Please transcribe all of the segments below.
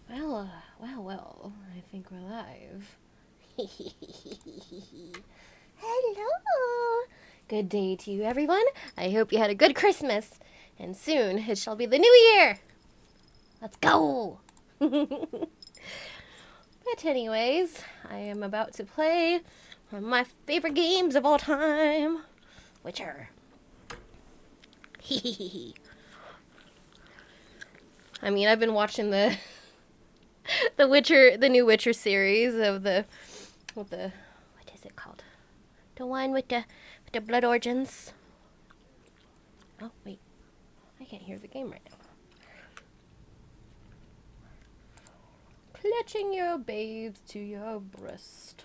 Well, I think we're live. Hello! Good day to you, everyone. I hope you had a good Christmas, and soon it shall be the new year! Let's go! But anyways, I am about to play one of my favorite games of all time, Witcher. I mean, I've been watching the new Witcher series of what is it called? The one with the blood origins. Oh wait, I can't hear the game right now. Clutching your babes to your breast.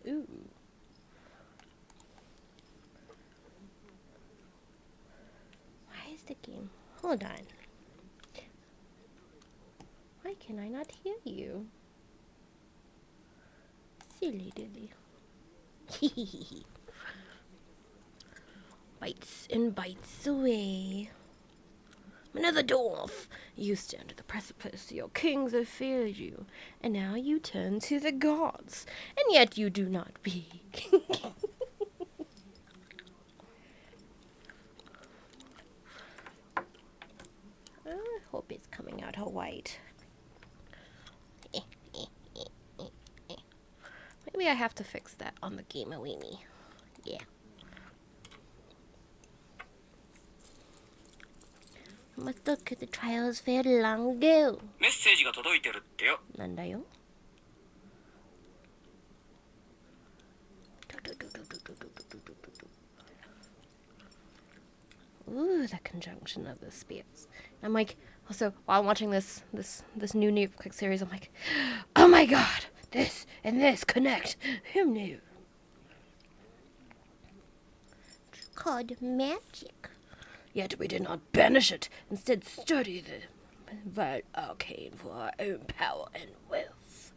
Ooh. Why is the game? Hold on. Why can I not hear you? Silly dilly. Bites and bites away. Another dwarf. You stand at the precipice. Your kings have failed you, and now you turn to the gods, and yet you do not speak. I hope it's coming out all white. Maybe I have to fix that on the Game Weenie. Yeah. Must look at the trials fair long ago. メッセージが届いてるってよ。なんだよ。Ooh, the conjunction of the spirits. I'm like, also while I'm watching this new Netflix series, I'm like, oh my god, this and this connect. Who knew? It's called magic. Yet we did not banish it. Instead, study the vile arcane for our own power and wealth.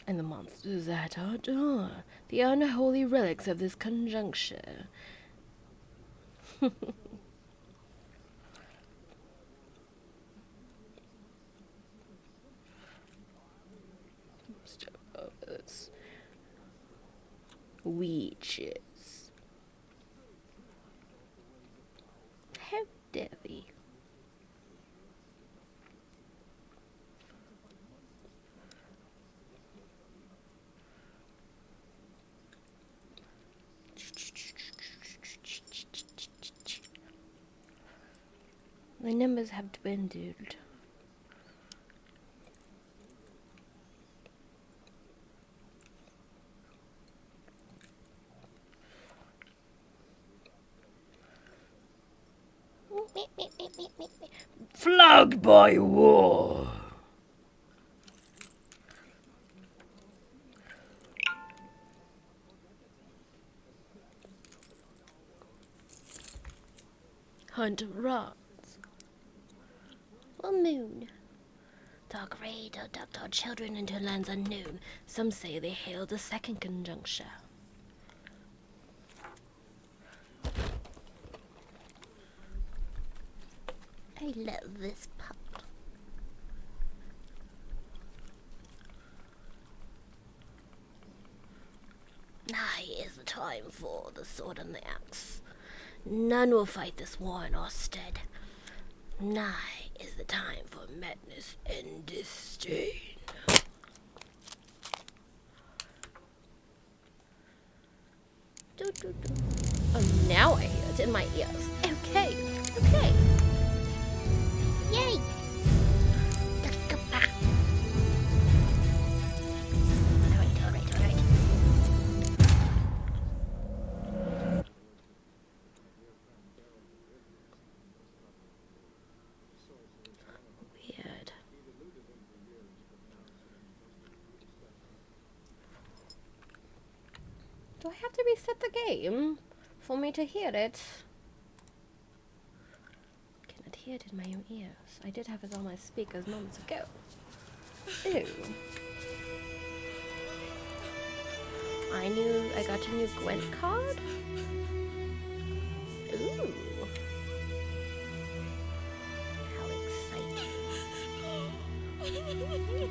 And the monsters at our door, the unholy relics of this conjuncture. Witches. How dare they? The numbers have dwindled. Flogged by war. Hunt rods. Full moon. Dark raid abduct our children into lands unknown. Some say they hail the second conjuncture. I love this pup. Nigh is the time for the sword and the axe. None will fight this war in our stead. Nigh is the time for madness and disdain. Oh, now I hear it in my ears. Okay. Yay! Alright. Weird. Do I have to reset the game for me to hear it? Cannot hear it in my own ears. I did have it on my speakers moments ago. Ooh. I got a new Gwent card. Ooh.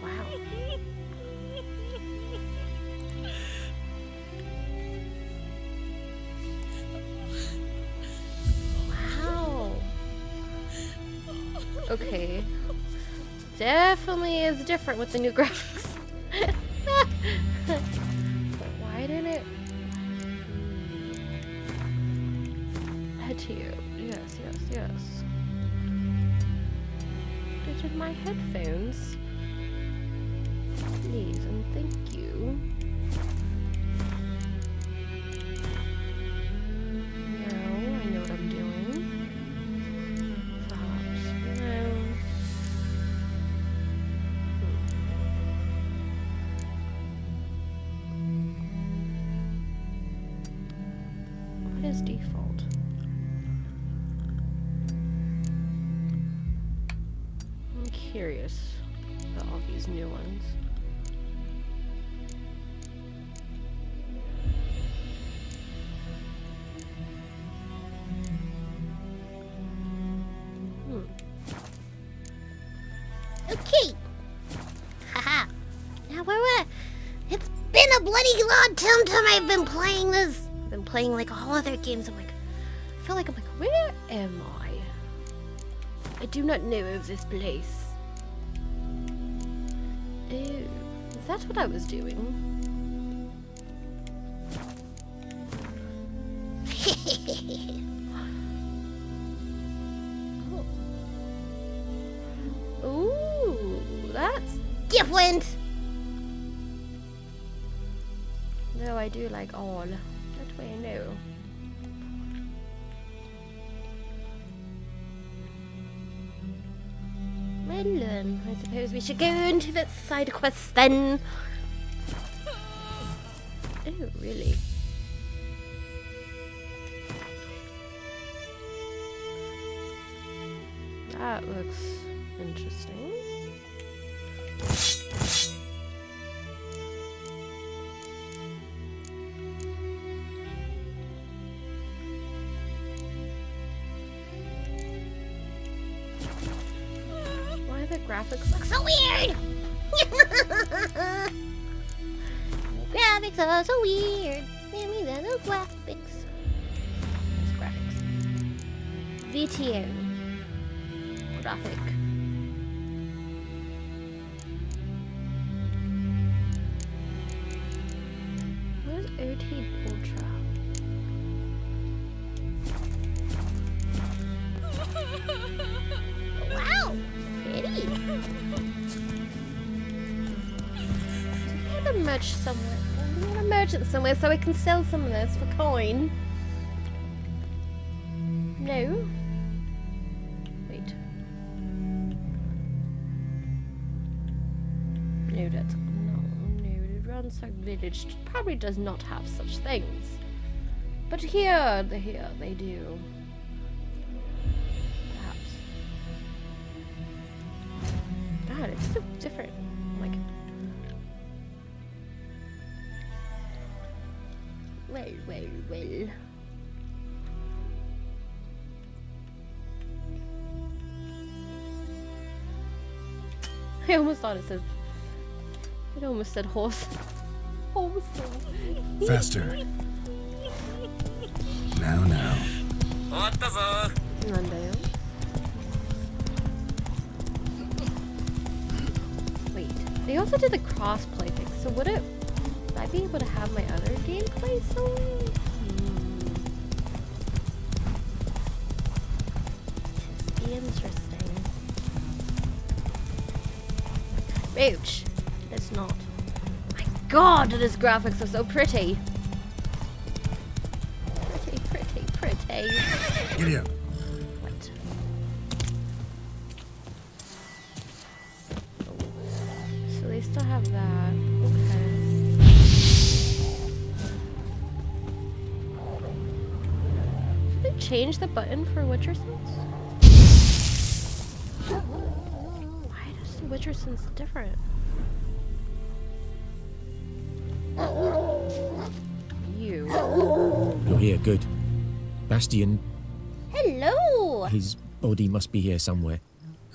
Wow. Wow. Okay. Definitely is different with the new graphics. But why didn't it head to you? Yes, yes, yes. Did my headphones? Please and thank you. No, I know what I'm doing. Perhaps. No. What is default? I'm curious about all these new ones. Okay. Haha. Now it's been a bloody long time I've been playing this. I've been playing like all other games. I feel like I'm like, where am I? I do not know of this place. Oh, is that what I was doing? Ooh, that's Different. no. I do like all. That way I know. Well, I suppose we should go into the side quest then. Oh, really? That looks interesting. Why the graphics look So weird. Graphics are so weird. Give me the graphics. Those graphics? VTO graphic. Where's OT Ultra? Wow. Pretty. I have a merch somewhere. I want a merchant somewhere so I can sell some of this for coin. No. Wait. No, that's no. The ransacked village probably does not have such things. But here they do. Perhaps. God, it's so different. Like. Well. I almost thought it said. It almost said horse. Almost. Faster. Now. 終わったぞ。なんだよ。Wait, they also did the crossplay thing. So would I be able to have my other gameplay somewhere? Be interesting. Ouch. It's not. My god, these graphics are so pretty. Pretty. Giddy up. What? So they still have that. Okay. Did they change the button for Witchersons? Why does the Witchersons different? You. You're here, good. Bastion, Hello. his body must be here somewhere.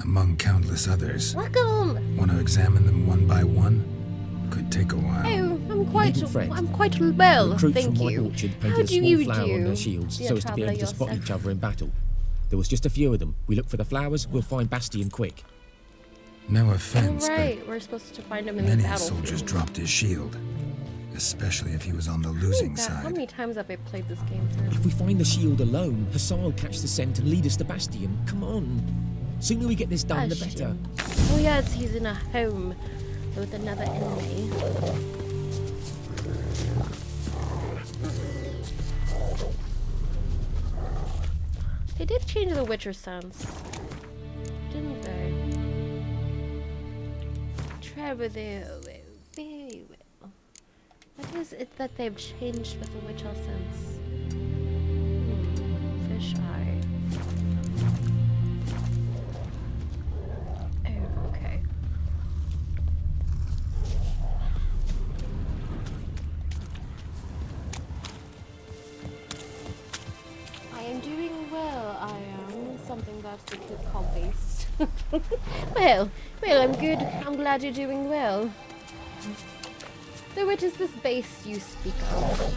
among countless others. Welcome. Want to examine them one by one? Could take a while. Oh, needn't fret. I'm quite well, Recruits thank from my you. orchard How painted a do small you flower do, on their shields dear so as to be able to traveller spot yourself? each other in battle. There was just a few of them. We look for the flowers, we'll find Bastion quick. No offense, Right, we're supposed to find him but in the many a battlefield. soldier's dropped his shield. Especially if he was on the How losing many side. times have I played this game through? If we find the shield alone, Hassan will catch the scent and lead us to Bastion. Come on. Sooner we get this done, the better. Bastion. Oh yes, he's in a home with another enemy. They did change the Witcher sense, didn't they? Travel there very well. What is it that they've changed with the Witcher sense? Fish eye. Oh, okay. I am doing well, I am. Something that the kids call based. well, I'm good. I'm glad you're doing well. So what is this base you speak of?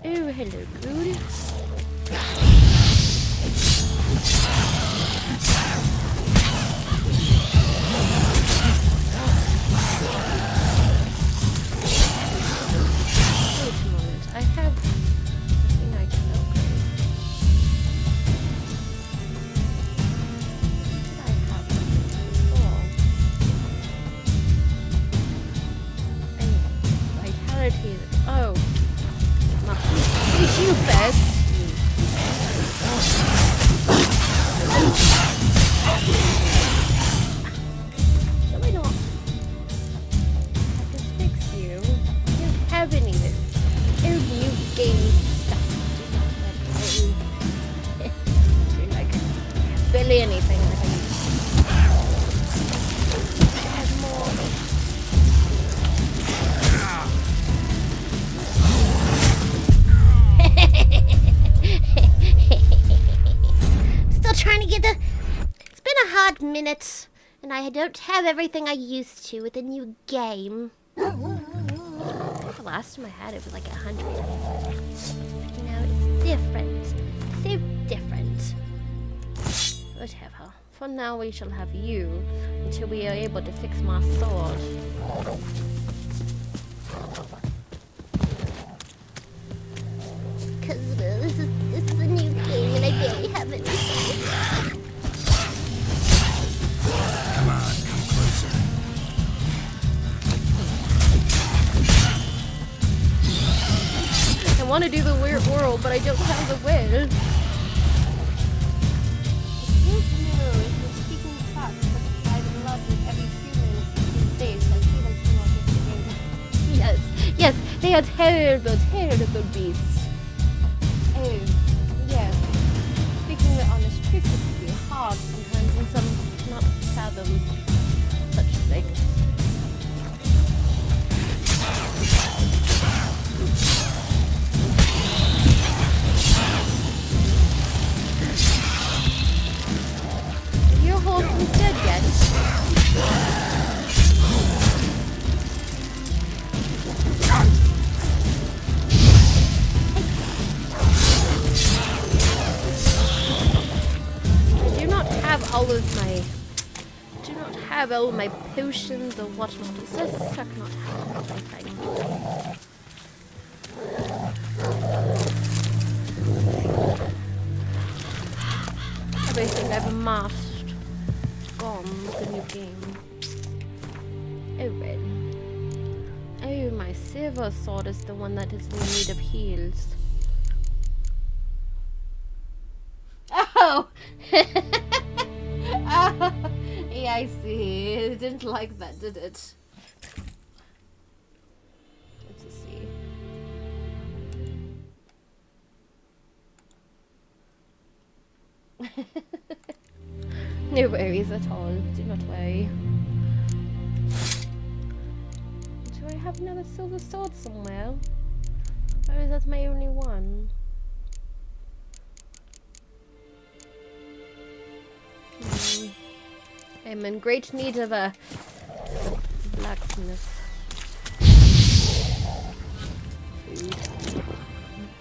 Oh, hello, good. Wait a moment, I have a thing I can upgrade. Did I have before? Oh, vitality. Oh, must you first. Shall I not? I can fix you. I don't have any of this. Oh, new game stuff. Do not let me. Do like barely anything that I use. I have more. Still trying to get the... It's been a hard minute, and I don't have everything I used to with the new game. The last time I had it was like 100. You know, it's different. So different. Whatever. For now, we shall have you until we are able to fix my sword. Because this is a new game, and I barely have it. Come on, come closer. I want to do the weird world, but I don't have the will. Yes, they are terrible, terrible beasts. Oh, yes. Speaking the honest truth, it can be hard sometimes, and some cannot fathom such things. Is your horse instead yet? I do not have all of my... do not have all my potions or whatnot. It says I cannot have everything. Everything I've amassed gone with the new game. Oh well. Oh, my silver sword is the one that is in need of heals. Oh! Oh, yeah, I see. It didn't like that, did it? Let's see. No worries at all. Do not worry. Do I have another silver sword somewhere? Oh, that's my only one. I'm in great need of a blacksmith. Food.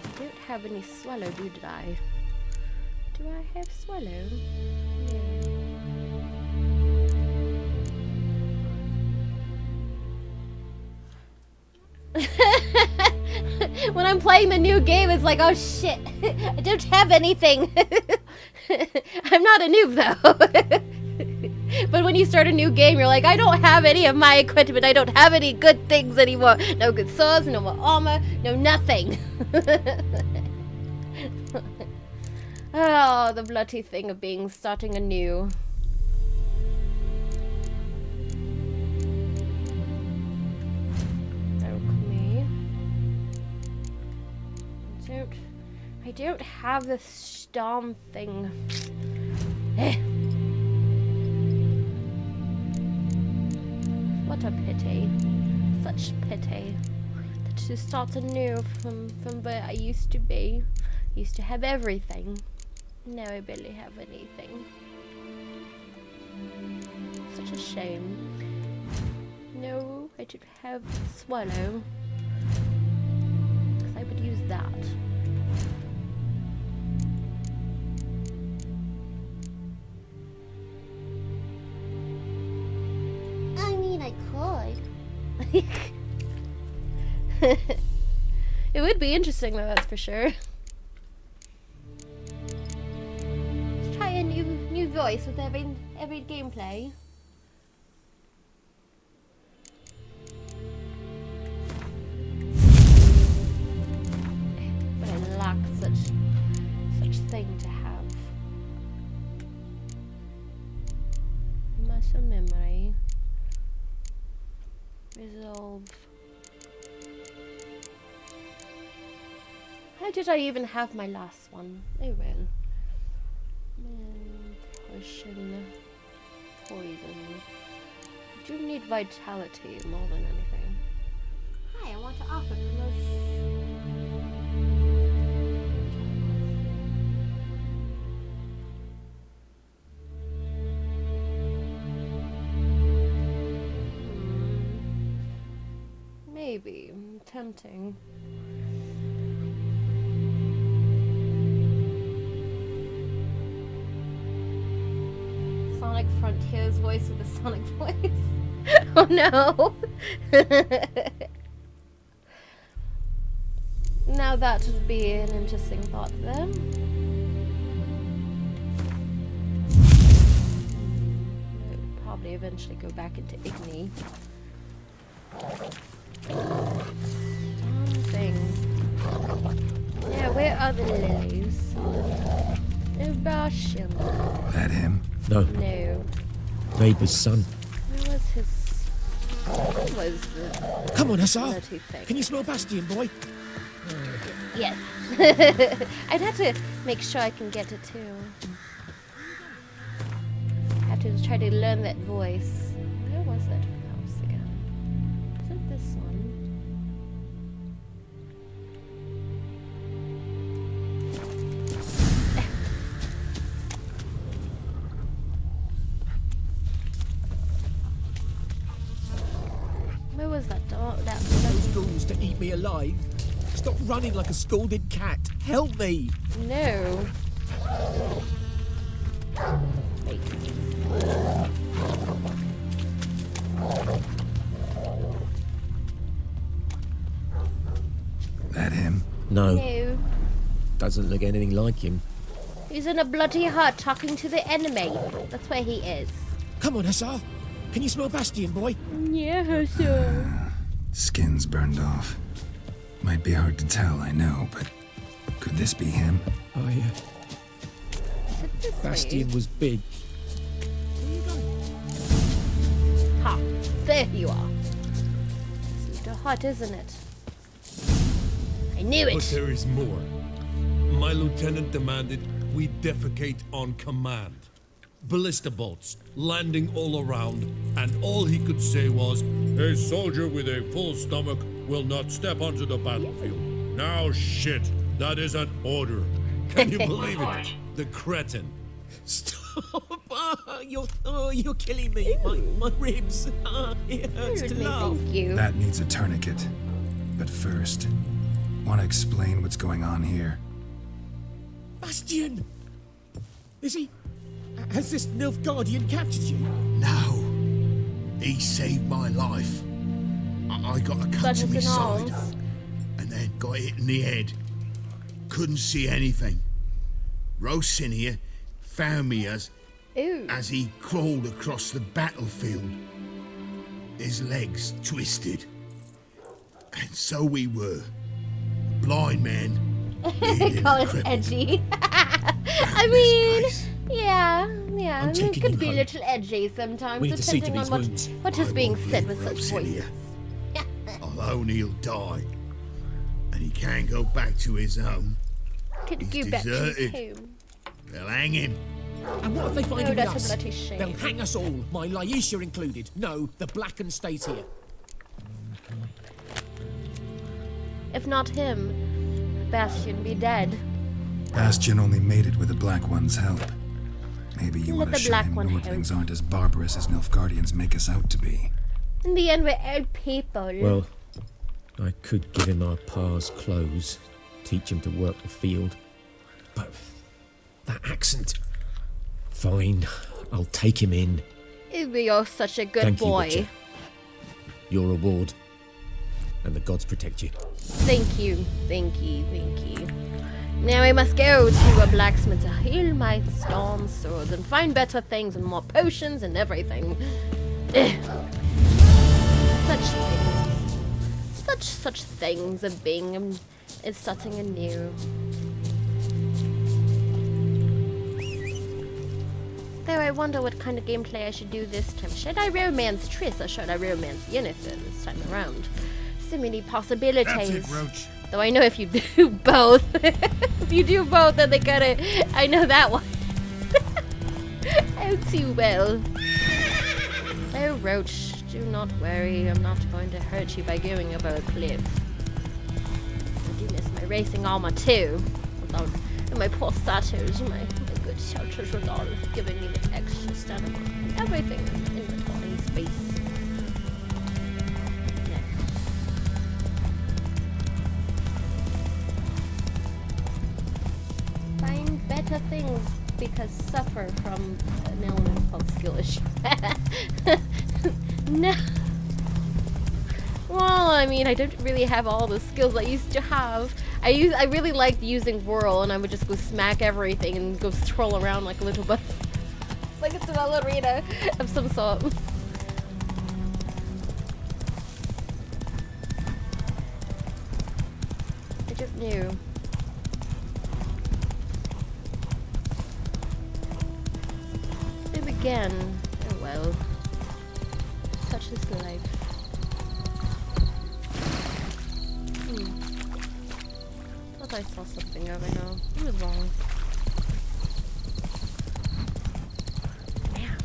I don't have any swallow, did I? Do I have swallow? Yeah. When I'm playing the new game, it's like, oh shit, I don't have anything. I'm not a noob though. But when you start a new game, you're like, I don't have any of my equipment. I don't have any good things anymore. No good swords, no more armor, no nothing. Oh, the bloody thing of starting anew. Okay. I don't have this storm thing. What a pity. Such pity. To start anew from where I used to be. Used to have everything. Now I barely have anything. Such a shame. No, I should have swallow. Because I would use that. I mean, I could. It would be interesting though, that's for sure. Let's try a new voice with every gameplay. But I lack such thing to have. Muscle memory. Resolve. How did I even have my last one? Oh well. Potion. Poison. I do need vitality more than anything. Hi, I want to offer promotion. Maybe. Tempting. Sonic Frontier's voice with a Sonic voice. Oh no. Now that would be an interesting thought then. I would probably eventually go back into Igni. Thing. Yeah, where are the lilies? No Barsham. That him? No, No. neighbour's son. Where was his... Where was the... Come on, Hussar. dirty thing? Can you smell Bastion, boy? Yes. I'd have to make sure I can get it too. I have to try to learn that voice. Where was that house again? Was it this one? Where was that door? Those ghouls to eat me alive. Stop running like a scalded cat. Help me. No. Wait. That him? No, No. doesn't look anything like him. He's in a bloody hut talking to the enemy. That's where he is. Come on, Hussar. Can you smell Bastion, boy? Yeah, sure. Skin's burned off. Might be hard to tell, I know, but could this be him? Oh, Bastion was big. Ha! There you are. It's a little hot, isn't it? I knew But it. there is more. My lieutenant demanded we defecate on command. Ballista bolts landing all around, and all he could say was, "A soldier with a full stomach will not step onto the battlefield. Now shit, that is an order. Can you believe it? The cretin. Stop! You're killing me. My ribs. It hurts to laugh. Thank you. That needs a tourniquet. But first, want to explain what's going on here? Bastian! Is he... Has this Nilfgaardian captured you? No. He saved my life. I got a cut to Buttons my and side arms. and then got hit in the head. Couldn't see anything. Rosin here found me as Ooh. he crawled across the battlefield. His legs twisted. And so we were. Blind man. bleeding Call and it crippled. edgy. I This mean, place. yeah. I'm It taking could you be a home. little edgy sometimes, We need to see to depending on these what, wounds. what is I being won't said leave with such Rosin voices. here. Alone he'll die. And he can't go back to his home. Could He's go back to his deserted. home. They'll hang him. And what if they find Oh, him with that's a us? bloody shame. They'll hang us all, my Laisha included. No, the Blacken stays here. If not him, Bastion be dead. Bastion only made it with the Black One's help. Maybe you Let want the to show Black him One Nordlings help. aren't as barbarous as Nilfgaardians make us out to be. In the end, we're old people. Well, I could give him our pa's clothes, teach him to work the field. But that accent... Fine, I'll take him in. You're such a good Thank you, boy. Witcher. Your reward. And the gods protect you. Thank you, thank you, thank you. Now I must go to a blacksmith to heal my storm swords and find better things and more potions and everything. Such things. Such things of being is starting anew. Though I wonder what kind of gameplay I should do this time. Should I romance Triss or should I romance Yennefer this time around? So many possibilities. That's it, Roach. Though I know if you do both, if you do both, then they gotta. I know that one. Oh, too well. Oh, Roach, do not worry. I'm not going to hurt you by going over a cliff. I do miss my racing armor too. Without and my poor satyrs, my good shelters was all giving me the extra stamina. Everything in inventory space. Find better things because suffer from an illness called skill issue. No. Well, I mean, I don't really have all the skills I used to have. I really liked using whirl, and I would just go smack everything and go stroll around like a little bus, like it's a ballerina of some sort. I don't know. Live again. Oh well. Such is life. Thought I saw something over here. I was wrong. Man.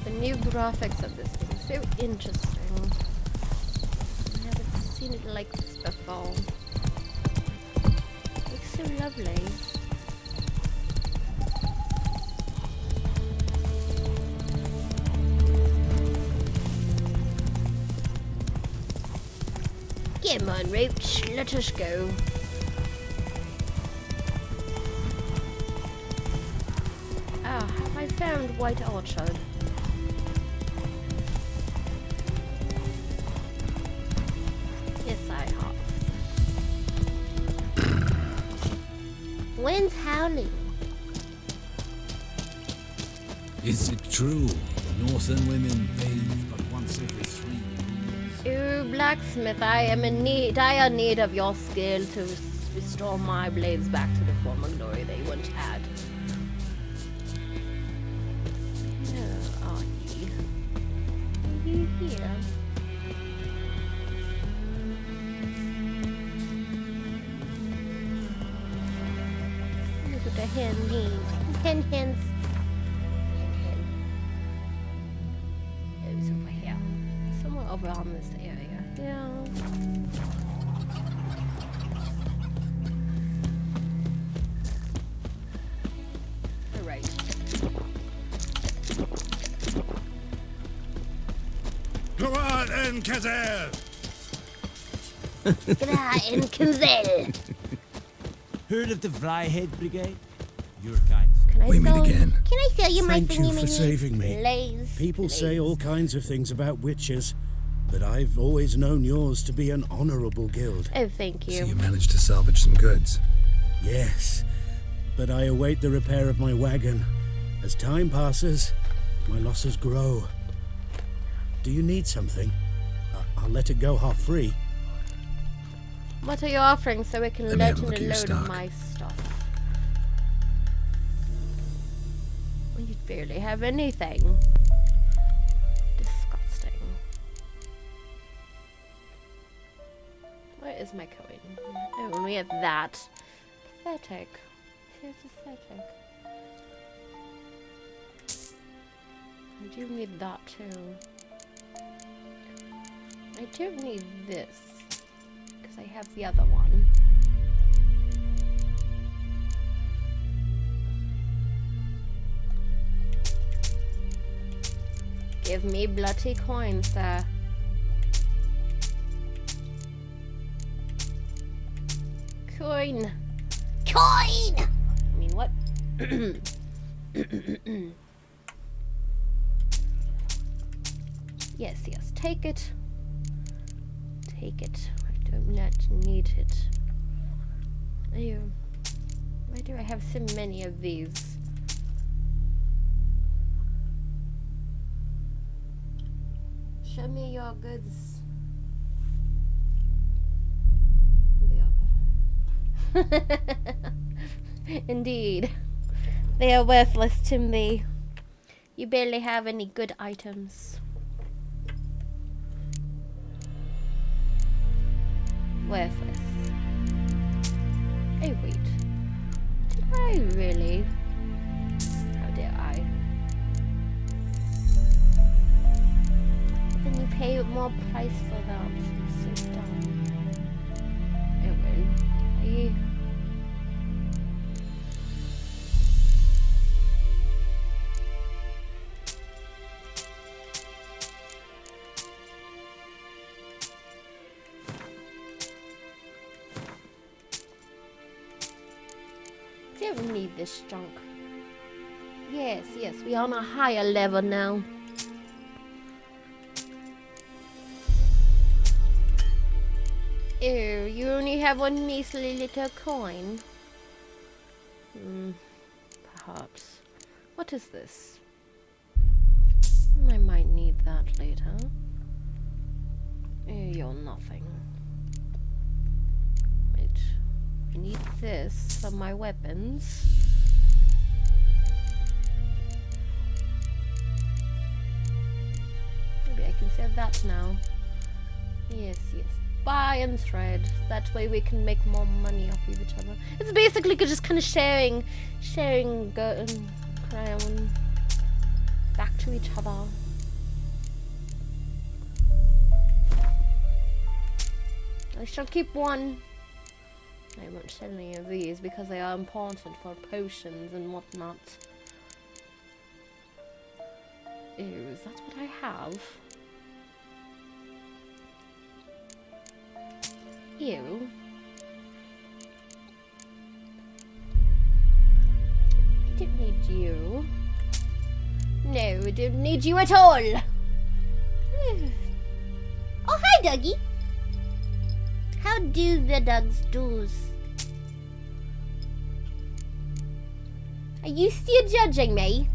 The new graphics of this thing is so interesting. I haven't seen it like this before. It looks so lovely. Come on, Roach, let us go. Ah, have I found White Orchard? Yes, I have. Wind's howling. Is it true? Northern women bathe but once every 3 years. Ooh, blacksmith, I am in dire need of your skill to restore my blades back to the former glory they once had. Where are ye? You here? Look at the hen need. Hen hens. Hen hen. Oh, it's over here. Somewhere over around this area. Yeah. Alright. Rawr and Kazel! Gra and Kinzel. Heard of the Vryhead Brigade? Your kind. Can I We meet sell- again. Can I sell you my Thank you thingy for mingy? saving me. Please. People say please. all kinds of things about witches, but I've always known yours to be an honourable guild. Oh, thank you. So you managed to salvage some goods. Yes, but I await the repair of my wagon. As time passes, my losses grow. Do you need something? I'll let it go half-free. What are you offering so we can Let me have a load look and at your load stock. my stuff? Well, you barely have anything. Disgusting. Where is my coin? Oh, we have that. Pathetic. Here's pathetic. I do need that too. I do need this. Because I have the other one. Give me bloody coins there. Coin. Coin! I mean, what? Yes, yes, take it. Take it. I do not need it. Ew. Why do I have so many of these? Show me your goods. Oh, they are. Indeed. They are worthless to me. You barely have any good items. Worthless. Oh wait. Did I really? How dare I? Then you pay more price for that. It's so dumb. Oh well. I... don't need this junk. Yes, yes, we are on a higher level now. Ew, you only have one measly little coin. Perhaps. What is this? I might need that later. Ew, you're nothing. Wait. I need this for my weapons. Maybe I can sell that now. Yes, yes. Buy and trade. That way we can make more money off of each other. It's basically just kind of sharing crown back to each other. I shall keep one. I won't sell any of these because they are important for potions and whatnot. Ew, is that what I have? Ew. I don't need you. No, I don't need you at all. Oh, hi, Dougie. How do the dogs do's? Are you still judging me?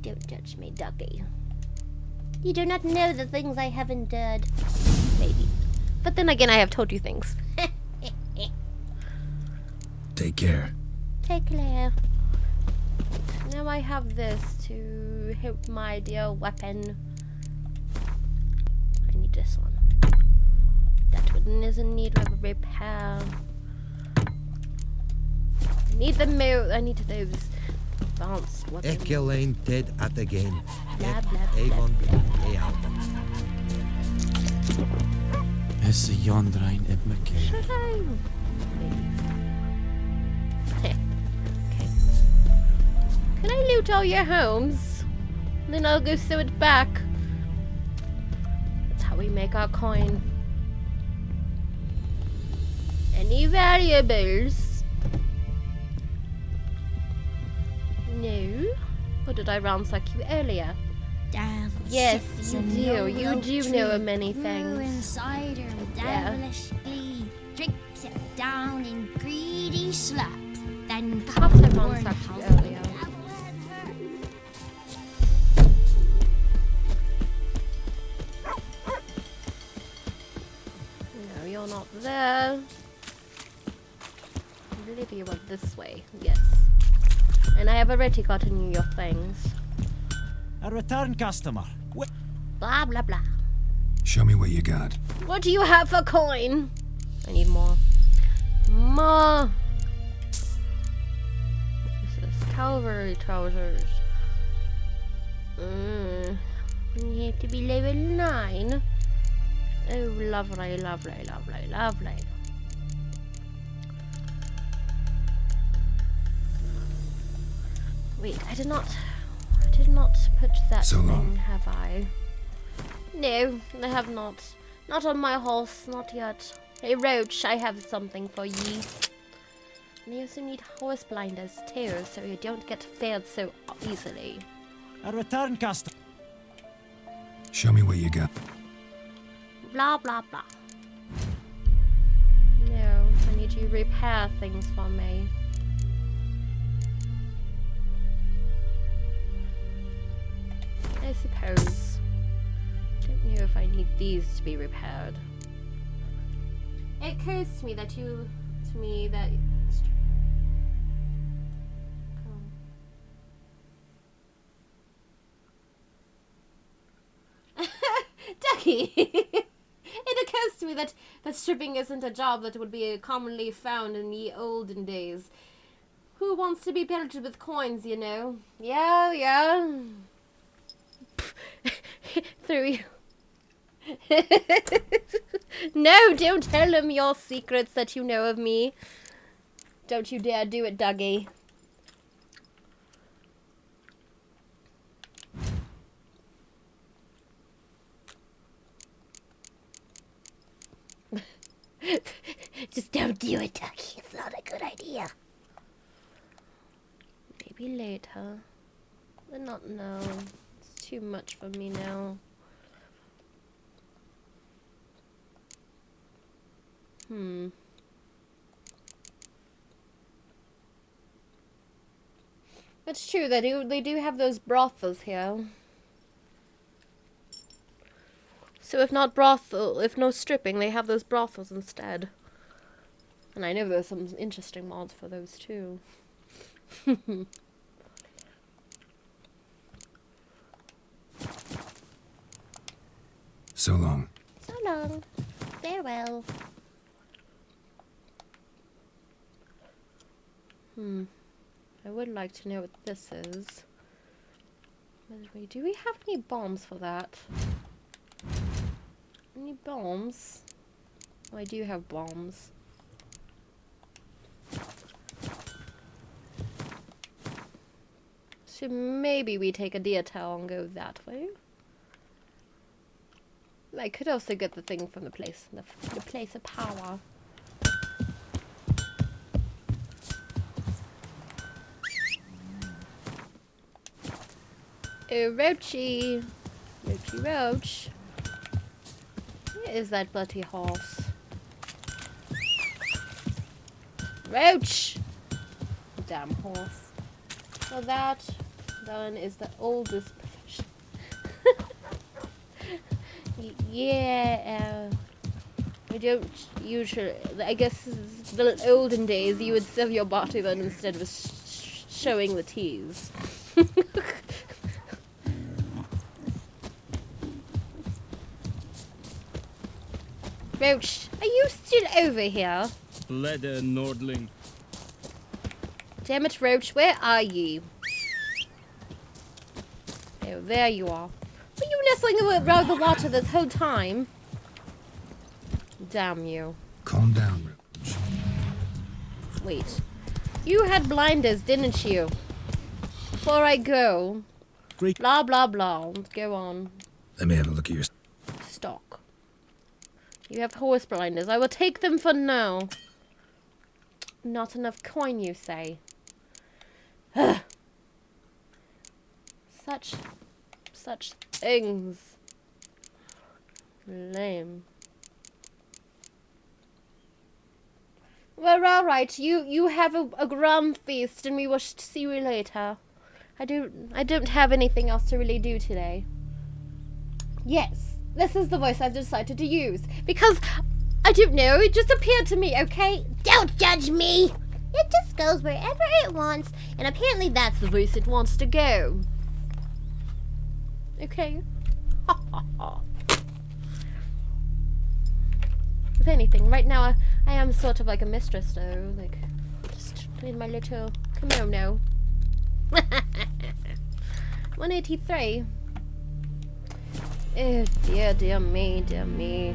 Don't judge me, Ducky. You do not know the things I have endured. Maybe. But then again, I have told you things. Take care. Take care. Now I have this to help my dear weapon. I need this one. That one is in need of repair. I need the I need those Dance. What the- Ekelein dead at again. Blah, blah, blah. Avon out. Esse Jondrain Ibmake. Should I leave? Okay. Can I loot all your homes? Then I'll go sew it back. That's how we make our coin. Any valuables? No. Or did I ransack you earlier? Yes, you do. You do know many things. Brew cider with Yeah. devilish glee. Drinks it down in greedy slaps. Then Perhaps I ransacked you earlier. No, you're not there. I believe you went this way. Yes. And I have already gotten you your things. A return customer. Blah, blah, blah. Show me what you got. What do you have for coin? I need more. More. This is cavalry trousers. You have to be level 9. Oh, lovely, lovely, lovely, lovely. Wait, I did not put that So thing, long. have I? No, I have not. Not on my horse, not yet. Hey, Roach, I have something for ye. And I also need horse blinders too, so you don't get failed so easily. A return customer. Show me what you got. Blah, blah, blah. No, I need you to repair things for me. I suppose. Don't know if I need these to be repaired. It occurs to me that Ducky! It occurs to me that stripping isn't a job that would be commonly found in ye olden days. Who wants to be pelted with coins, you know? Yeah. Through you. No, don't tell him your secrets that you know of me. Don't you dare do it, Dougie. Just don't do it, Dougie. It's not a good idea. Maybe later. But not now. It's too much for me now. It's true, they do have those brothels here. So if not brothel, if no stripping, they have those brothels instead. And I know there's some interesting mods for those too. So long. So long. Farewell. I would like to know what this is. By the way, do we have any bombs for that? Any bombs? Oh, I do have bombs. So maybe we take a detail and go that way. I could also get the thing from the place of power. Oh, Roachy! Roachy Roach! Where is that bloody horse? Roach! Damn horse. Well, that one is the oldest profession. Yeah, I don't usually. I guess the olden days you would sell your body then instead of showing the teas. Roach, are you still over here? Leder Nordling. Damn it, Roach, where are you? Oh, there you are. Were you nestling around the water this whole time? Damn you. Calm down, Roach. Wait. You had blinders, didn't you? Before I go. Great. Blah, blah, blah. Go on. Let me have a look at your... Stock. You have horse blinders. I will take them for now. Not enough coin, you say? Such things. Lame. Well, alright. You have a grand feast, and we will see you later. I don't have anything else to really do today. Yes, this is the voice I've decided to use because I don't know. It just appeared to me. Okay, Don't judge me! It just goes wherever it wants, and apparently that's the voice it wants to go. Okay. If anything, right now I am sort of like a mistress, though. Like, just in my little kimono. 183. Oh dear, dear me, dear me.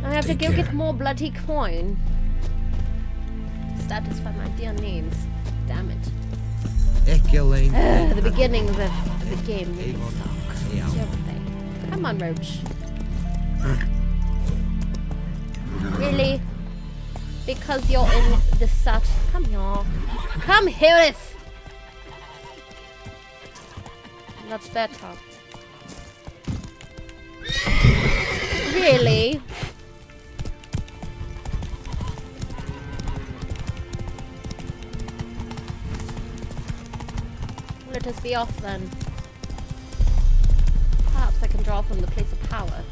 I have to go get more bloody coin. Satisfy my dear needs. Damn it. The beginnings of the game really suck. Don't they? Come on, Roach. Really? Because you're in the sat. Come here. Come here! That's better. Really? Let us be off then. Perhaps I can draw from the place of power.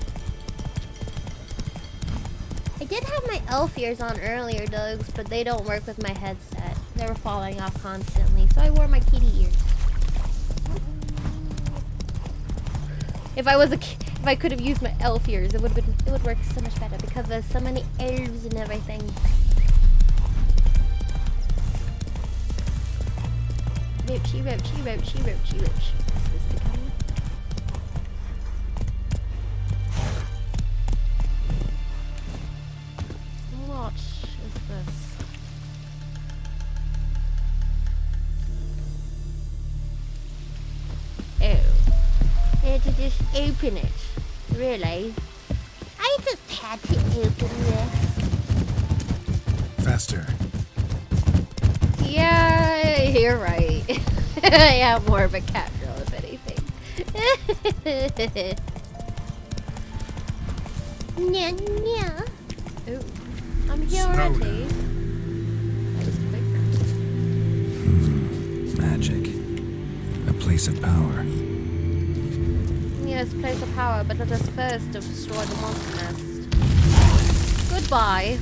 I did have my elf ears on earlier, dogs, but they don't work with my headset. They were falling off constantly, so I wore my kitty ears. If I could have used my elf ears, it would work so much better because there's so many elves and everything. Roachy, roachy, roachy, roachy, roach. Is this the camera? What is this? Oh. I had to just open it. Really? I just had to open this. Faster. Yeah, you're right. I am more of a cat girl, if anything. Nya, nya. Ooh, I'm here already. That was quick. Magic. A place of power. Yes, place of power, but let us first destroy the monster nest. Goodbye.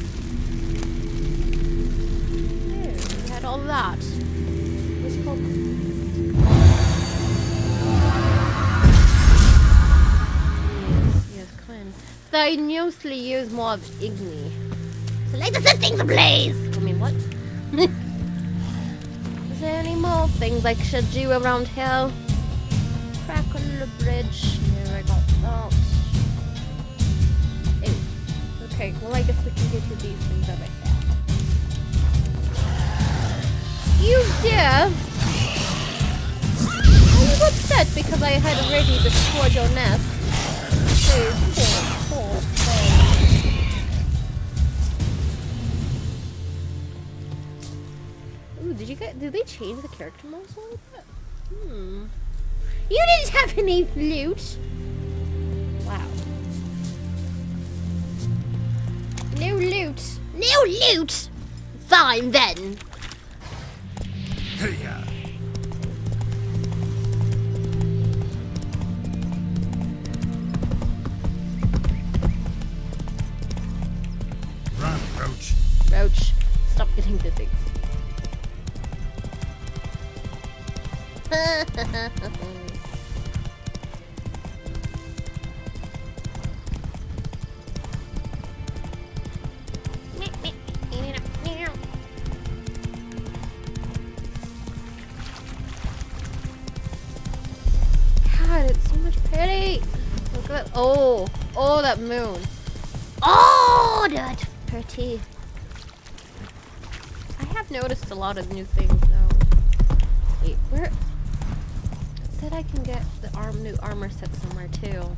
Oh, we had all that. What's it called? Yes, Quinn. They mostly use more of Igni. So let us set things ablaze! I mean, what? Is there any more things I should do around here? Crackle the bridge. There, I got that. Oh. Okay, well, I guess we can go to these things over here. You dare? Are you upset because I had already destroyed your nest? Oh, poor thing. Ooh, did they change the character models a little bit? You didn't have any loot. Wow. No loot. No loot! Fine then. Hey-ya. Run, Roach. Roach, stop getting the things. Look at that. Oh, oh, that moon. Oh, that's pretty. I have noticed a lot of new things though. Wait, where? It said I can get the new armor set somewhere too.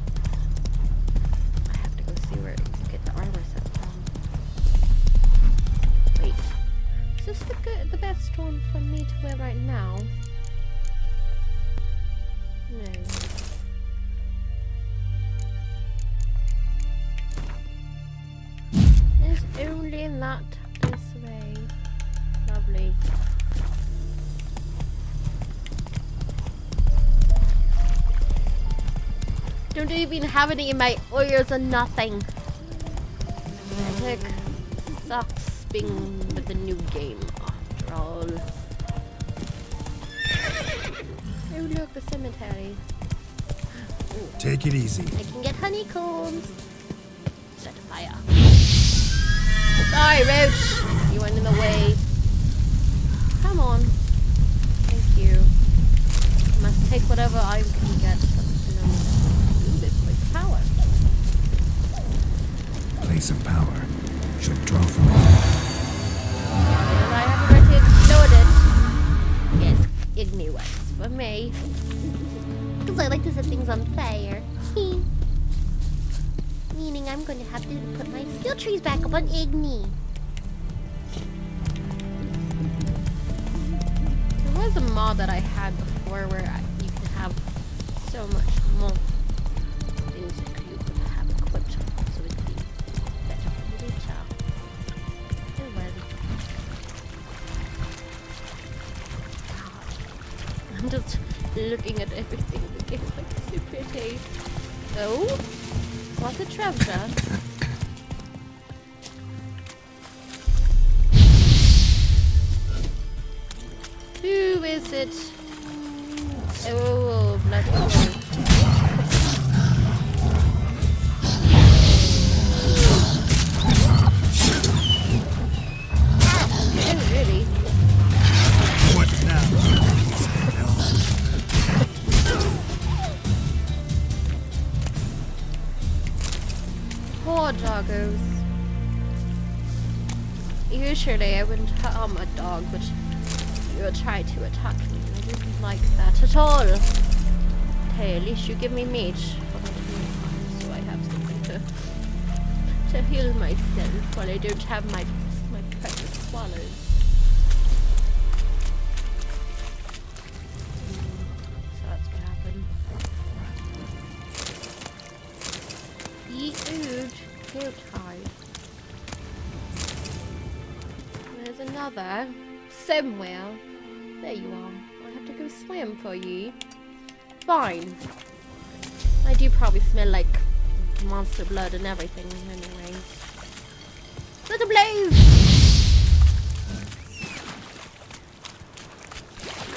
I have to go see where you get the armor set from. Wait, is this the best one for me to wear right now? No. There's only that this way. Lovely. Don't even have any in my ears or nothing. Pathetic. Sucks being with the new game after all. Oh look, the cemetery. Take it easy. I can get honeycombs. Set a fire. Sorry, Roach. You went in the way. Come on. Thank you. I must take whatever I can get. Ooh, this place power. Place of power. Should draw from it. And I have already explored it. Yes, Igni works for me. Because I like to set things on fire. Meaning I'm going to have to put my skill trees back up on Igni. There was a mod that I had before where you can have so much more things you could have equipped so it could be better for later. Oh well. I'm just looking at everything in the game like it's so pretty. Oh? What a treasure. Who is it? Oh, bloody hell. Oh, really? What now? Poor doggos. Usually I wouldn't harm a dog, but you would try to attack me. I didn't like that at all. Hey, at least you give me meat for my meal, so I have something to heal myself while I don't have my precious swallows. So that's gonna happen. Eat food. Tail tied. There's another. Somewhere. There you are. I have to go swim for ye. Fine. I do probably smell like monster blood and everything anyways. Let it blaze!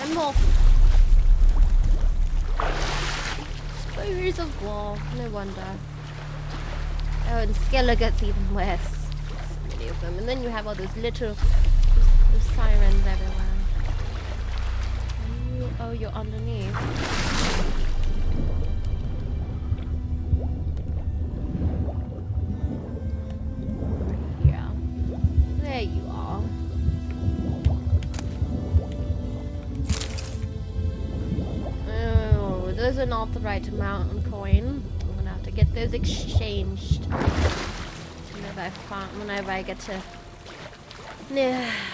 I'm off. Spires of war. No wonder. Oh, and Skella gets even worse. So many of them. And then you have all those little those sirens everywhere. Oh, you're underneath. Yeah. There you are. Oh, those are not the right amount of coin. I'm gonna have to get those exchanged. Whenever I get to... Nah,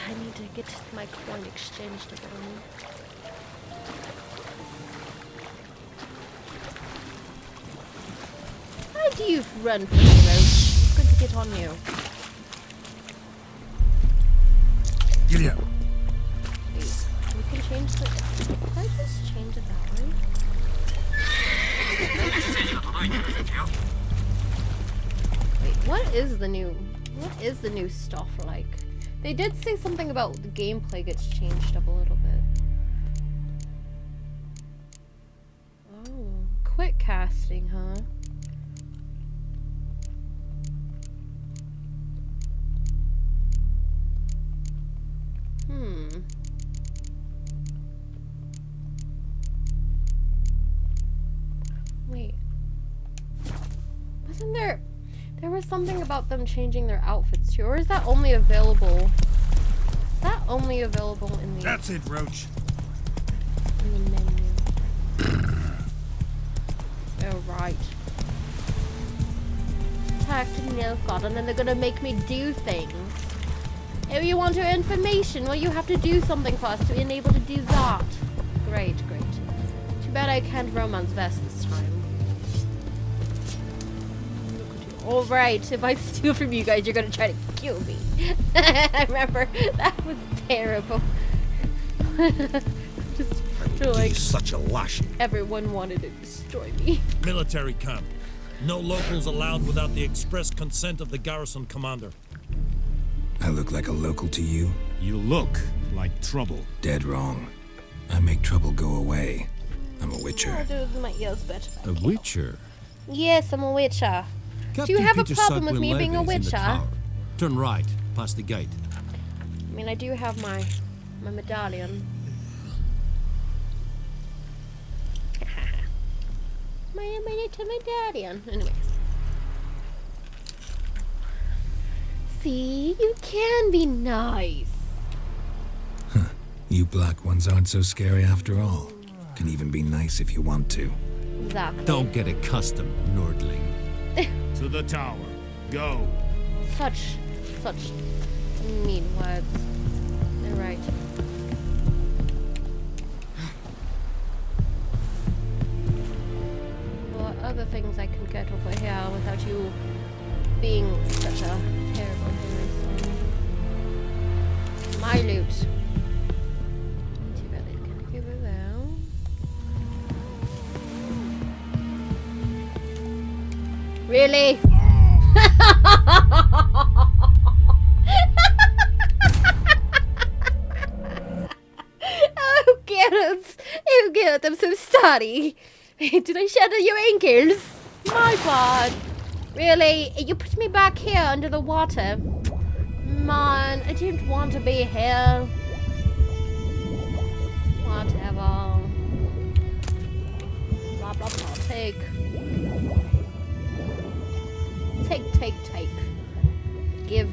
I need to get my coin exchanged again. Why do you run from me, Roach? I'm going to get on you. Giddy up. Wait, we can change the... Can I just change it that way? Wait, what is the new stuff like? They did say something about the gameplay gets changed up a little bit. Oh, quick casting, huh? Wait. Wasn't there... There was something about them changing their outfits too, or is that only available... Is that only available in the... That's it, Roach. In the menu. Oh, right. Attack to Nilfgaard, and then they're gonna make me do things. Oh, you want your information? Well, you have to do something first to enable to do that. Great, great. Too bad I can't romance Vest this time. Alright, if I steal from you guys, you're gonna try to kill me. I remember, that was terrible. Just feel like such a lashing. everyone wanted to destroy me. Military camp. No locals allowed without the express consent of the garrison commander. I look like a local to you? You look like trouble. Dead wrong. I make trouble go away. I'm a witcher. I'll do my ears better. A witcher? Yes, I'm a witcher. Captain Do you have a Peter problem with me Sutwell being a Levy is in the witcher? tower. Turn right, past the gate. I mean, I do have my medallion. my little medallion. Anyways. See, you can be nice. You black ones aren't so scary after all. Can even be nice if you want to. Exactly. Don't get accustomed, Nordling. To the tower. Go. Such mean words. They're right. What other things I can get over here without you being such a terrible person? My loot. Too bad they can't give it out. Really? Oh, Garrett! Oh, Garrett, I'm so sorry. Did I shatter your ankles? My God. Really? You put me back here under the water? Man, I didn't want to be here. Whatever. Blah, blah, blah. Take. Take. Give.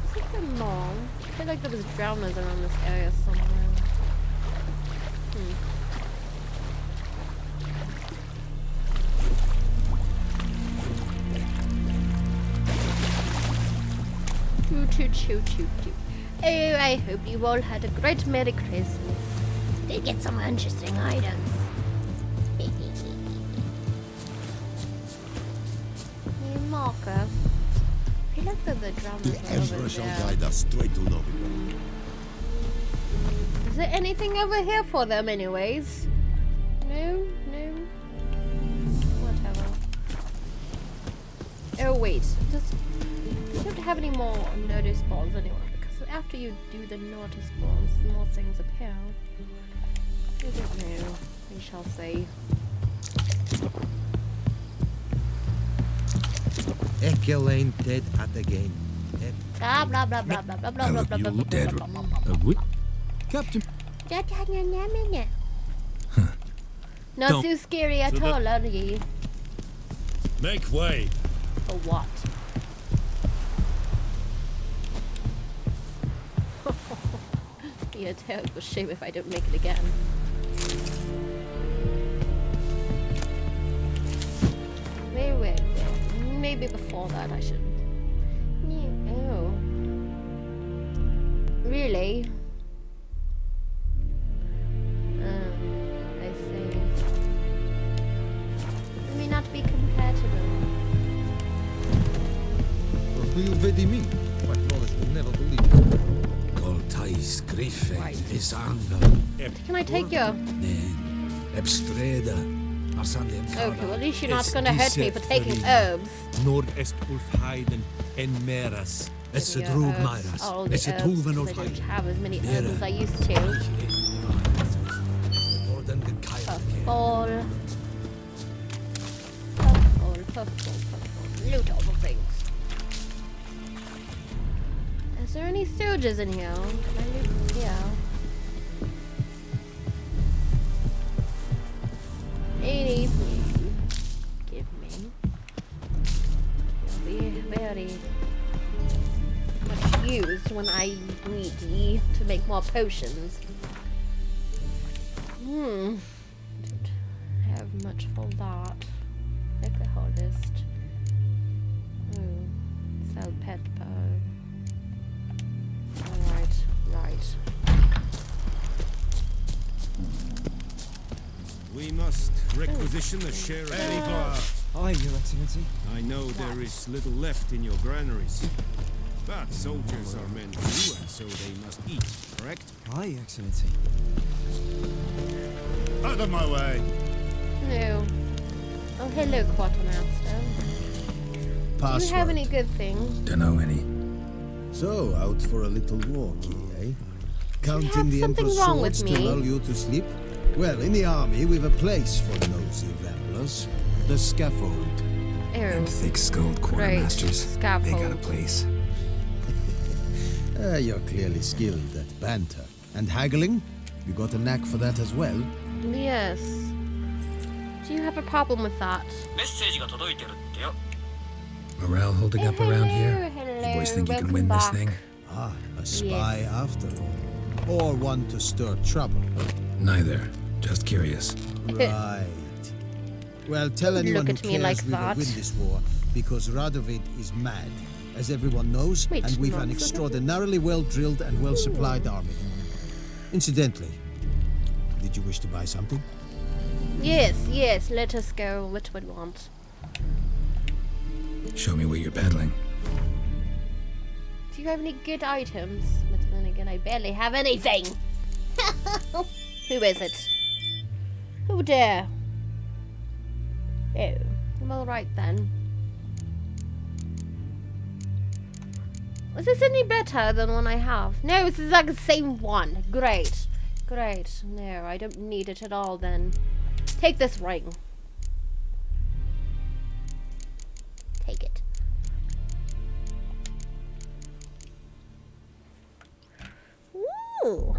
Is it the mall? I feel like there was drowners around this area somewhere. Choo. Oh, I hope you all had a great Merry Christmas. Did get some interesting items. Hey, Marker. I feel like the drowners are over there. guide us straight to Novigrad. Is there anything over here for them anyways? No? Whatever. Oh wait, we don't have any more notice balls anymore, because after you do the notice balls, more things appear. I don't know. We shall see. Ekelain dead at the game. Blah blah blah blah blah blah blah blah blah blah Dead. blah blah. A wit? Captain, Not Don't- so scary at to the- all, are ye? make way. For what? Be a terrible shame if I don't make it again. Wait. Maybe before that I should. Yeah. Oh. Really? I see. Let me not be compatible. What do you vedi me? My flawless will never believe. Coltais griffet Right. is anger. Can I take your... Nen. Ebstreda. Arsandem Okay, well at least you're not gonna hurt me for taking herbs. Nord est Ulfheiden en meras. Esse Your drug herbs, myras. all the Esse herbs, tulven 'cause of I don't heiden. have as many Mera. herbs as I used to. Orden the Puffball. Loot all the things. Is there any soldiers in here? Can I loot? very much used when I need ye to make more potions. Don't have much for that. Alcoholist. Salpetpa. Right. We must requisition the share of Aye, Your Excellency. I know there is little left in your granaries. But soldiers are men too, and so they must eat, correct? Aye, Excellency. Out of my way. No. Oh, hello, Quartermaster. Do you have any good things? Dunno any. So, out for a little walk, eh? Counting have the something Emperor's wrong with swords to me? lull you to sleep? Well, in the army, we've a place for nosy ramblers. The scaffold. And thick-skulled quartermasters. They got a Scaffold. place. You're clearly skilled at banter. And haggling? You got a knack for that as well? Yes. Do you have a problem with that? メッセージが届いてるってよ。 Morale holding up around here? You boys think you can win this thing? Ah, a spy after all. Or one to stir trouble. Neither. Just curious. Right. Well, tell Don't anyone look who at me cares like we will that. win this war, because Radovid is mad, as everyone knows, Wait, and we've an nonsense. extraordinarily well-drilled and well-supplied army. Incidentally, did you wish to buy something? Yes, let us go. What would we want? Show me what you're peddling. Do you have any good items? But then again, I barely have anything. Who is it? Who dare? Oh, well, right then. Is this any better than one I have? No, this is like the same one. Great. No, I don't need it at all then. Take this ring. Take it. Ooh.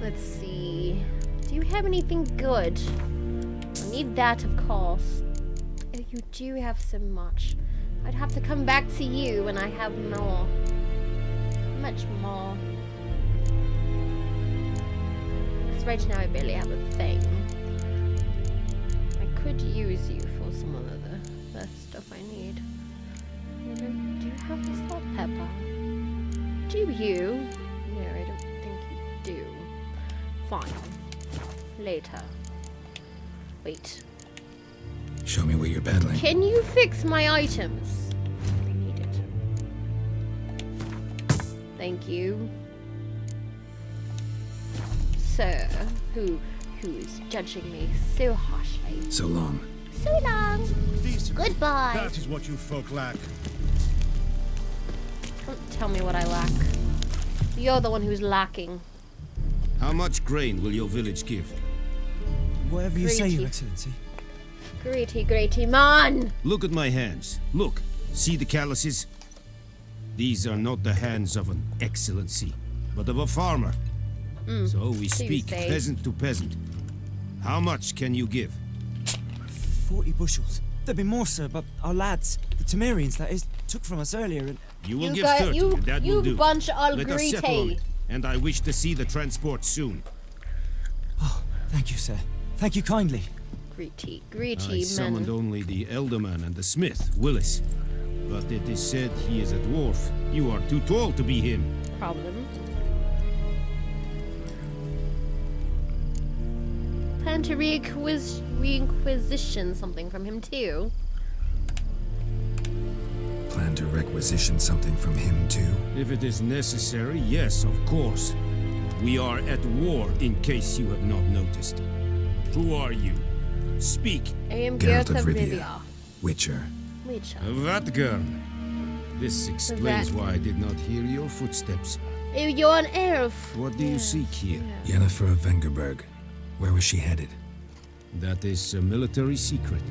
Let's see. Do you have anything good? I need that, of course. Oh, you do have so much. I'd have to come back to you when I have more. Much more. Because right now I barely have a thing. I could use you for some of the stuff I need. Do you have the salt pepper? Do you? No, I don't think you do. Fine. Later. Wait. Show me what you're peddling. Can you fix my items? I need it. Thank you. Sir, who is judging me so harshly. So long. So long. Goodbye. That is what you folk lack. Don't tell me what I lack. You're the one who's lacking. How much grain will your village give? Whatever you say, Greedy. Your Excellency. Greedy man! Look at my hands. Look. See the calluses? These are not the hands of an excellency, but of a farmer. So we speak say. peasant to peasant. How much can you give? 40 bushels. There'd be more, sir, but our lads, the Temerians, that is, took from us earlier and... You will You give got- 30, you- and that you will do. bunch all Let us settle on greedy. it, and I wish to see the transport soon. Oh, thank you, sir. Thank you kindly. Greedy I men. summoned only the elderman and the smith, Willis. But it is said he is a dwarf. You are too tall to be him. Problem. Plan to requisition something from him too. Plan to requisition something from him too? If it is necessary, yes, of course. We are at war, in case you have not noticed. Who are you? Speak. I am Geralt Geralt of of Rivia. Rivia. Witcher. Witcher. Vatgern. This explains Vat- why I did not hear your footsteps. Oh, you're an elf. What do you seek here? Yennefer of Vengerberg. Where was she headed? That is a military secret.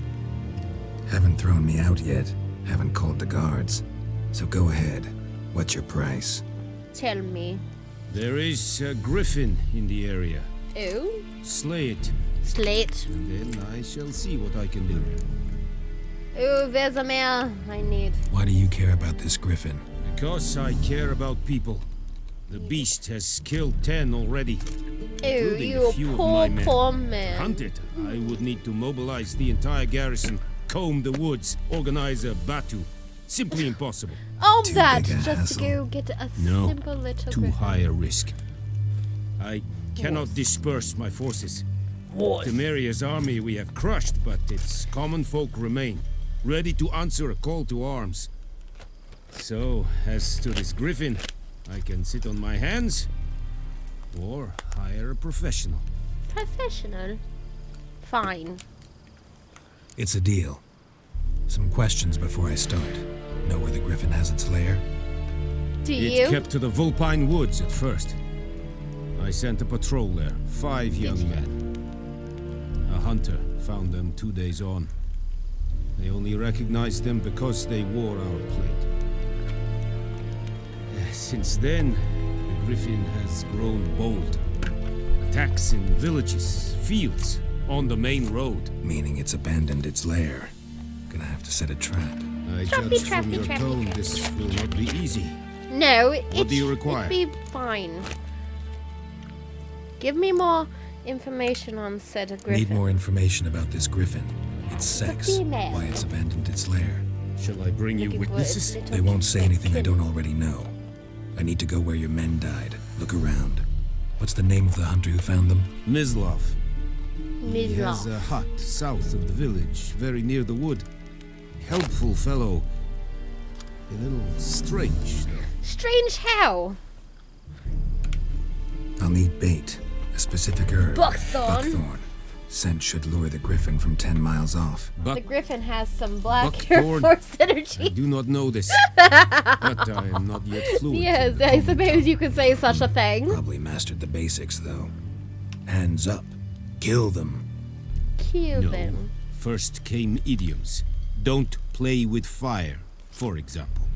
Haven't thrown me out yet. Haven't called the guards. So go ahead. What's your price? Tell me. There is a griffin in the area. Oh? Slay it, Slate. And then I shall see what I can do. Ooh, there's a mare I need. Why do you care about this griffin? Because I care about people. The beast has killed 10 already. Ew, including you a few of poor, my men. poor man. Hunt it. I would need to mobilize the entire garrison, comb the woods, organize a batu. Simply impossible. All Too that big a just to hassle. go get a No, simple little too griffin. high a risk. I cannot disperse my forces. Temeria's army we have crushed, but its common folk remain, ready to answer a call to arms. So, as to this griffin, I can sit on my hands, or hire a professional. Professional? Fine. It's a deal. Some questions before I start. Know where the griffin has its lair? Do It you? kept to the Vulpine Woods at first. I sent a patrol there, 5 young men. A hunter found them 2 days on. They only recognized them because they wore our plate. Since then, the griffin has grown bold. Attacks in villages, fields, on the main road. Meaning it's abandoned its lair. Gonna have to set a trap. I judge from your tone this will not be easy. No, What do you require? It'd be fine. Give me more information on said griffin. Need more information about this griffin. Its sex, female. why it's abandoned its lair. Shall I bring you Looking for witnesses? its They won't say anything I don't already know. I need to go where your men died. Look around. What's the name of the hunter who found them? Mislav. He has Mislav. a hut south of the village, very near the wood. Helpful fellow. A little strange, though. Strange how? I'll need bait. A specific herb. Buckthorn. Buckthorn. Scent should lure the griffin from 10 miles off. The griffin has some black Air Buckthorn. Force I energy. do not know this, but I am not yet fluent. Yes, I suppose you could say such a thing. Probably mastered the basics, though. Hands up. Kill them. Kill No. them. First came idioms. Don't play with fire, for example.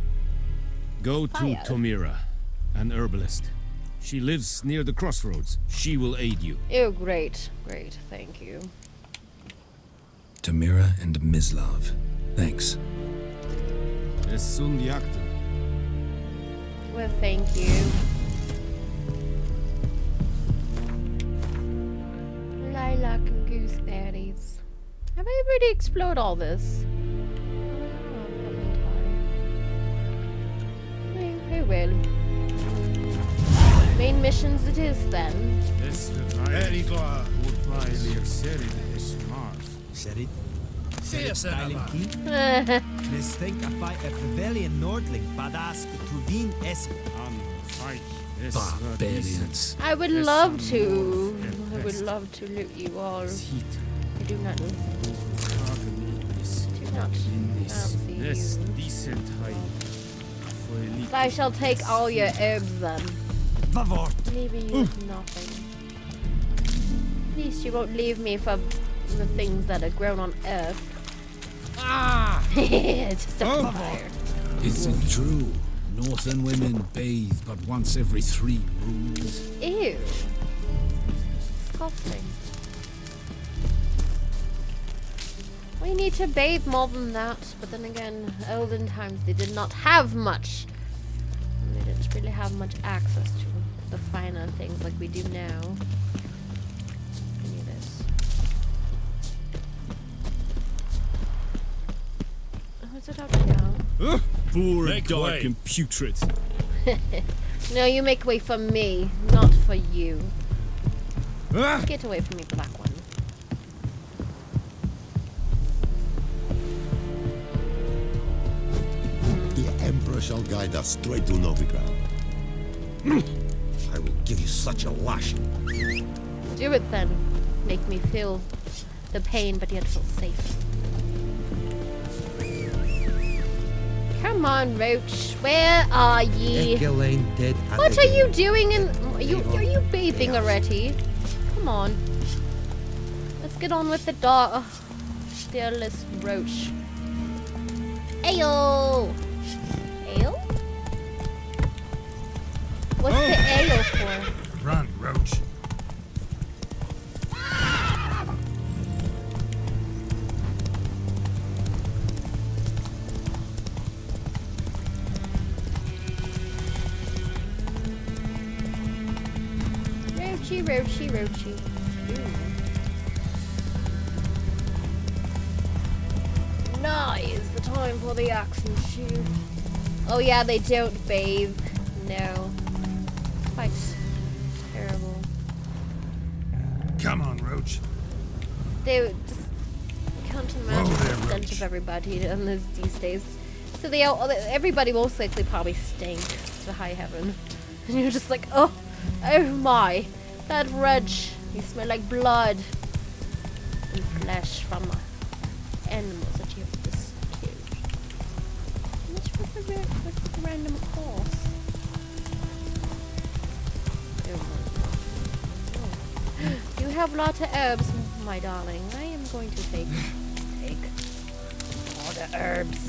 Go to Fire? Tomira, an herbalist. She lives near the crossroads. She will aid you. Oh, great. Great, thank you. Tamira and Mislav. Thanks. Es sunt jakten. Well, thank you. Lilac and gooseberries. Have I already explored all this? Oh, well. Main missions it is then. Very good. Goodbye, Serid Esmarv. Serid? Ser Nis think I fight a Pavilion Nordling, Badask, Tuvin Essen. Barbarians. I would love to. I would love to loot you all. I do not know. Do not fancy you. I shall take all your herbs then. Leaving you with nothing. At least you won't leave me for the things that are grown on Earth. Ah! It's just a fire. Is it true? Northern women bathe but once every 3 moons. Ew. Disgusting. We need to bathe more than that, but then again, olden times they did not have much. They didn't really have much access to the finer things like we do now. Give me this. What's it up here? Poor, Make dark, way. and putrid. No, you make way for me, not for you. Get away from me, black one. The Emperor shall guide us straight to Novigrad. I will give you such a lashing. Do it then. Make me feel the pain, but yet feel safe. Come on, Roach. Where are ye? Dead. What are you doing in... Are you bathing already? Come on. Let's get on with the dog. Fearless Roach. Ayo! Ale? What's the ale for? Run, Roach. Roachy, Roachy. Now is the time for the axe and shoe. Oh yeah, they don't bathe. No. Quite terrible. Come on, Roach. They just can't imagine the stench of everybody on these days. So they all, everybody most likely probably stink to high heaven. And you're just like, oh my, that wretch. You smell like blood and flesh from animals that you have just killed. What's with the random horse? Oh. You have lots of herbs, my darling. I am going to take all the herbs.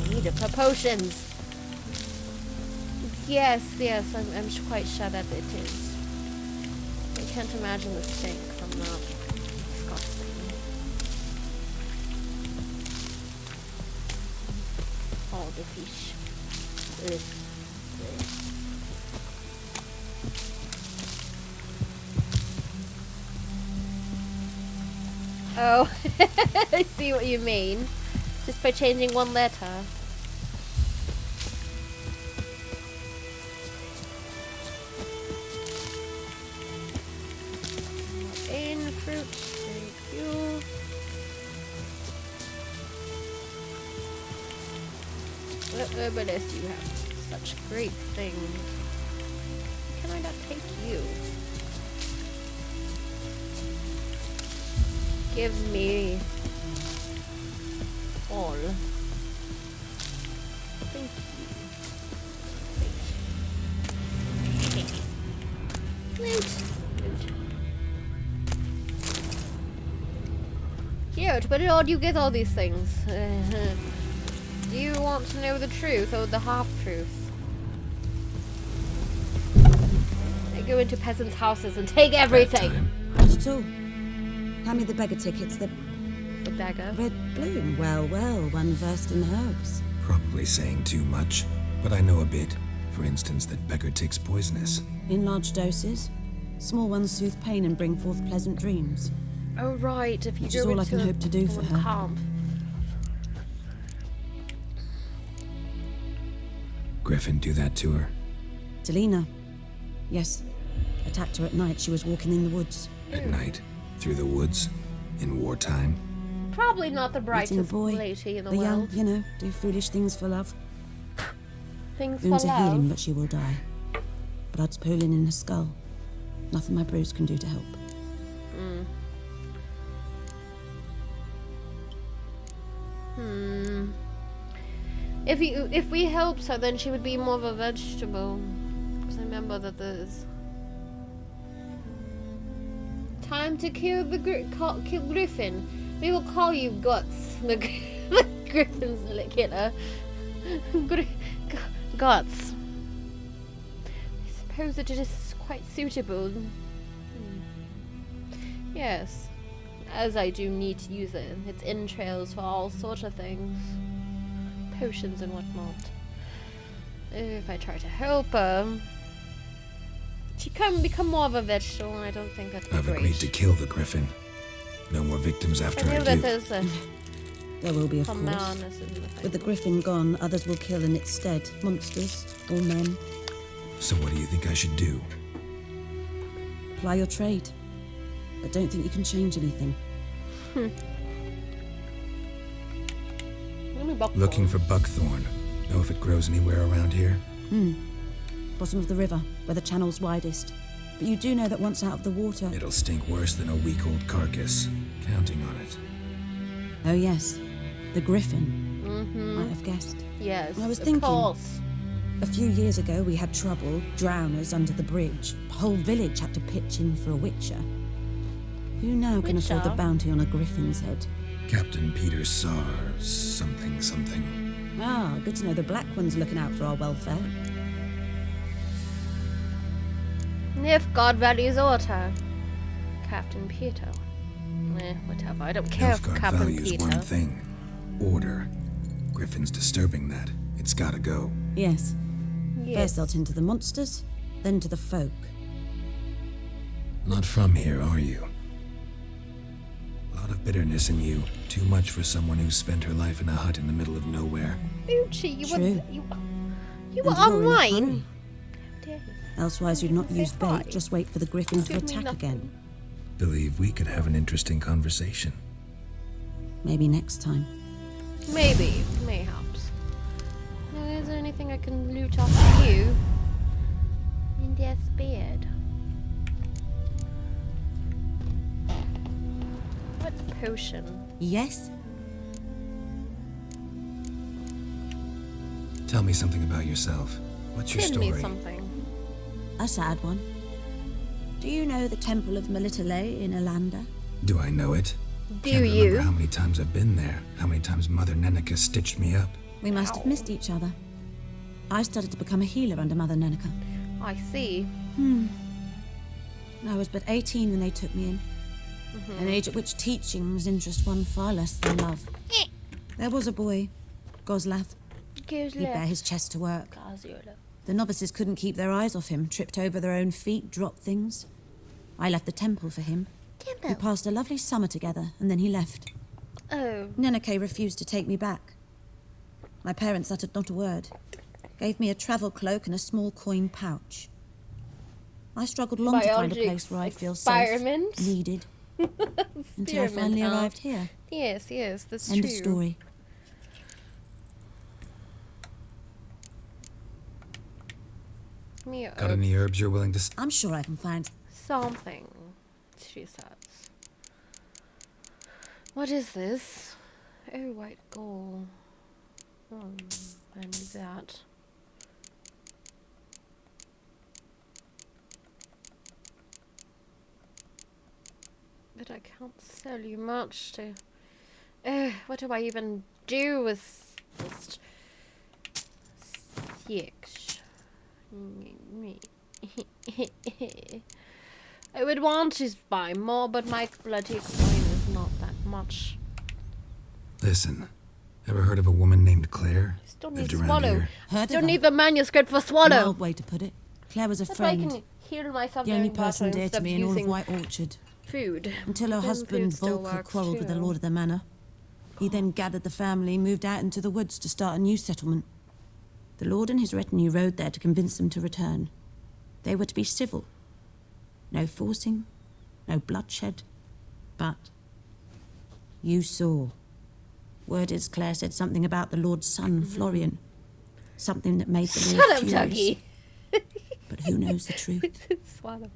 I need it for potions. Yes, I'm quite sure that it is. I can't imagine the stink from that. Disgusting. All the fish. Ugh. Oh, I see what you mean. Just by changing one letter. In fruit, thank you. What herbalist do you have? Such great things. Can I not take you? Give me all. Thank you. Loot. Cute, but how do you get all these things? Do you want to know the truth or the half-truth? I go into peasants' houses and take everything. Not at all. Hand me the beggar tickets, the beggar? Red bloom. Well, one versed in herbs. Probably saying too much, but I know a bit. For instance, that beggar tick's poisonous. In large doses. Small ones soothe pain and bring forth pleasant dreams. Oh right, if you Which is all I can hope to do for her. Camp. Griffin do that to her? Delina. Yes. Attacked her at night. She was walking in the woods. At night? Through the woods? In wartime? Probably not the Meeting a brightest boy. lady in the The young, world. you know, do foolish things for love. Things for Wounds are love. healing, but she will die. Blood's pooling in her skull. Nothing my bruise can do to help. If we helped her, then she would be more of a vegetable. Because I remember that there's time to kill the kill Griffin. We will call you Guts. The Griffin's killer. Guts. I suppose that it is quite suitable. Yes, as I do need to use it. Its entrails for all sorts of things. Potions and whatnot. If I try to help her, she can become more of a vegetable, and I don't think that's I've great. agreed to kill the Griffin. No more victims after I I know that do. there's a There will be, of some course. madness in the thing. With the griffin gone, others will kill in its stead. Monsters or men. So what do you think I should do? Ply your trade. But don't think you can change anything. Looking for buckthorn. Know if it grows anywhere around here? Bottom of the river, where the channel's widest. But you do know that once out of the water... It'll stink worse than a week-old carcass. Counting on it. Oh yes, the griffin. Might have guessed. Yes, I was of thinking, course. a few years ago we had trouble, drowners under the bridge. The whole village had to pitch in for a witcher. Who now can afford the Witcher? bounty on a griffin's head? Captain Peter Sars, something. Ah, good to know the Black One's looking out for our welfare. If God values order, Captain Peter. Whatever. I don't care if Nilfgaard Captain values Peter. one thing. Order. Griffin's disturbing that. It's gotta go. Yes. Yes. First they'll tend to the monsters, then to the folk. Not from here, are you? A lot of bitterness in you. Too much for someone who spent her life in a hut in the middle of nowhere. Uchi, you True. were And you're in a online. hurry. Elsewise, you'd not use bait, just wait for the griffin to Give me attack nothing. again. Believe we could have an interesting conversation. Maybe next time. Maybe, mayhaps. Now, is there anything I can loot off of you? In their beard. What potion? Yes? Tell me something about yourself. What's your Tell story? me something. A sad one. Do you know the Temple of Melitele in Alanda? Do I know it? Do Can't remember you? how many times I've been there. How many times Mother Nenica stitched me up. We must have missed each other. I started to become a healer under Mother Nenica. I see. I was but 18 when they took me in. An age at which teachings interest one far less than love. There was a boy, Goslav. He'd bare his chest to work. The novices couldn't keep their eyes off him, tripped over their own feet, dropped things. I left the temple for him. We passed a lovely summer together, and then he left. Oh. Neneke refused to take me back. My parents uttered not a word. Gave me a travel cloak and a small coin pouch. I struggled long to find a place where I'd feel safe, experiment. needed, until I finally Experiment, huh? arrived here. Yes, yes, that's End true. of story. Me Got any herbs you're willing to... I'm sure I can find something, she says. What is this? Oh, white gold. I need that. But I can't sell you much to... what do I even do with this? Six. I would want to buy more, but my bloody coin is not that much. Listen, ever heard of a woman named Claire? Still need Lived around Swallow. here? Heard Still of her? need the manuscript for Swallow. An old way to put it. Claire was a That's why I friend. can heal myself The only during battle person dear instead to me of in all of using White Orchard. food. Until her Then husband food still Volker works quarrelled with the too. lord of the manor. He then gathered the family, moved out into the woods to start a new settlement. The lord and his retinue rode there to convince them to return. They were to be civil. No forcing, no bloodshed. But you saw. Word is Claire said something about the lord's son, Florian. Something that made the lord Shut up, furious. Dougie. But who knows the truth? Swallow.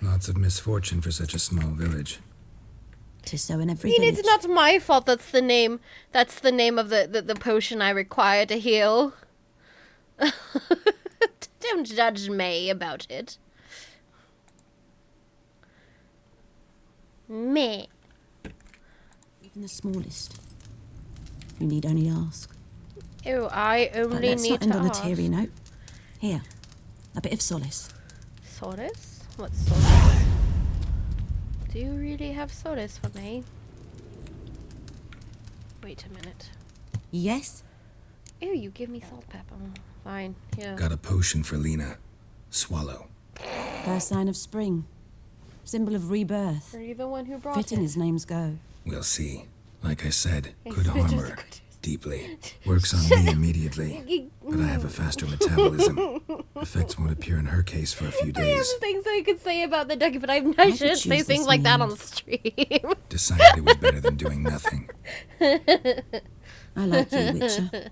Lots of misfortune for such a small village. 'Tis so in every I mean, village. it's not my fault. That's the name. That's the name of the potion I require to heal. Don't judge me about it. Me. Even the smallest. You need only ask. Oh, I But only let's need not end to on a ask. teary note. Here, a bit of solace. Solace? What's solace? Do you really have solace for me? Wait a minute. Yes? Oh, you give me salt pepper. Fine, here. Got a potion for Lena. Swallow. First sign of spring. Symbol of rebirth. Are you the one who brought Fitting it? as names go. We'll see. Like I said, It's good just armor. good. Deeply. Works on me immediately. But I have a faster metabolism. Effects won't appear in her case for a few I have days. things I could say about the ducky, but I could shouldn't say choose things this like that name. on stream. Decided it was better than doing nothing. I like you, Witcher.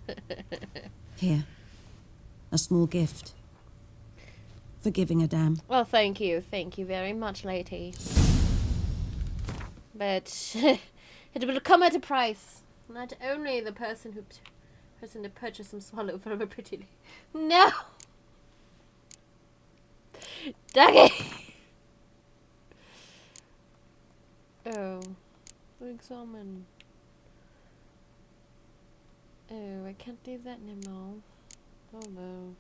Here, a small gift. For giving a damn. Well, thank you very much, lady. But it will come at a price. Not only the person to purchase some swallow from a pretty lady. No, Dougie. Oh, examine. Oh, I can't do that anymore. Oh no.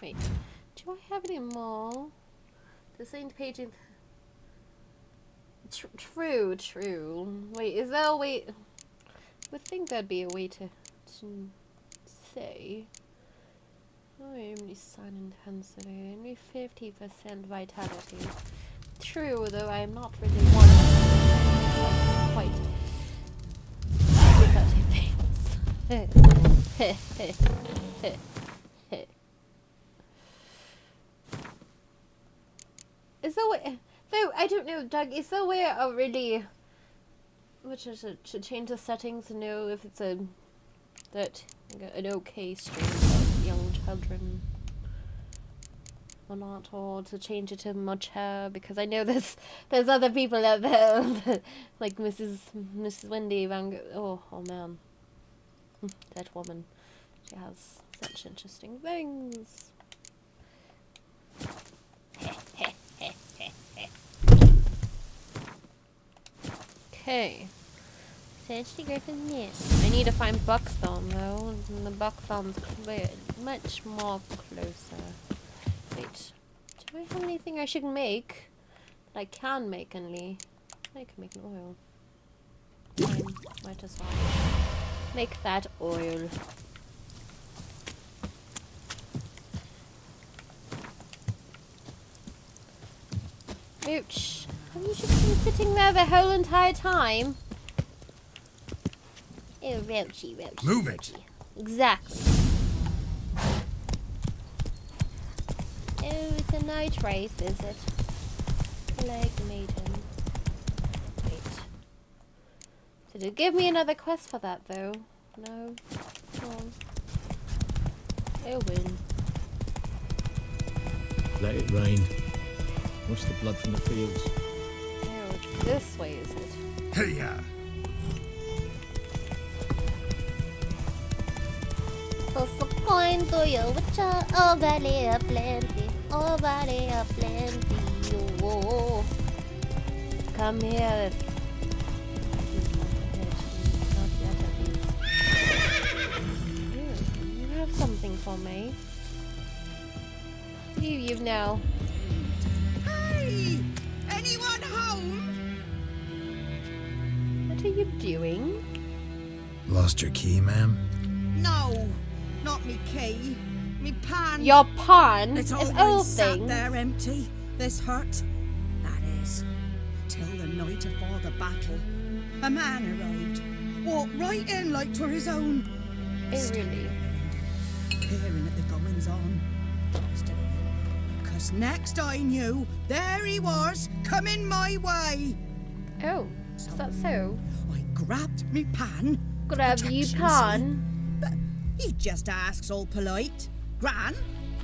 Wait, do I have any more? The same page in... True. Wait, is there a way... I would think there'd be a way to say? Only sun intensity, only 50% vitality. True, though I am not really one of quite things. Is there way, though I don't know, Doug, is there a way of really which is it to change the settings to know if it's an okay stream for young children or not, or to change it to mature, because I know there's other people out there like Mrs. Wendy Van oh man, that woman, she has such interesting things. Okay. Essentially go from there. I need to find Buckthorn though, and the Buckthorn's much more closer. Wait. Do I have anything I should make that I can make only? I can make an oil. Fine. Might as well. Make that oil. Ouch. Have you just been sitting there the whole entire time? Oh, roachy. Move it! Exactly. Oh, it's a night race, is it? Like maiden. Wait. Did it give me another quest for that, though? No? Oh. Oh, win. Let it rain. Watch the blood from the fields. Oh, it's this way, is it? Hey, yeah. Going to you with your valley of plenty, oh valley of plenty, oh. Come here. You have something for me. You've now. Hey! Anyone home? What are you doing? Lost your key, ma'am? No, not me key. Me pan. Your pan? It's of always all sat things. there empty. This hurt. That is, till the night afore the battle. A man arrived. Walked right in like 'twere his own. Oh, really? Peering at the goings on. Because next I knew, there he was, coming my way. Oh, is that so? I grabbed me pan. Grab you pan? But he just asks all polite. Gran,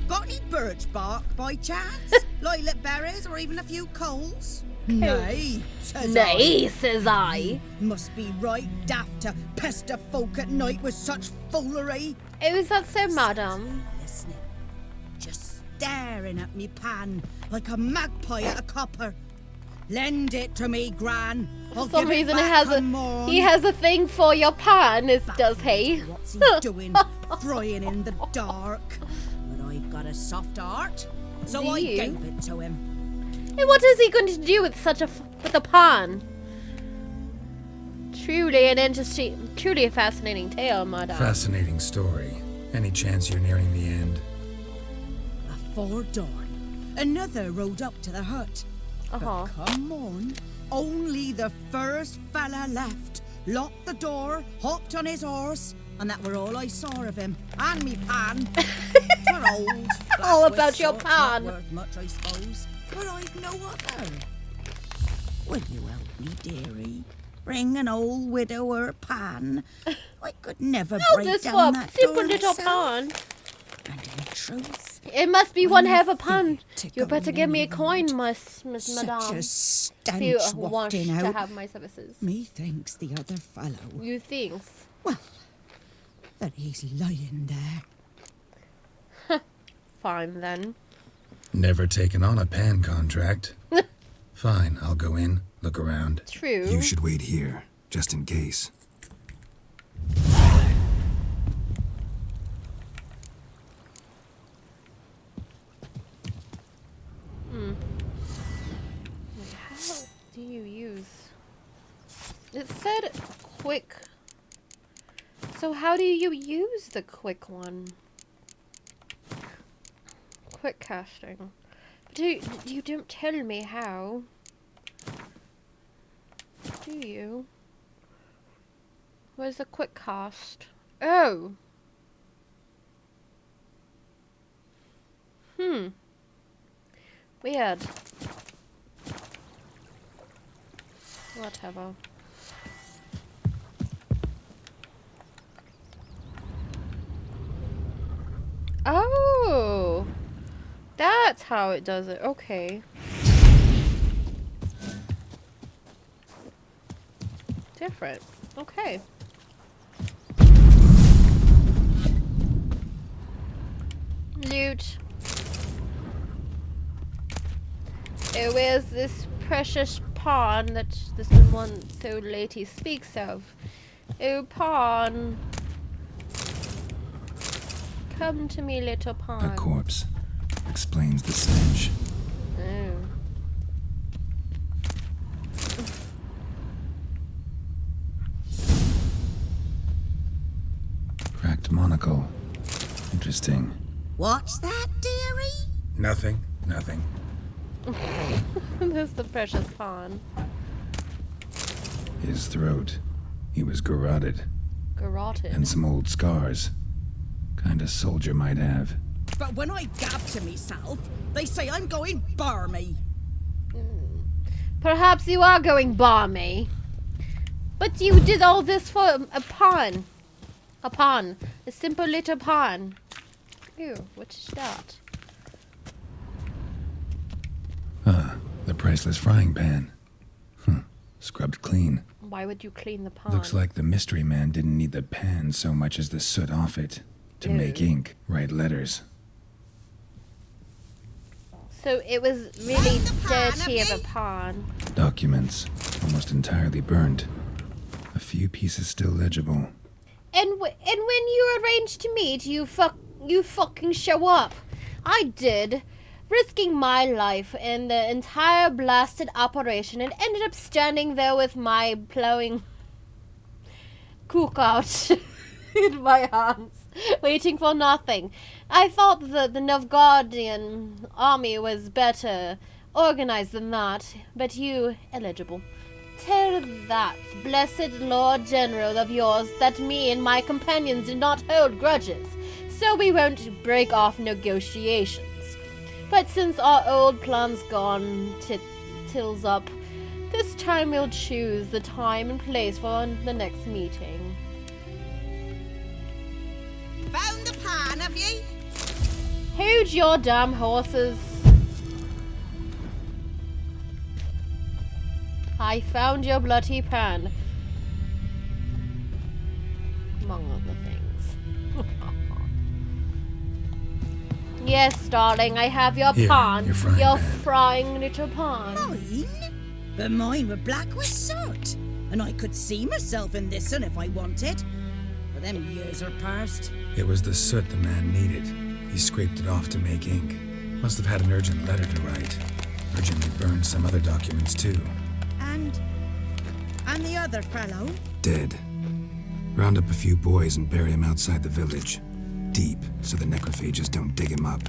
got any birch bark by chance? Lilac berries or even a few coals? Nay, says I. Nay, says I. Must be right daft to pester folk at night with such foolery. Oh, is that so, madam? Listening, just staring at me pan like a magpie at a copper. Lend it to me, Gran. I'll For some give it reason, back he has a thing for your pan, does he? What's he doing? Frying in the dark. But I've got a soft heart, so I gave it to him. And what is he going to do with with a pan? Truly an interesting, truly a fascinating tale, madam. Fascinating story. Any chance you're nearing the end? Afore dawn, another rode up to the hut. But come on, only the first fella left. Locked the door, hopped on his horse, and that were all I saw of him. And me pan. They're old. All about your pan. Not worth much, I suppose. But I've no other. Will you help me, dearie? Bring an old widower pan. I could never break down that door super little myself. pan. And in truth, it must be one hell of a pan. You better give me a coin, Miss Madame. such a stench You wish wafting to out. have my services. Methinks the other fellow. You think? Well, that he's lying there. Fine then. Never taken on a pan contract. Fine, I'll go in, look around. True. You should wait here, just in case. How do you use... It said quick So how do you use the quick one? Quick casting. You don't tell me how. Do you? Where's the quick cast? Oh! Weird. Whatever. Oh! That's how it does it. Okay. Different. Okay. Loot. Oh, where's this precious pawn that this one so lady speaks of? Oh, pawn. Come to me, little pawn. A corpse. Explains the stench. Oh. Cracked monocle. Interesting. What's that, dearie? Nothing. Nothing. There's the precious pawn. His throat. He was garroted. Garroted? And some old scars. Kind of soldier might have. But when I gab to myself, they say I'm going barmy. Perhaps you are going barmy. But you did all this for a pawn. A pawn. A simple little pawn. Ew, what is that? The priceless frying pan. Scrubbed clean. Why would you clean the pan? Looks like the mystery man didn't need the pan so much as the soot off it. To make ink, write letters. So it was really dirty of a pan. Documents. Almost entirely burned. A few pieces still legible. And when you arranged to meet, you fucking show up. I did. Risking my life in the entire blasted operation and ended up standing there with my plowing cookout in my hands, waiting for nothing. I thought the Novgorodian army was better organized than that, but you, illegible. Tell that blessed Lord General of yours that me and my companions did not hold grudges, so we won't break off negotiations. But since our old plan's gone tills up, this time we'll choose the time and place for the next meeting. Found the pan, have ye? Hold your damn horses. I found your bloody pan. Among other things. Yes, darling, I have your pan. Your frying little pan. Mine? But mine were black with soot. And I could see myself in this one if I wanted. But them years are past. It was the soot the man needed. He scraped it off to make ink. Must have had an urgent letter to write. Urgently burned some other documents too. And the other fellow? Dead. Round up a few boys and bury him outside the village. Deep, so the necrophages don't dig him up.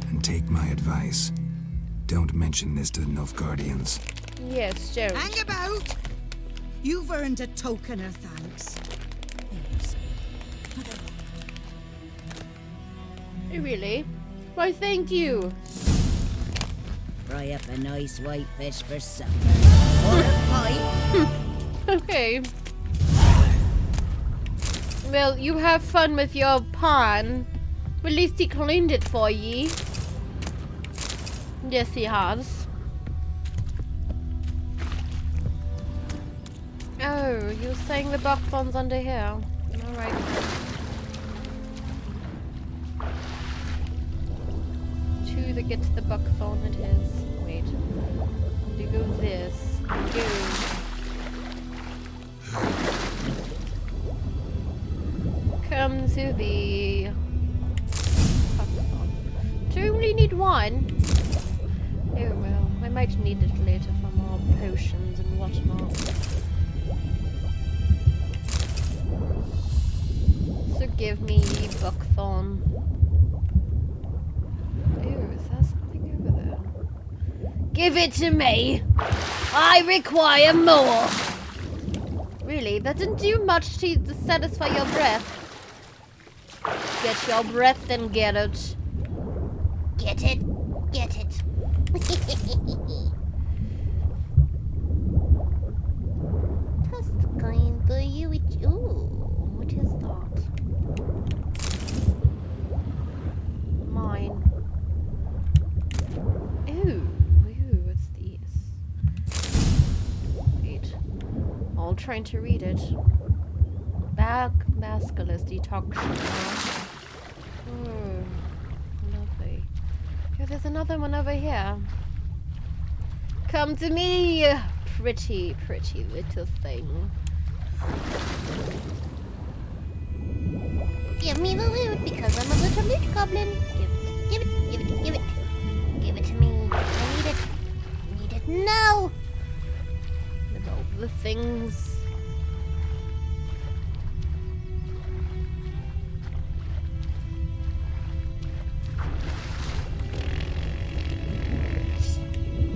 And take my advice. Don't mention this to the Novgorodians. Yes, don't. Hang about! You've earned a token of thanks. Really? Why, thank you. Fry up a nice white fish for supper. Or a pie. Okay. Well, you have fun with your pan. At least he cleaned it for ye. Yes, he has. Oh, you're saying the buckthorn's under here. Alright. To get to the buckthorn it is. Wait. To go this. Go. Come to the buckthorn. Do we only need one? Oh well, I might need it later for more potions and whatnot. So give me buckthorn. Ew, is there something over there? Give it to me! I require more! Really? That didn't do much to satisfy your breath. Get your breath and get it. Get it? Get it. Just going to you with you. What is that? Mine. Ooh, what's these? Wait. I'm trying to read it. Vascular detoxion. Oh, lovely. Oh, there's another one over here. Come to me, pretty, pretty little thing. Give me the loot because I'm a little loot goblin. Give it, give it, give it, give it. Give it to me. I need it. I need it now. And all the things.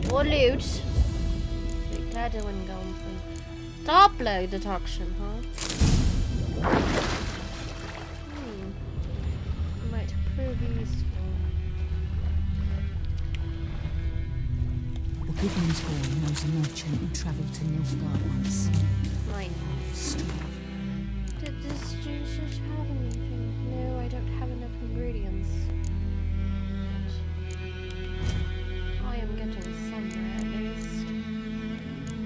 More loot. The ladder one gone through. Doppler detection, huh? Might prove useful. The Goodman's boy knows a merchant who travelled to Nilfgaard once. Mine. Did this juice have anything? No, I don't have enough ingredients. I am getting somewhere at least.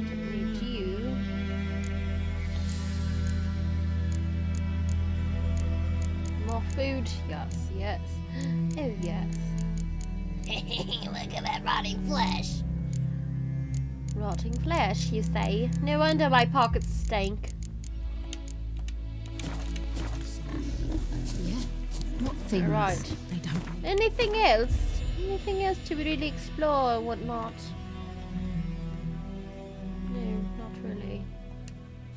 Don't need you. More food? Yes, yes. Oh, yes. Look at that rotting flesh. Rotting flesh, you say? No wonder my pockets stink. Yeah. What things? Right. They don't. Anything else? Anything else to really explore or whatnot? No, not really.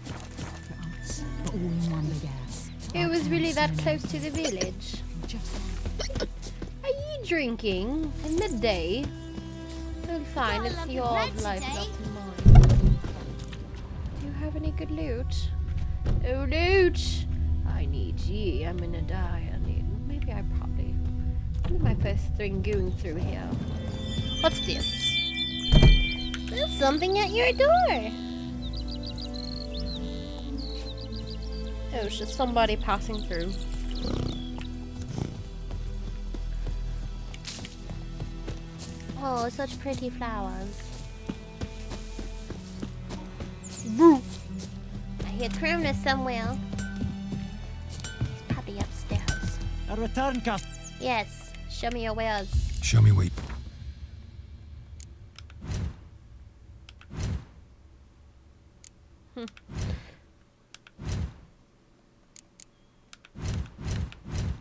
But all in one big ass. It was really that close to the village. Are you drinking at midday? Oh, fine, it's your life, not mine. Do you have any good loot? Oh, loot! I need ye. I'm gonna die. Maybe I probably. My first thing going through here. What's this? There's something at your door. Oh, it's just somebody passing through. Oh, such pretty flowers. I hear Krona somewhere. He's probably upstairs. A return cup. Yes, show me your wares. Show me where.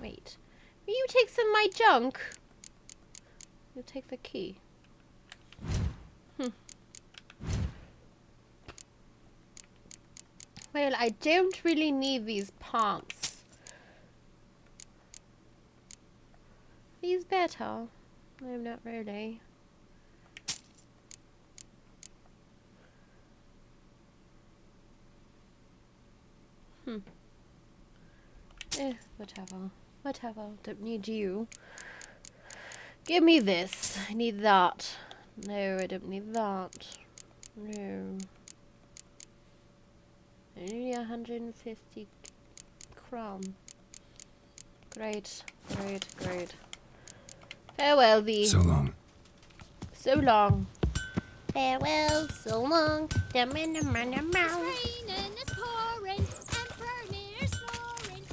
Wait. Will you take some of my junk? You'll take the key. Well, I don't really need these pants. These better? No, not really. Whatever. Whatever. Don't need you. Give me this. I need that. No, I don't need that. No. Only 150 crown. Great, great, great. Farewell thee. So long. So long. Farewell, so long.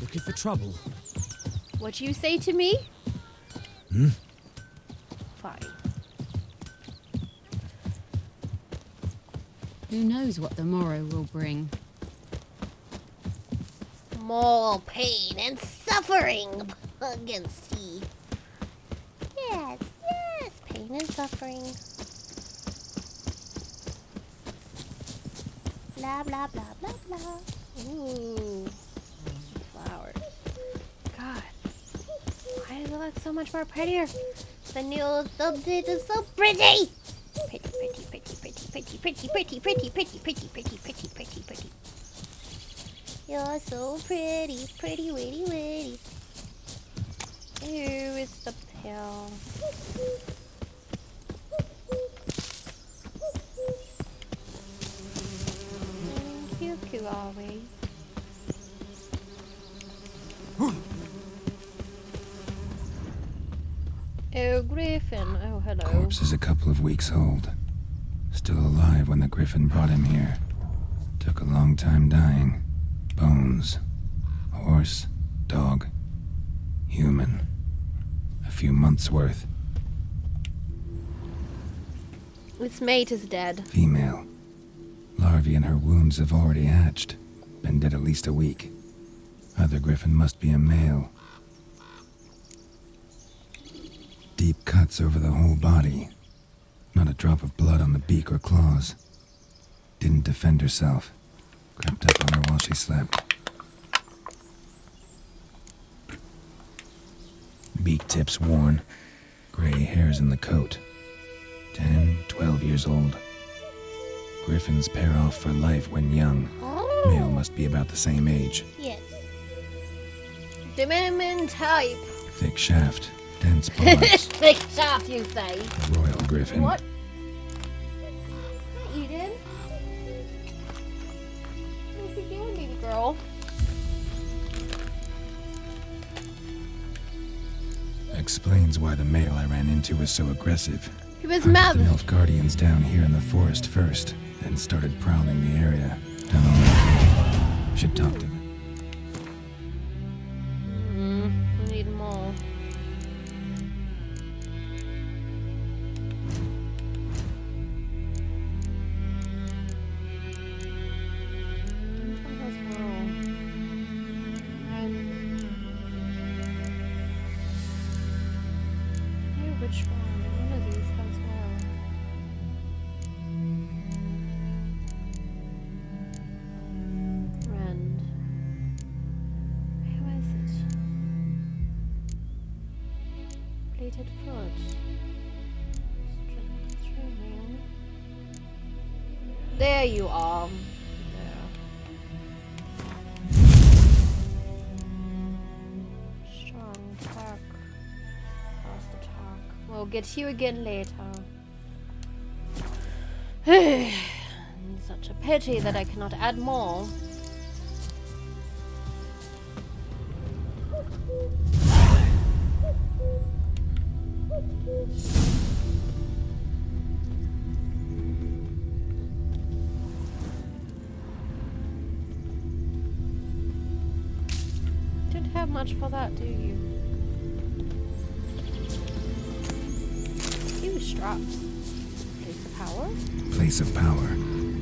Looking for trouble? What you say to me? Hmm? Fine. Who knows what the morrow will bring? More pain and suffering against ye. Yes, yes, pain and suffering. Blah, blah, blah, blah, blah. Ooh. Flower. It looks so much more prettier. The new update is so pretty. Pretty, pretty, pretty, pretty, pretty, pretty, pretty, pretty, pretty, pretty, pretty, pretty, pretty, pretty. You're so pretty, pretty, witty, witty. Ew, it's the pill. Cute, are we? Oh, Griffin. Oh, hello. Corpse is a couple of weeks old. Still alive when the Griffin brought him here. Took a long time dying. Bones. Horse. Dog. Human. A few months' worth. Its mate is dead. Female. Larvae in her wounds have already hatched. Been dead at least a week. Other Griffin must be a male. Deep cuts over the whole body. Not a drop of blood on the beak or claws. Didn't defend herself. Crept up on her while she slept. Beak tips worn. Gray hairs in the coat. 10, 12 years old. Griffins pair off for life when young. Male must be about the same age. Yes. The minimum type. Thick shaft. Dense paws. Thick shaft, you say? Royal Griffin. What? Eden? What you doing, baby girl? Explains why the male I ran into was so aggressive. He was Hunted mad. the Nilfgaardians down here in the forest first, then started prowling the area. Done all I could. Should talk to him. Need more. Which one? One of these has well. Rend. Where is it? Plated foot. Streaming. There you are. There. Strong attack. Fast attack. We'll get you again later. Such a pity that I cannot add more. Don't have much for that, do you? Few straps. Place of power? Place of power.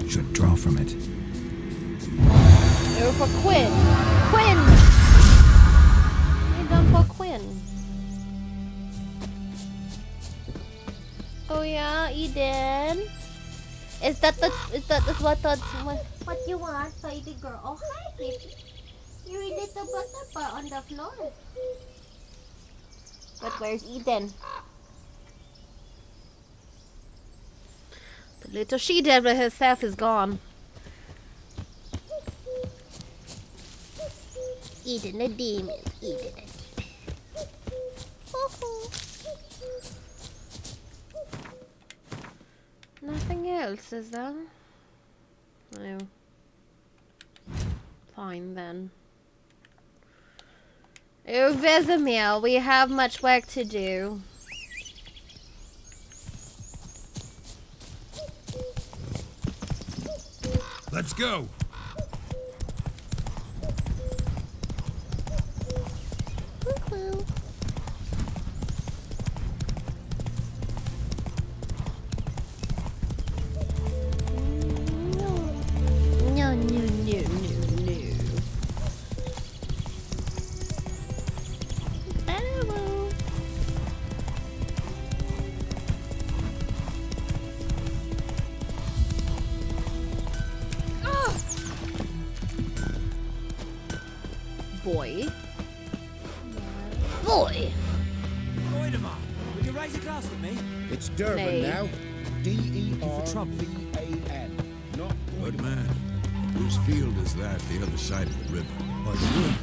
Should draw from it. Go for Quinn. Quinn! Need done for Quinn. Oh yeah, Eden. Is that what you want, baby girl? Oh hi, baby. You're a little butterfly on the floor. But where's Eden? The little she-devil herself is gone. Eden a demon. Eden a demon. Nothing else, is there? No. Fine then. Oh, Vesemir, we have much work to do. Let's go. Cuckoo. No, no, no, no, no. Barrel. Boy. raise a glass with me? It's Durban Nay. now. D-E-R-B-A-N. Not Good man. Whose field is that, the other side of the river? By you.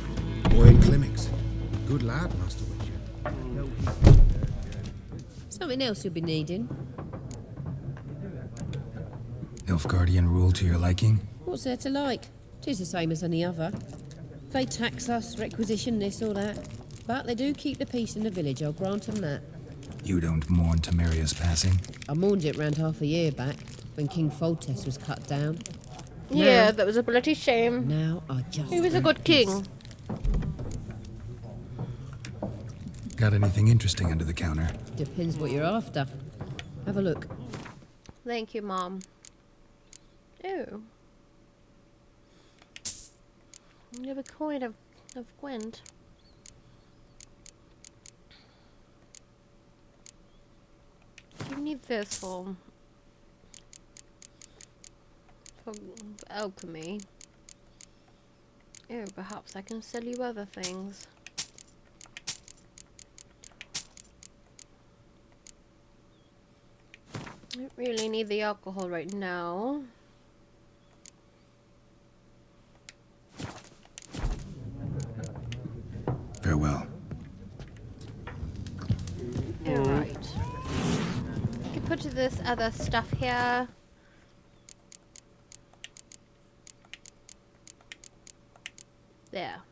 Boyd Climmings. Good lad, Master Witcher. Something else you'll be needing. Nilfgaardian rule to your liking? What's there to like? 'Tis the same as any other. They tax us, requisition this or that. But they do keep the peace in the village, I'll grant them that. You don't mourn Temeria's passing? I mourned it round half a year back, when King Foltest was cut down. Yeah, that was a bloody shame. Now I just... He was a good king. Got anything interesting under the counter? Depends what you're after. Have a look. Thank you, Mom. Oh. You have a coin of Gwent. You need this for alchemy. Oh, perhaps I can sell you other things. I don't really need the alcohol right now. Farewell. Alright. I can put this other stuff here. There.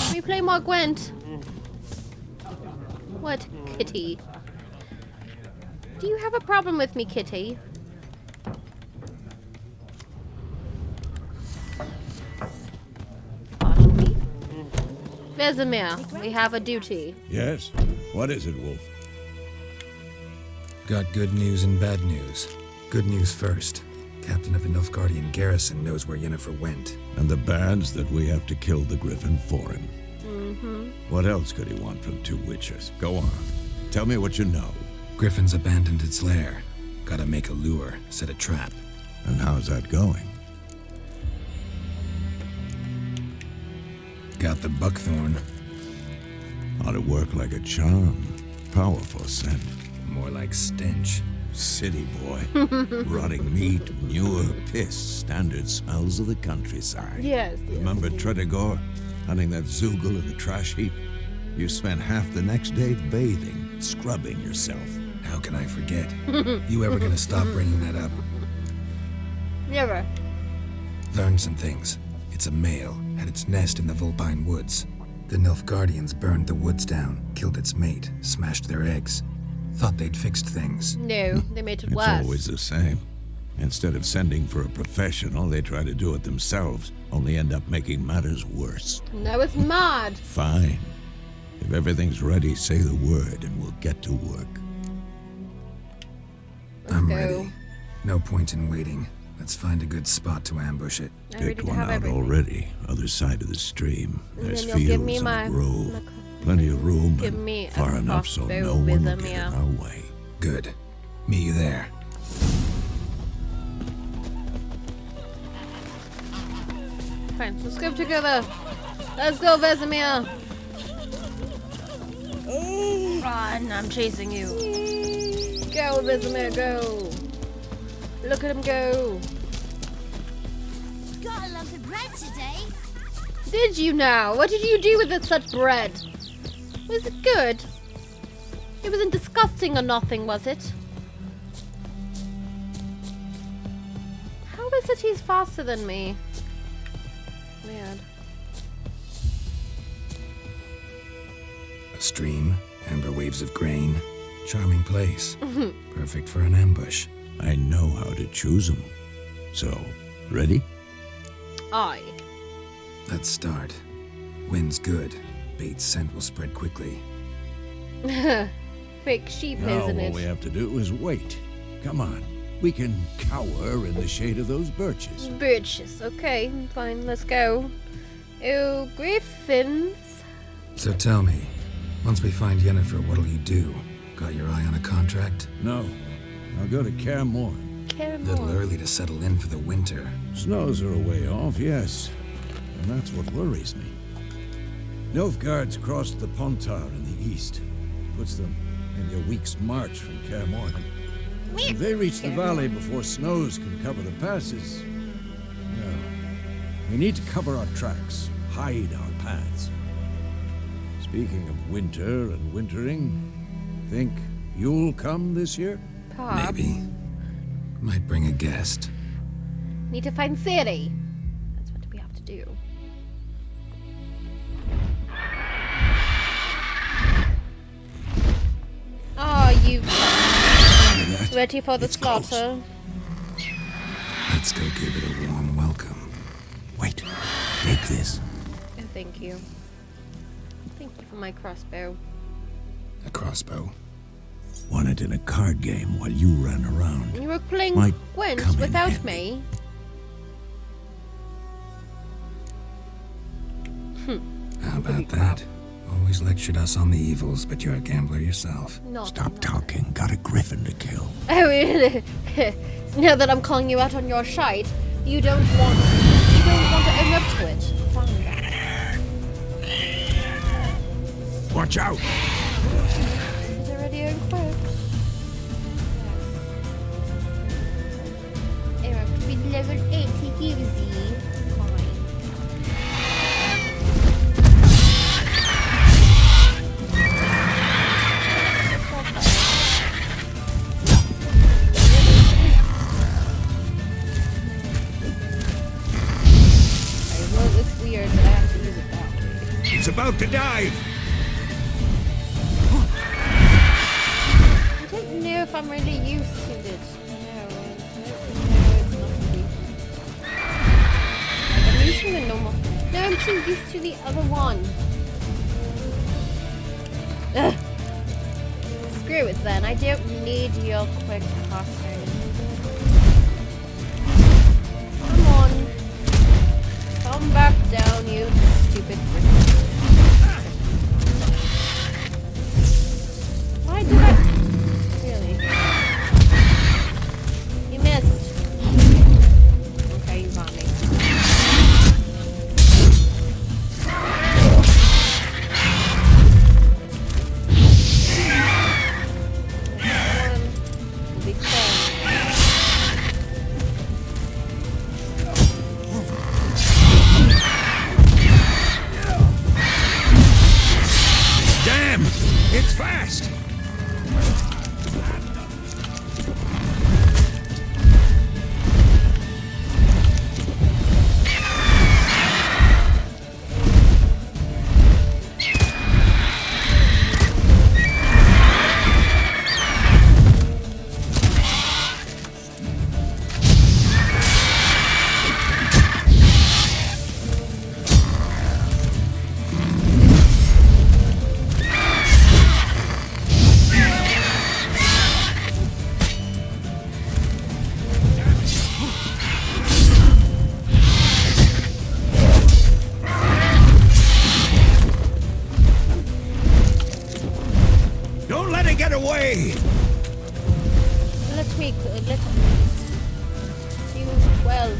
Can we play more Gwent? What, Kitty? Do you have a problem with me, Kitty? Vesemir, we have a duty. Yes? What is it, Wolf? Got good news and bad news. Good news first. Captain of the Nilfgaardian garrison knows where Yennefer went. And the bad's that we have to kill the griffin for him. Mm-hmm. What else could he want from two witches? Go on. Tell me what you know. Griffin's abandoned its lair. Gotta make a lure, set a trap. And how's that going? Got the buckthorn. Ought to work like a charm. Powerful scent. More like stench. City boy. Rotting meat, manure, piss. Standard smells of the countryside. Yes. Remember Tredegor? Hunting that Zoogle in the trash heap? You spent half the next day bathing, scrubbing yourself. How can I forget? You ever gonna stop bringing that up? Never. Learned some things. It's a male, had its nest in the Vulpine Woods. The Nilfgaardians burned the woods down, killed its mate, smashed their eggs. Thought they'd fixed things. No, they made it It's worse. always the same. Instead of sending for a professional, they try to do it themselves, only end up making matters worse. That was mad. Fine. If everything's ready, say the word and we'll get to work. I'm ready. No point in waiting. Let's find a good spot to ambush it. Picked one out already, other side of the stream. And There's then you'll give me fields and a my- grove. Plenty of room Give and me a far enough so crossbow no one with will a get in mere- our way. Good. Meet you there. Fine, let's go together. Let's go, Vesemir. Run, I'm chasing you. Go, Vesemir, go. Look at him go. Got a lump of bread today. Did you now? What did you do with such bread? Was it good? It wasn't disgusting or nothing, was it? How is it he's faster than me? Weird. A stream, amber waves of grain. Charming place. Perfect for an ambush. I know how to choose them. So, ready? Aye. Let's start. Wind's good. Bait's scent will spread quickly. Fake sheep, Now isn't all it? we have to do is wait. Come on. We can cower in the shade of those birches. Birches. Okay, fine, let's go. Oh, griffins. So tell me, once we find Yennefer, what'll you do? Got your eye on a contract? No. I'll go to Kaer Morhen. Kaer Little Morhen. early to settle in for the winter. Snows are a way off, yes. and that's what worries me. Nilfgaard's crossed the Pontar in the east. Puts them maybe a week's march from Kaer Morhen. If they reach the valley before snows can cover the passes, well, we need to cover our tracks, hide our paths. Speaking of winter and wintering, think you'll come this year? Perhaps. Maybe. Might bring a guest. Need to find Ciri. That's what we have to do. Oh, you ready for the slaughter? Let's go give it a warm welcome. Wait, take this. Oh, thank you. Thank you for my crossbow. A crossbow? Won it in a card game while you ran around. You were playing Might Gwent come in without handy. me. How about that? Always lectured us on the evils, but you're a gambler yourself. Stop talking. Got a griffin to kill. Oh, really? Now that I'm calling you out on your shite, you don't want to own up to it. Fine. Watch out! Is it already equipped? Yes. It have to be level 80 Erzie. Fine. Well, it looks weird, but I have to use it that way. It's about to dive! I don't know if I'm really used to it. No, it's not really. I'm used to the normal. No, I'm too used to the other one. Ugh. Screw it then. I don't need your quick passing. Come on. Come back down, you stupid brick. Why did I... Really? You missed. Okay, you got me. We'll be fine. Damn! It's fast! Don't let it get away! Let me do well.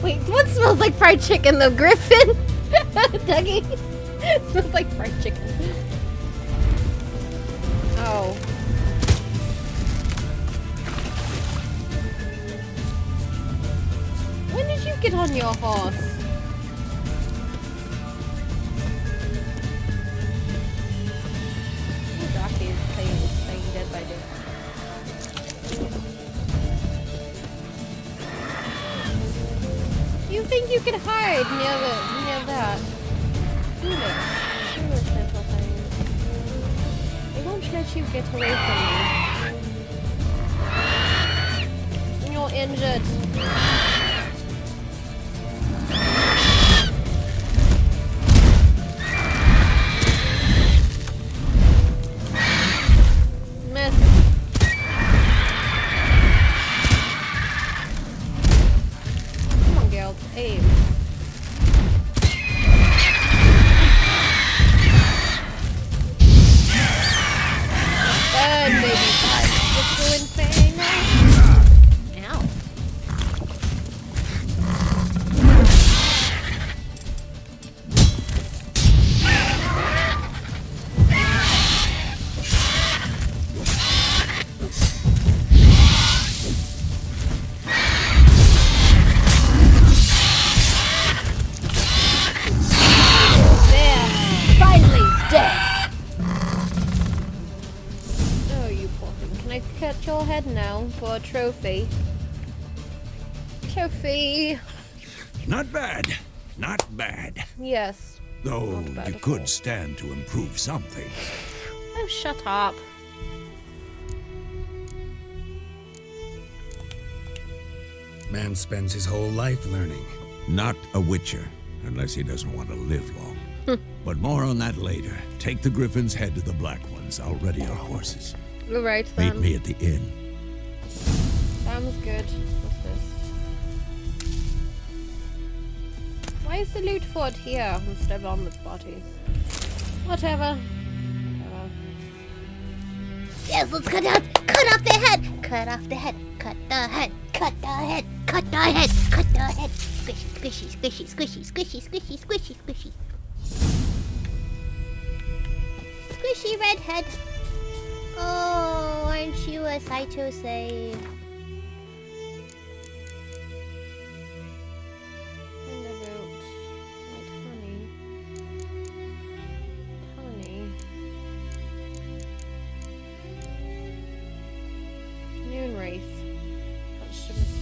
Wait, what smells like fried chicken though, Griffin? Dougie? It smells like fried chicken. Oh. When did you get on your horse? Rocky is playing Dead by Daylight. You think you can hide near that? Foolish little thing. They won't let you get away from me. You're injured. Miss. Come on, girl. Aim. Burn, baby. Just go insane now. Ow. head now for a trophy. Trophy! Not bad. Not bad. Yes. Though Not bad you at could all. stand to improve something. Oh, shut up. Man spends his whole life learning. Not a witcher, unless he doesn't want to live long. But more on that later. Take the Griffin's head to the Black Ones. I'll ready our horses. Alright Meet then. me at the inn. Sounds good. What's this? Why is the loot fort here instead of on the bodies? Whatever. Yes, let's cut off the head. Cut off the head. Cut the head. Cut the head. Cut the head. Cut the head. Squishy, squishy, squishy, squishy, squishy, squishy, squishy. Squishy redhead. Oh, aren't you a sight to say? And about like honey. Noon wraith.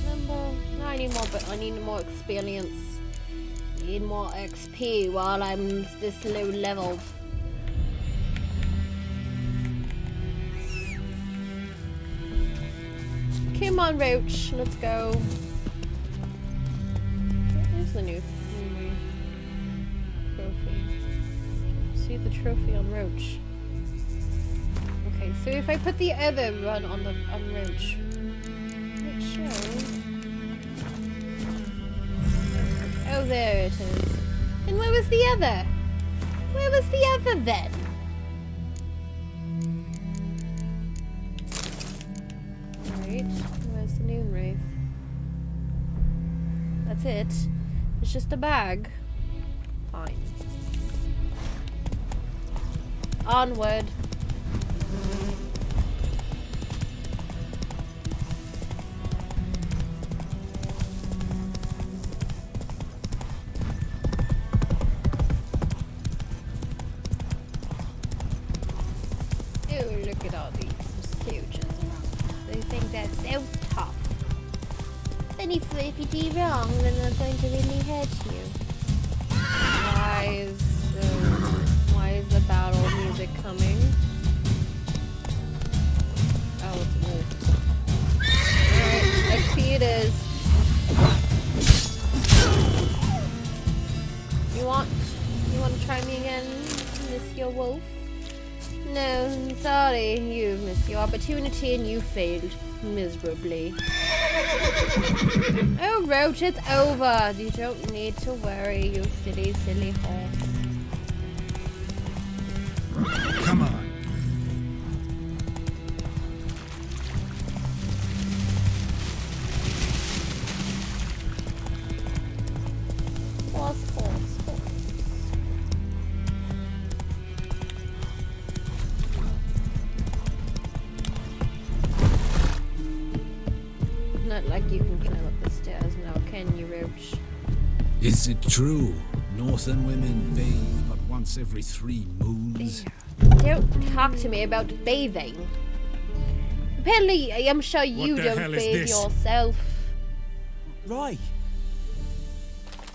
Remember? No, I need more, but I need more experience. I need more XP while I'm this low level. Come on, Roach, let's go. Where's the new trophy? See the trophy on Roach. Okay, so if I put the other run on Roach, it shows. Oh, there it is. And where was the other? Where was the other then? Right, where's the noon wraith? That's it. It's just a bag. Fine. Onward. Oh, look at all these soldiers around. They think they're so tough. And if you do wrong, then they're going to really hurt you. Why is the battle music coming? Oh, it's a wolf. Alright, XP it is. You want to try me again, Monsieur Wolf? No, sorry, you've missed your opportunity and you failed miserably. Oh, Roach, it's over. You don't need to worry, you silly, silly horse. Come on. Horse. Not like you can climb up the stairs now, can you, Roach? Is it true? Northern women bathe but once every 3 moons? Don't talk to me about bathing. Apparently, I'm sure you What the don't hell is bathe this? yourself. Right.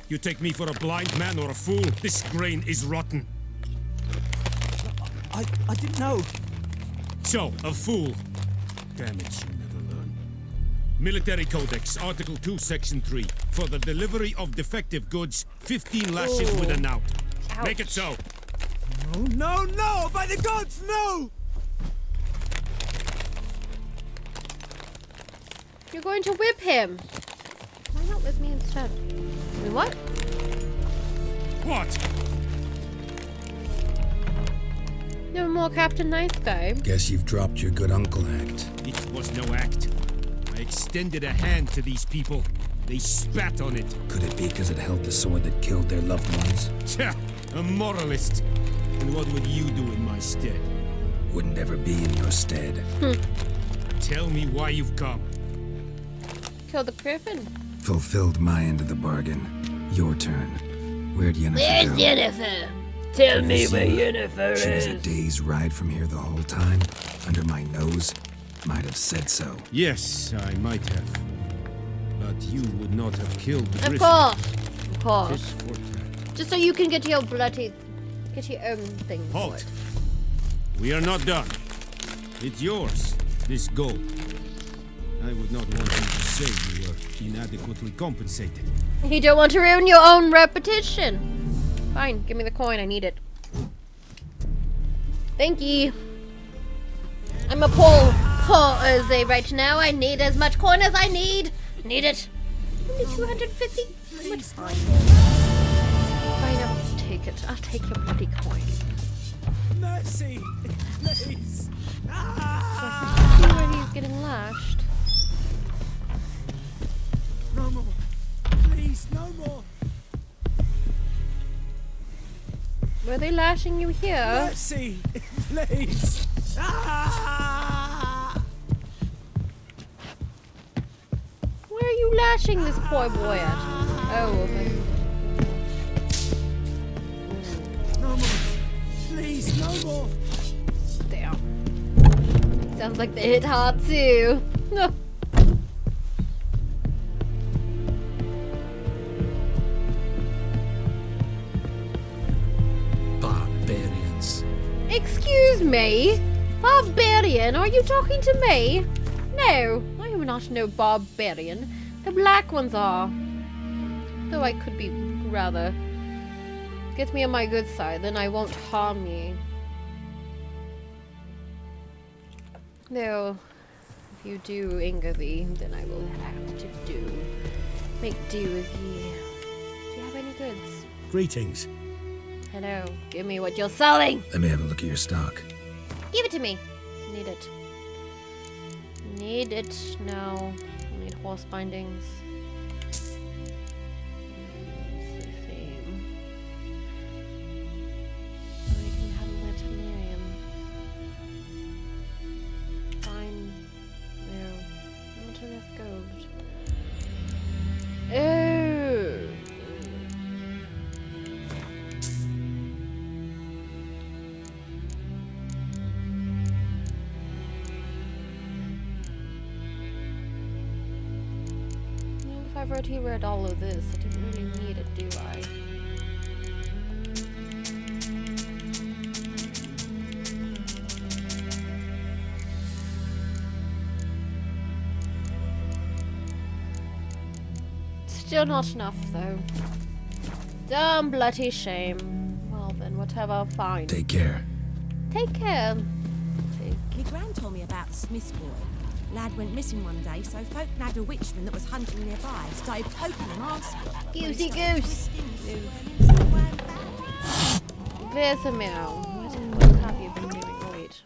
You take me for a blind man or a fool? This grain is rotten. I didn't know. So, a fool. Damn it, you never learn. Military Codex, Article 2, Section 3. For the delivery of defective goods, 15 lashes with a knout. Make it so. No, no! By the gods, no! You're going to whip him. Why not with me instead? Wait, what? What? No more Captain Nice Guy. Guess you've dropped your good uncle act. It was no act. I extended a hand to these people. They spat on it. Could it be because it held the sword that killed their loved ones? Tja, a moralist. And what would you do in my stead? Wouldn't ever be in your stead. Tell me why you've come. Kill the griffin. Fulfilled my end of the bargain. Your turn. Where'd Yennefer Where's go? Yennefer? Tell me where Yennefer She was is. a day's ride from here the whole time, under my nose. might have said so. Yes, I might have. But you would not have killed the Of griffin. course. Of course. Tis for that. Just so you can get your bloody... Get your own thing for Halt! it. We are not done. It's yours, this gold. I would not want you to say you were inadequately compensated. You don't want to ruin your own repetition. Fine, give me the coin. I need it. Thank you. I'm a poor Erzie right now. I need as much coin as I need. Need it. Only 250? How much fine? Fine, I'll take it. I'll take your bloody coin. Mercy! Please! See where he's getting lashed. No more. Please, no more. Were they lashing you here? Mercy! Please! Where are you lashing this poor boy at? Oh, okay. No more. Please, no more. Damn. Sounds like they hit hard too. No. Barbarians. Excuse me? Barbarian? Are you talking to me? No, I am not no barbarian. The black ones are. Though I could be rather. Get me on my good side, then I won't harm ye. No, if you do anger thee, then I will have to make do with ye. Do you have any goods? Greetings. Hello, give me what you're selling. Let me have a look at your stock. Give it to me. Need it. Need it now. I need horse bindings. I've already read all of this. I didn't really need it, do I? Still not enough, though. Damn bloody shame. Well then, whatever, fine. Take care. Take care. My gran told me about the Smith's boy. Lad went missing one day, so folk nabbed a witchman that was hunting nearby. Started poking him asking. Goosey goose. There's a meow. What have you been doing? Wait.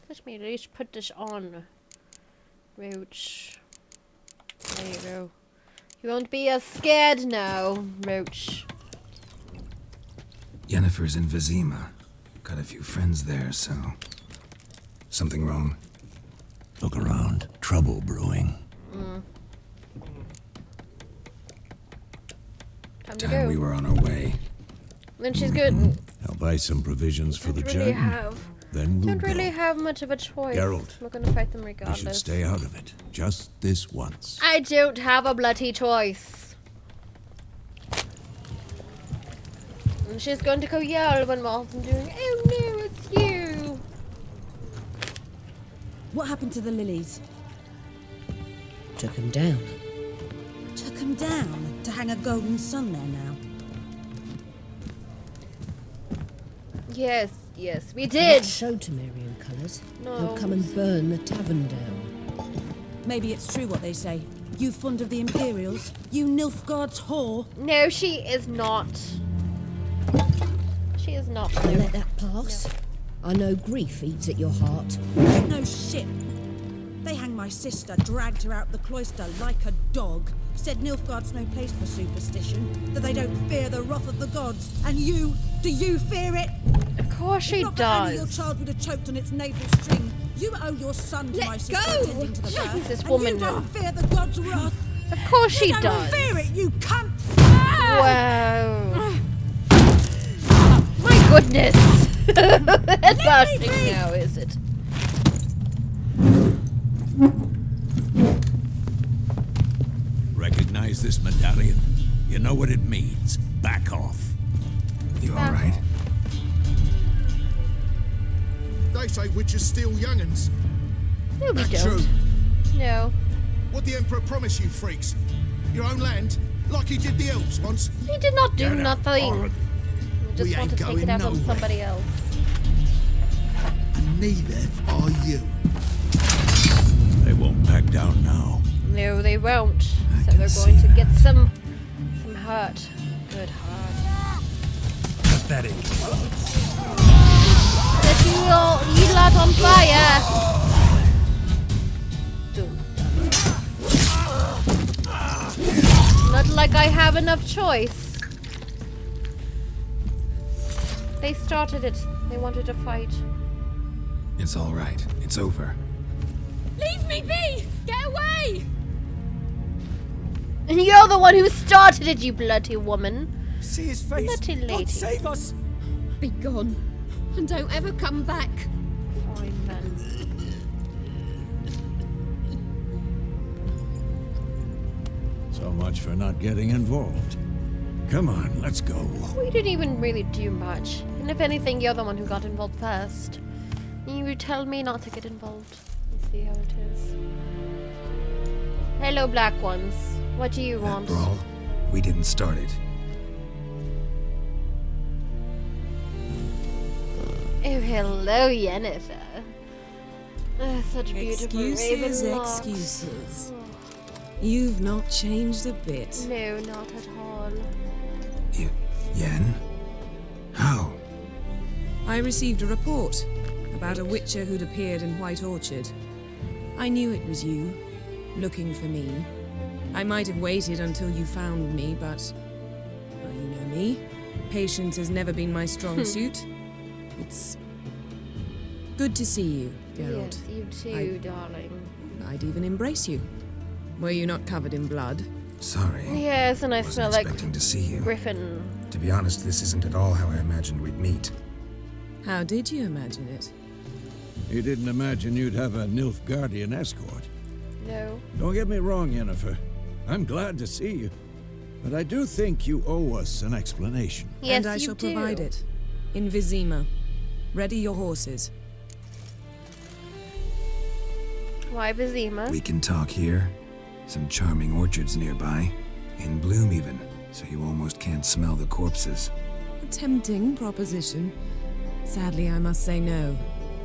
Let me at least put this on. Roach. There you go. You won't be as scared now, Roach. Yennefer's in Vizima. Got a few friends there, so... Something wrong? Look around. Trouble brewing. Time to Time go. we were on our way. Then she's good. I'll buy some provisions for the Don't really journey. have. Then we'll Don't go. really have much of a choice. Geralt, We're gonna fight them We regardless. should stay out of it. Just this once. I don't have a bloody choice. And she's going to go yell when Martin's doing, oh no, it's you. What happened to the lilies? Took him down. Took them down to hang a golden sun there now. Yes, yes, we Not did. show Temerian colours. No. They'll come and burn the tavern down. Maybe it's true what they say. You fond of the Imperials? You Nilfgaard's whore? No, she is not. She is not. I'll let that pass. I know grief eats at your heart. No shit. They hanged my sister, dragged her out the cloister like a dog. Said Nilfgaard's no place for superstition, that they don't fear the wrath of the gods. And you, do you fear it? Of course she If not that only does. your child would have choked on its navel string. You owe your son to Let my sister go! attending to the birth. This and woman you don't now. fear the gods' wrath. Of course she You don't does. fear it, you cunt! Wow. My goodness. That's bashing now, is it? Recognize this medallion? You know what it means. Back off. You all right? They say witches steal young'uns. No, we That don't. true? No. What the Emperor promised you, freaks? Your own land? Like he did the elves once? He did not do Get out, nothing. Rawr. We just We want to ain't take going it out on nowhere. somebody else. And neither are you. They won't back down now. No, they won't. So they're going to get some hurt. Good hurt. Pathetic. Set you lot on fire! Not like I have enough choice. They started it. They wanted to fight. It's all right. It's over. Leave me be! Get away! And you're the one who started it, you bloody woman. See his face. Bloody lady. God save us! Be gone. And don't ever come back. Fine, then. So much for not getting involved. Come on, let's go. We didn't even really do much. And if anything, you're the one who got involved first. You tell me not to get involved. Let's see how it is. Hello, black ones. What do you want? Brawl, we didn't start it. Oh, hello, Yennefer. Such beautiful Excuses, raven locks. excuses. You've not changed a bit. No, not at all. Yen? How? I received a report about a witcher who'd appeared in White Orchard. I knew it was you, looking for me. I might have waited until you found me, but... well, you know me. Patience has never been my strong suit. It's... good to see you, Geralt. Yes, you too, darling. I'd even embrace you. Were you not covered in blood? Sorry. Yes, and I Wasn't smell like expecting to see you. Griffin. To be honest, this isn't at all how I imagined we'd meet. How did you imagine it? You didn't imagine you'd have a Nilfgaardian escort. No. Don't get me wrong, Yennefer. I'm glad to see you. But I do think you owe us an explanation. Yes, and I shall provide it. In Vizima. Ready your horses. Why Vizima? We can talk here. Some charming orchards nearby. In bloom even, so you almost can't smell the corpses. A tempting proposition. Sadly, I must say no.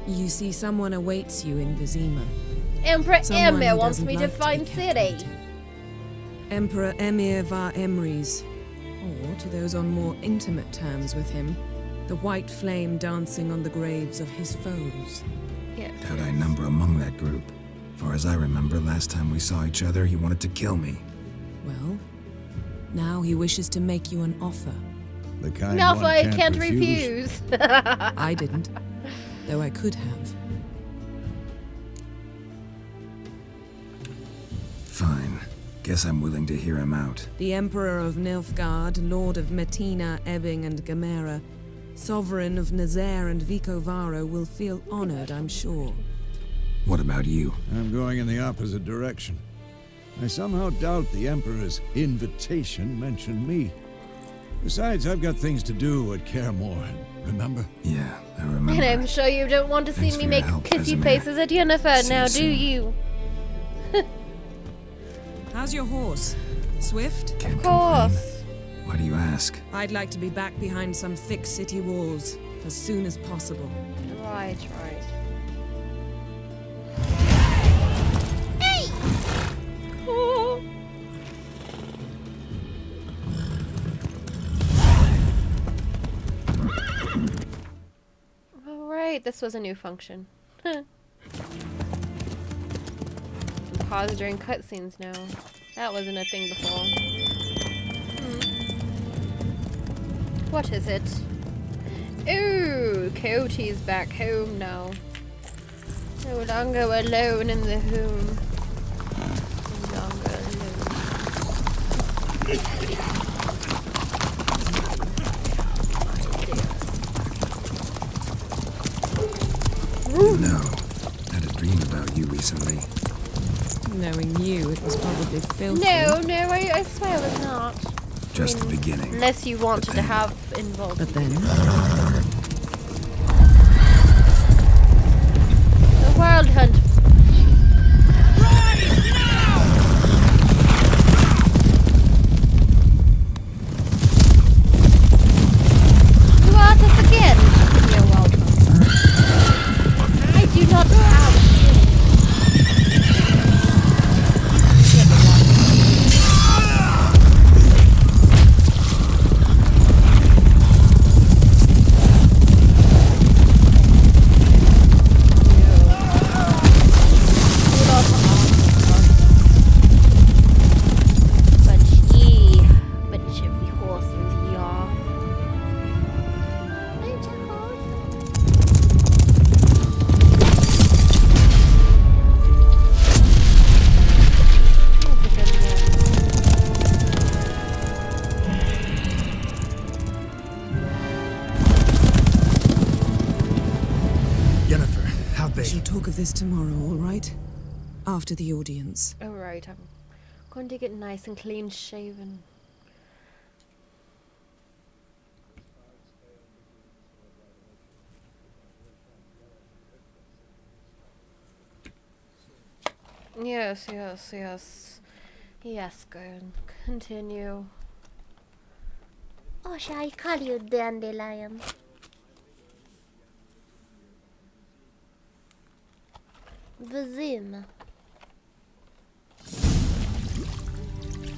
You see, someone awaits you in Vizima. Emperor Someone Emir who wants doesn't me to like to be find city. Emperor Emir var Emrys. Or, to those on more intimate terms with him, the white flame dancing on the graves of his foes. Yes. Doubt I number among that group. Far as I remember, last time we saw each other, he wanted to kill me. Well, now he wishes to make you an offer. The kind An offer I one can't refuse. I didn't, though I could have. Fine. Guess I'm willing to hear him out. The Emperor of Nilfgaard, Lord of Metina, Ebbing, and Gamera, Sovereign of Nazaire and Vicovaro, will feel honored, I'm sure. What about you? I'm going in the opposite direction. I somehow doubt the Emperor's invitation mentioned me. Besides, I've got things to do at Kaer Morhen, remember? Yeah, I remember. And I'm sure you don't want to see Thanks me for make your help, kissy Vesemir. faces at Yennefer See now, you do soon. you? How's your horse? Swift? Can't Of course. complain. Why do you ask? I'd like to be back behind some thick city walls as soon as possible. Right, right. Alright, this was a new function. Pause during cutscenes now. That wasn't a thing before. What is it? Ooh, Cody's back home now. No longer alone in the home. No longer You know, I had a dream about you recently. Knowing you, it was probably filthy. No, I swear it was not. Just the beginning. Unless you wanted to have involved. But then... The Wild Hunt. You are this again? You're welcome. I do not have. This tomorrow, all right? After the audience. All right, I'm going to get nice and clean shaven. Yes. Yes, go and continue. Oh, shall I call you Dandelion? Vazim.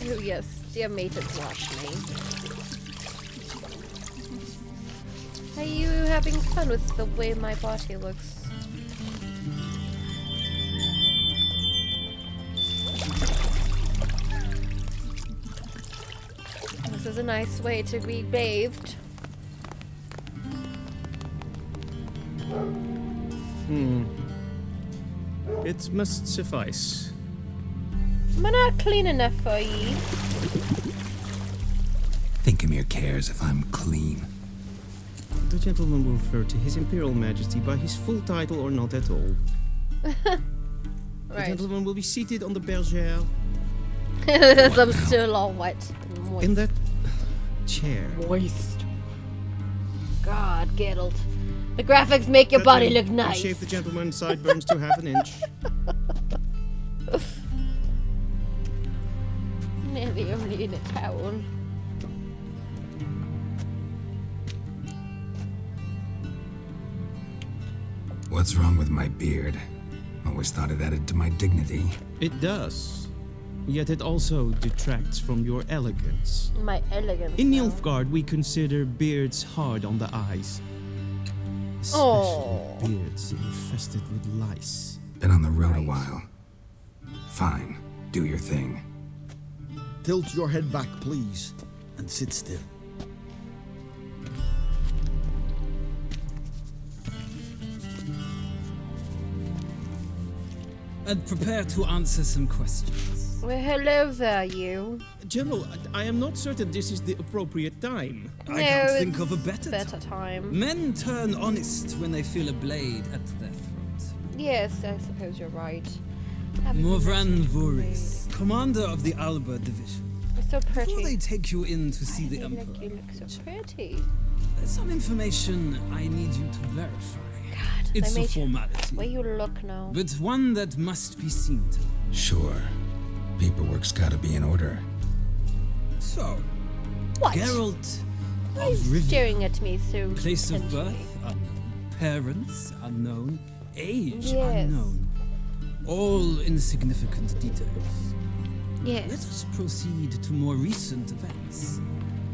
Oh yes, dear maidens watch me. Are you having fun with the way my body looks? This is a nice way to be bathed. It must suffice. Am I not clean enough for ye? Thinkamere cares if I'm clean. The gentleman will refer to His Imperial Majesty by his full title or not at all. Right. The gentleman will be seated on the bergère. As I'm still all wet and moist. In that chair. Moist. God, Geralt. The graphics make your body look nice. Shave the gentleman's sideburns to half an inch. Maybe only in a towel. What's wrong with my beard? Always thought it added to my dignity. It does. Yet it also detracts from your elegance. My elegance. In Nilfgaard, we consider beards hard on the eyes. Especially beards infested with lice. Been on the road a while. Fine, do your thing. Tilt your head back, please, and sit still. And prepare to answer some questions. Well, hello there, you. General, I am not certain this is the appropriate time. I can't think of a better time. Men turn honest when they feel a blade at their throat. Yes, I suppose you're right. Morvran Vuris, commander of the Alba division. You're so pretty. Before they take you in to see the Emperor, You look so pretty. there's some information I need you to verify. God, It's a formality, way you look now. but one that must be seen to. Sure. Paperwork's gotta be in order. So, What? Geralt Why are you of Rivia. staring at me so Place of intensely? birth unknown. Parents unknown. Age Yes. unknown. All insignificant details. Yes. Let us proceed to more recent events.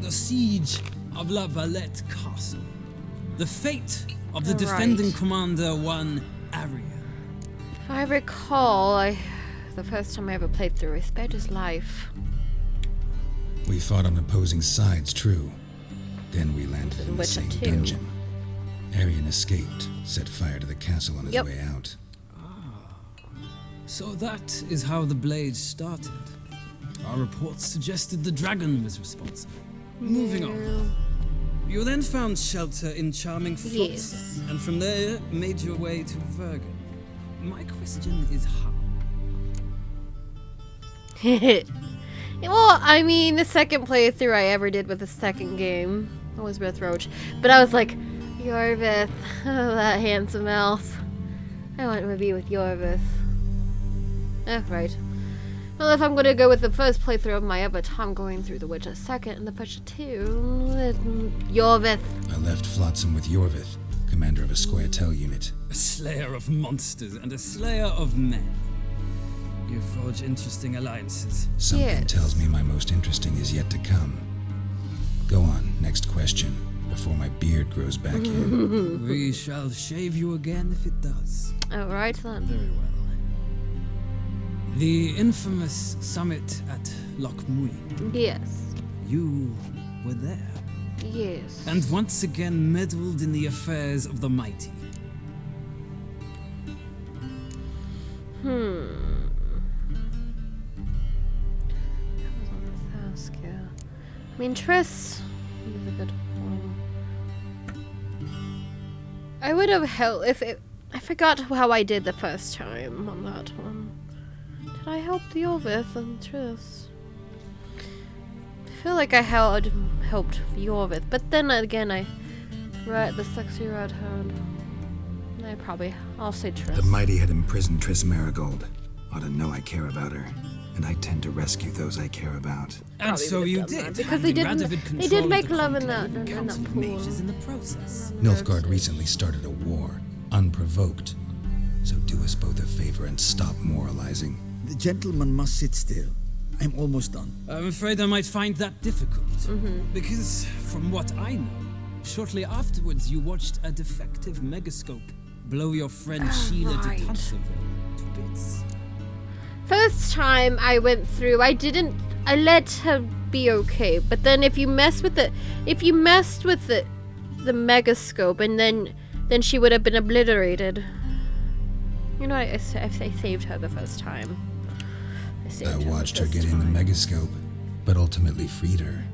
The siege of La Valette Castle. The fate of the Right. defending commander, one Arian. If I recall, the first time I ever played through, I spared his life. We fought on opposing sides, true. Then we landed in the Witcher same 2. dungeon. Arian escaped, set fire to the castle on his Yep. way out. So that is how the blade started. Our reports suggested the dragon was responsible. Moving on. You then found shelter in charming Flotz, Yes. and from there made your way to Vergen. My question is how? Well, I mean, the second playthrough I ever did with the second game was with Roach. But I was like, Yorvith, oh, that handsome elf. I want to be with Yorvith. Right. Well, if I'm going to go with the first playthrough of my ever time going through The Witcher 2nd and The Witcher 2, then Yorvith. I left Flotsam with Yorvith, commander of a Scoia'tael unit. A slayer of monsters and a slayer of men. You forge interesting alliances. Something tells me my most interesting is yet to come. Go on, next question, before my beard grows back in. We shall shave you again if it does. Alright then. Very well. The infamous summit at Loch Muin. Yes. You were there. Yes. And once again meddled in the affairs of the mighty. I mean, Triss is a good one. I would have helped if it. I forgot how I did the first time on that one. Did I help the Yorvith and Triss? I feel like I helped Yorvith, but then again, the sexy red hand. I'll say Triss. The mighty had imprisoned Triss Marigold. Ought to know I care about her. And I tend to rescue those I care about. And so you did, because they did make love in that pool. In the process. Nilfgaard recently started a war, unprovoked. So do us both a favor and stop moralizing. The gentleman must sit still. I'm almost done. I'm afraid I might find that difficult. Because, from what I know, shortly afterwards you watched a defective megascope blow your friend Sheila de Tanserville to bits. First time I went through, I let her be okay. But then if you messed with the megascope, and then she would have been obliterated. You know, I saved her the first time. I watched her get in the megascope, but ultimately freed her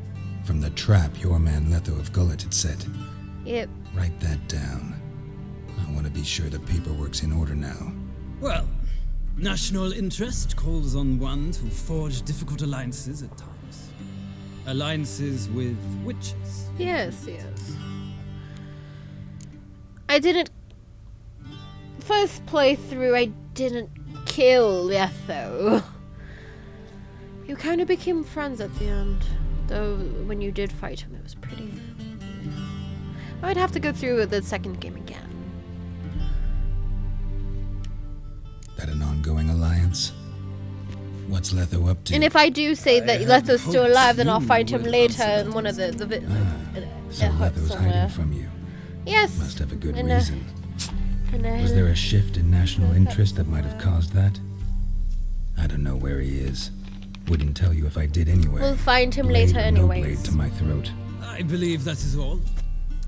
from the trap your man Letho of Gullet had set. Yep. Write that down. I want to be sure the paperwork's in order now. Well, national interest calls on one to forge difficult alliances at times. Alliances with witches. Yes. I didn't... First playthrough, I didn't kill Letho. You kind of became friends at the end. Though, when you did fight him, it was pretty... I'd have to go through the second game again. That an ongoing alliance? What's Letho up to? And if I do say that Letho's still alive, then I'll find him later in one of the so Letho's hiding from you. Yes. Must have a good reason. Was there a shift in national interest that might have caused that? I don't know where he is. Wouldn't tell you if I did anyway. We'll find him Blade later or no anyways. blade to my throat. I believe that is all.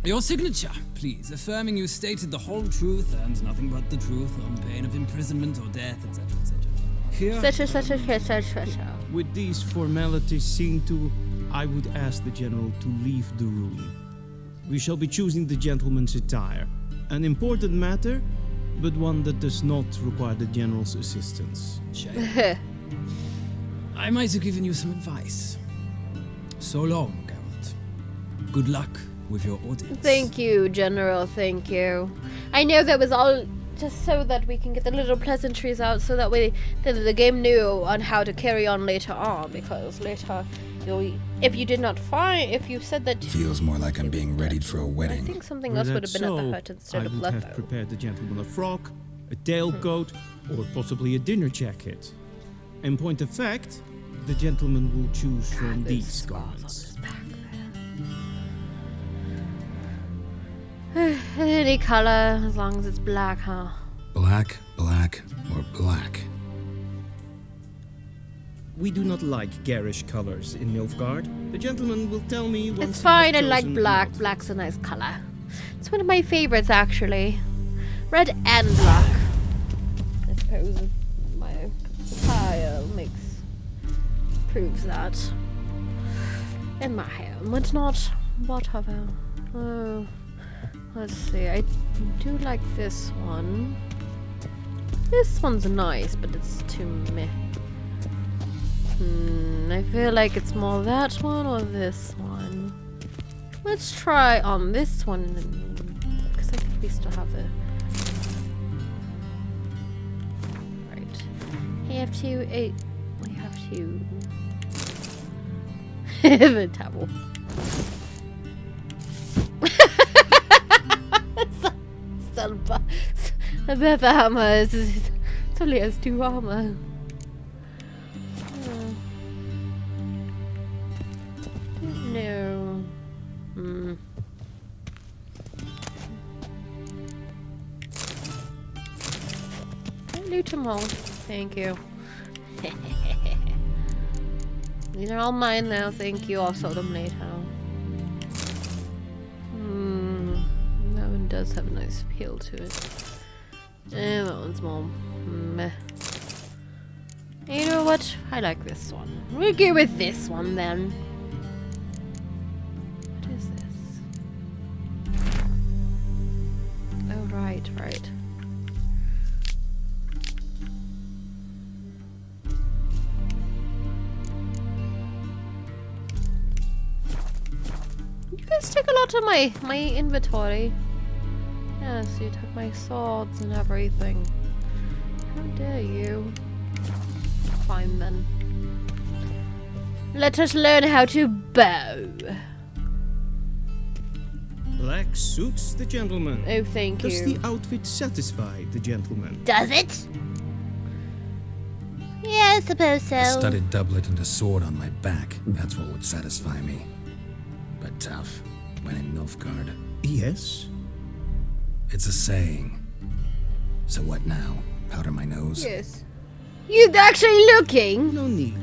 Your signature, please, affirming you stated the whole truth and nothing but the truth on pain of imprisonment or death, etc., etc. Here. With these formalities seen to, I would ask the general to leave the room. We shall be choosing the gentleman's attire. An important matter, but one that does not require the general's assistance. Shame. I might have given you some advice. So long, Geralt. Good luck with your audience. Thank you, General, thank you. I know that was all just so that we can get the little pleasantries out, so that way the game knew on how to carry on later on, because later, if you said that... Feels more like I'm being readied for a wedding. I think something else would have been at the hut instead of I would Letho. have prepared the gentleman a frock, a tailcoat, or possibly a dinner jacket. In point of fact, the gentleman will choose from these garments. Any color, as long as it's black, huh? Black, or black? We do not like garish colors in Nilfgaard. The gentleman will tell me once. It's fine, I like black. Black's a nice color. It's one of my favorites, actually. Red and black. I suppose my attire proves that. In my hair, but not whatever. Oh, let's see. I do like this one. This one's nice, but it's too meh. I feel like it's more that one or this one. Let's try on this one, because I think we still have the... Right. We have to... we have to... the towel. I bet the hammer is... It only has 2 armor. No. Loot them all. Thank you. These are all mine now. Thank you. I'll sell them later. That one does have a nice feel to it. And that one's more meh. You know what? I like this one. We'll go with this one then. What is this? Oh, right. You guys took a lot of my inventory. Yes, you took my swords and everything. How dare you? Fine then. Let us learn how to bow. Black suits the gentleman. Oh, thank you. Does the outfit satisfy the gentleman? Does it? Yeah, I suppose so. A studded doublet and a sword on my back. That's what would satisfy me. But tough. When in Nilfgaard. Yes? It's a saying. So what now? Powder my nose? Yes. You're actually looking? No need.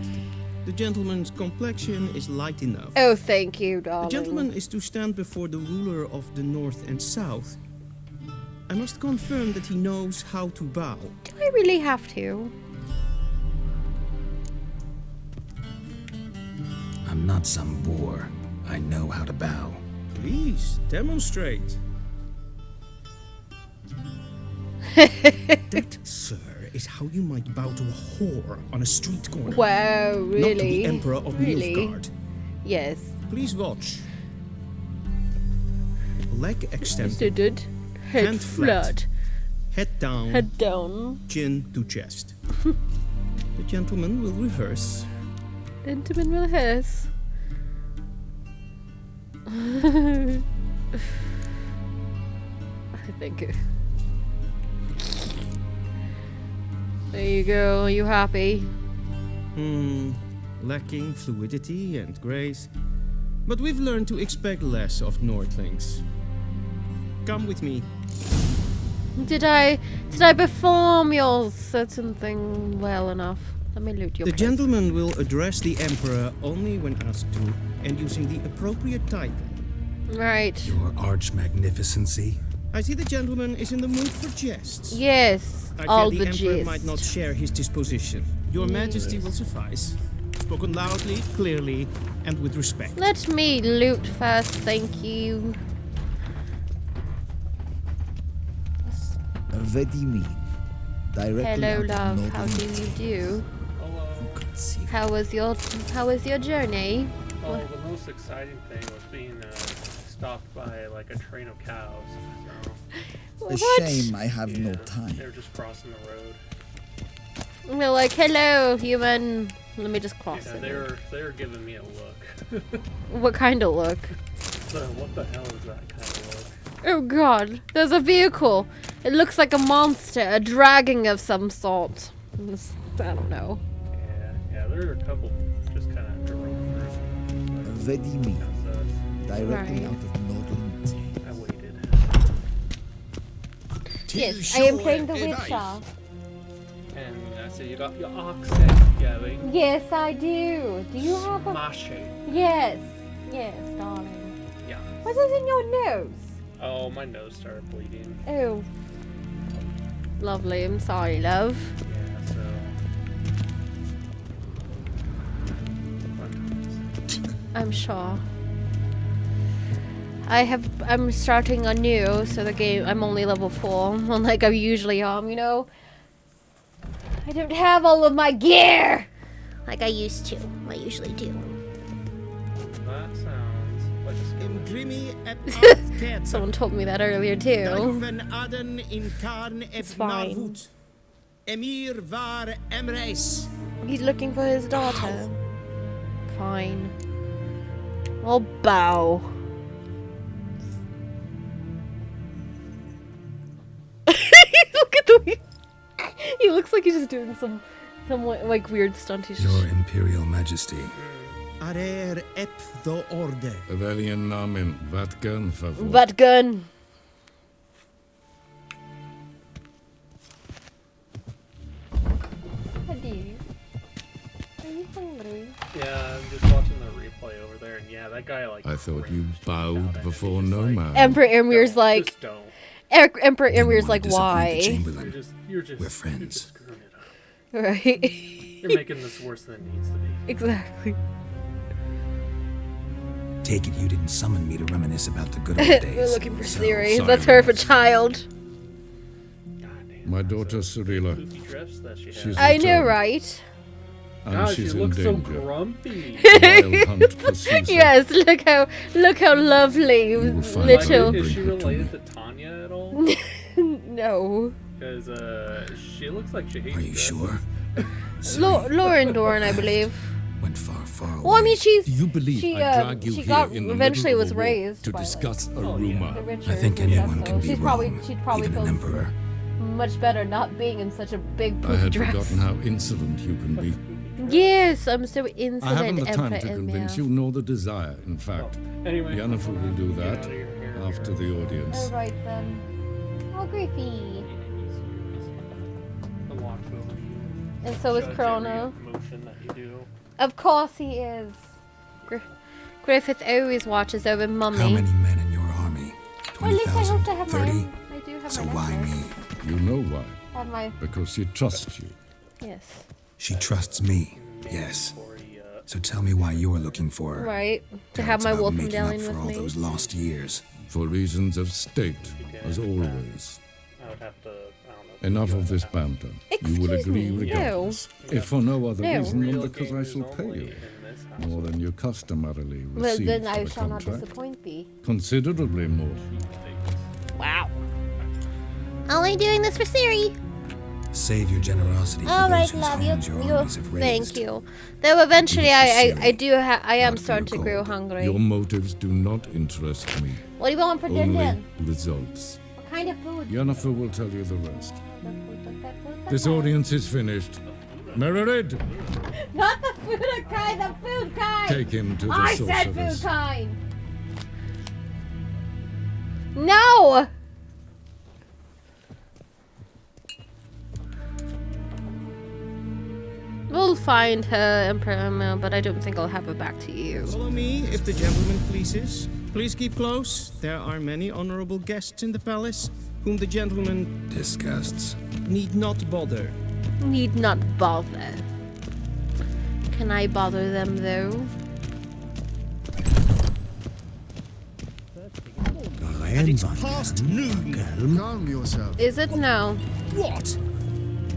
The gentleman's complexion is light enough. Oh, thank you, darling. The gentleman is to stand before the ruler of the North and South. I must confirm that he knows how to bow. Do I really have to? I'm not some boor. I know how to bow. Please, demonstrate. That, sir, is how you might bow to a whore on a street corner. Wow, really? Not to the Emperor of Nilfgaard. Yes. Please watch. Leg extended. Head flat. Head down. Head down. Chin to chest. The gentleman will rehearse. Gentleman will rehearse. I think. There you go. Are you happy? Lacking fluidity and grace. But we've learned to expect less of Nordlings. Come with me. Did I perform your certain thing well enough? Let me loot your The place. gentleman will address the Emperor only when asked to, and using the appropriate title. Right. Your arch magnificency. I see the gentleman is in the mood for jests. Yes, I all fear the the Emperor gist. might not share his disposition. Your Majesty will suffice. Spoken loudly, clearly, and with respect. Let me loot first, thank you. Vedimi. Directly Hello, out of love. How Northern do you do? Conceived. How was your journey? Oh, the most exciting thing was being stopped by like a train of cows. So. A shame I have no time. They were just crossing the road. And they're like, hello, human. Let me just cross it. They were giving me a look. What kind of look? So what the hell is that kind of look? Oh god, there's a vehicle. It looks like a monster, a dragon of some sort. I don't know. Yeah, there were a couple just kind of drove through. Vedimi. Directly out of Northern. I waited. Yes, I am playing The Witcher. And so you got your accent going. Yes, I do. Do you have a... Smashing. Yes, darling. Yeah. What is in your nose? Oh, my nose started bleeding. Oh. Lovely, I'm sorry, love. Yeah, so... I'm sure. I'm starting anew, so the game, I'm only level 4, unlike I usually am, you know? I don't have all of my gear! Like I used to. I usually do. That sounds like a Someone told me that earlier too. It's fine. Emir var Emreis. He's looking for his daughter. Fine. I'll bow. Look at the way he looks like he's just doing some like weird stuntish. Your Imperial Majesty. Arer ep the orde. Velian namen, vad gun favor. Vad gun? Hadi. Are you hungry? Yeah, I'm just watching the replay over there, and yeah, that guy like. I thought you bowed before no man. Emperor Emir's like. Emperor Emir's like, why? You're just We're friends. Right. You're making this worse than it needs to be. Exactly. Take it you didn't summon me to reminisce about the good old days. We're looking for Siri. Let's her for child. My daughter Cyrilla. She's I know, returned. right? And God, she's she in looks so danger. grumpy. Wild hunt pursues her. Yes, look how lovely little. Is she related to Tanya at all? No. Because she looks like she hates. Are you sure? Lauren Dorn, I believe. Went far away. Well, I mean, she's. Do you believe she, I drag you she here got in the eventually middle was of a war raised to by, discuss a the rumor? richer I think anyone can be she'd wrong, she'd probably even feel an emperor. much better not being in such a big I poofy had dress. forgotten how insolent you can be. Yes, I'm so insolent. I haven't the time Emperor to Emir. convince you, nor the desire. In fact, Anyway. Yennefer will do that after the audience. All right then. Oh, Griffy. And so is Chrono. Of course he is. Griffith always watches over Mummy. How many men in your army? Well, at least I hope to 20,000? have 30? mine. I do have So my why necklace. me? You know why? And my. Because she trusts you. Yes. She trusts me. Yes. So tell me why you're looking for her. Right. To have Doubts my about wolf making up medallion for with all me. those lost years. For reasons of state, as always. I would have to. Enough of this banter. You will Excuse agree me, regardless. no. If for no other No. reason than because I shall pay you more than you customarily Well, receive then I for the shall not contract. disappoint thee. Considerably more. Wow. Only doing this for Siri. Save your generosity for All those right, whose love homes your armies have raised. Thank you. Though eventually I am starting to grow hungry. Your motives do not interest me. What do you want for Only dinner? results. What kind of food? Yennefer will tell you the rest. This audience is finished. Mererid, Not the food kind, the food kind. take him to the I said sorceress. food kind. No. We'll find her, Emperor Emil, but I don't think I'll have her back to you. Follow me, if the gentleman pleases. Please keep close. There are many honorable guests in the palace, whom the gentleman disgusts. Need not bother. Need not bother. Can I bother them though? And it's past noon. Calm yourself. Is it? No. What?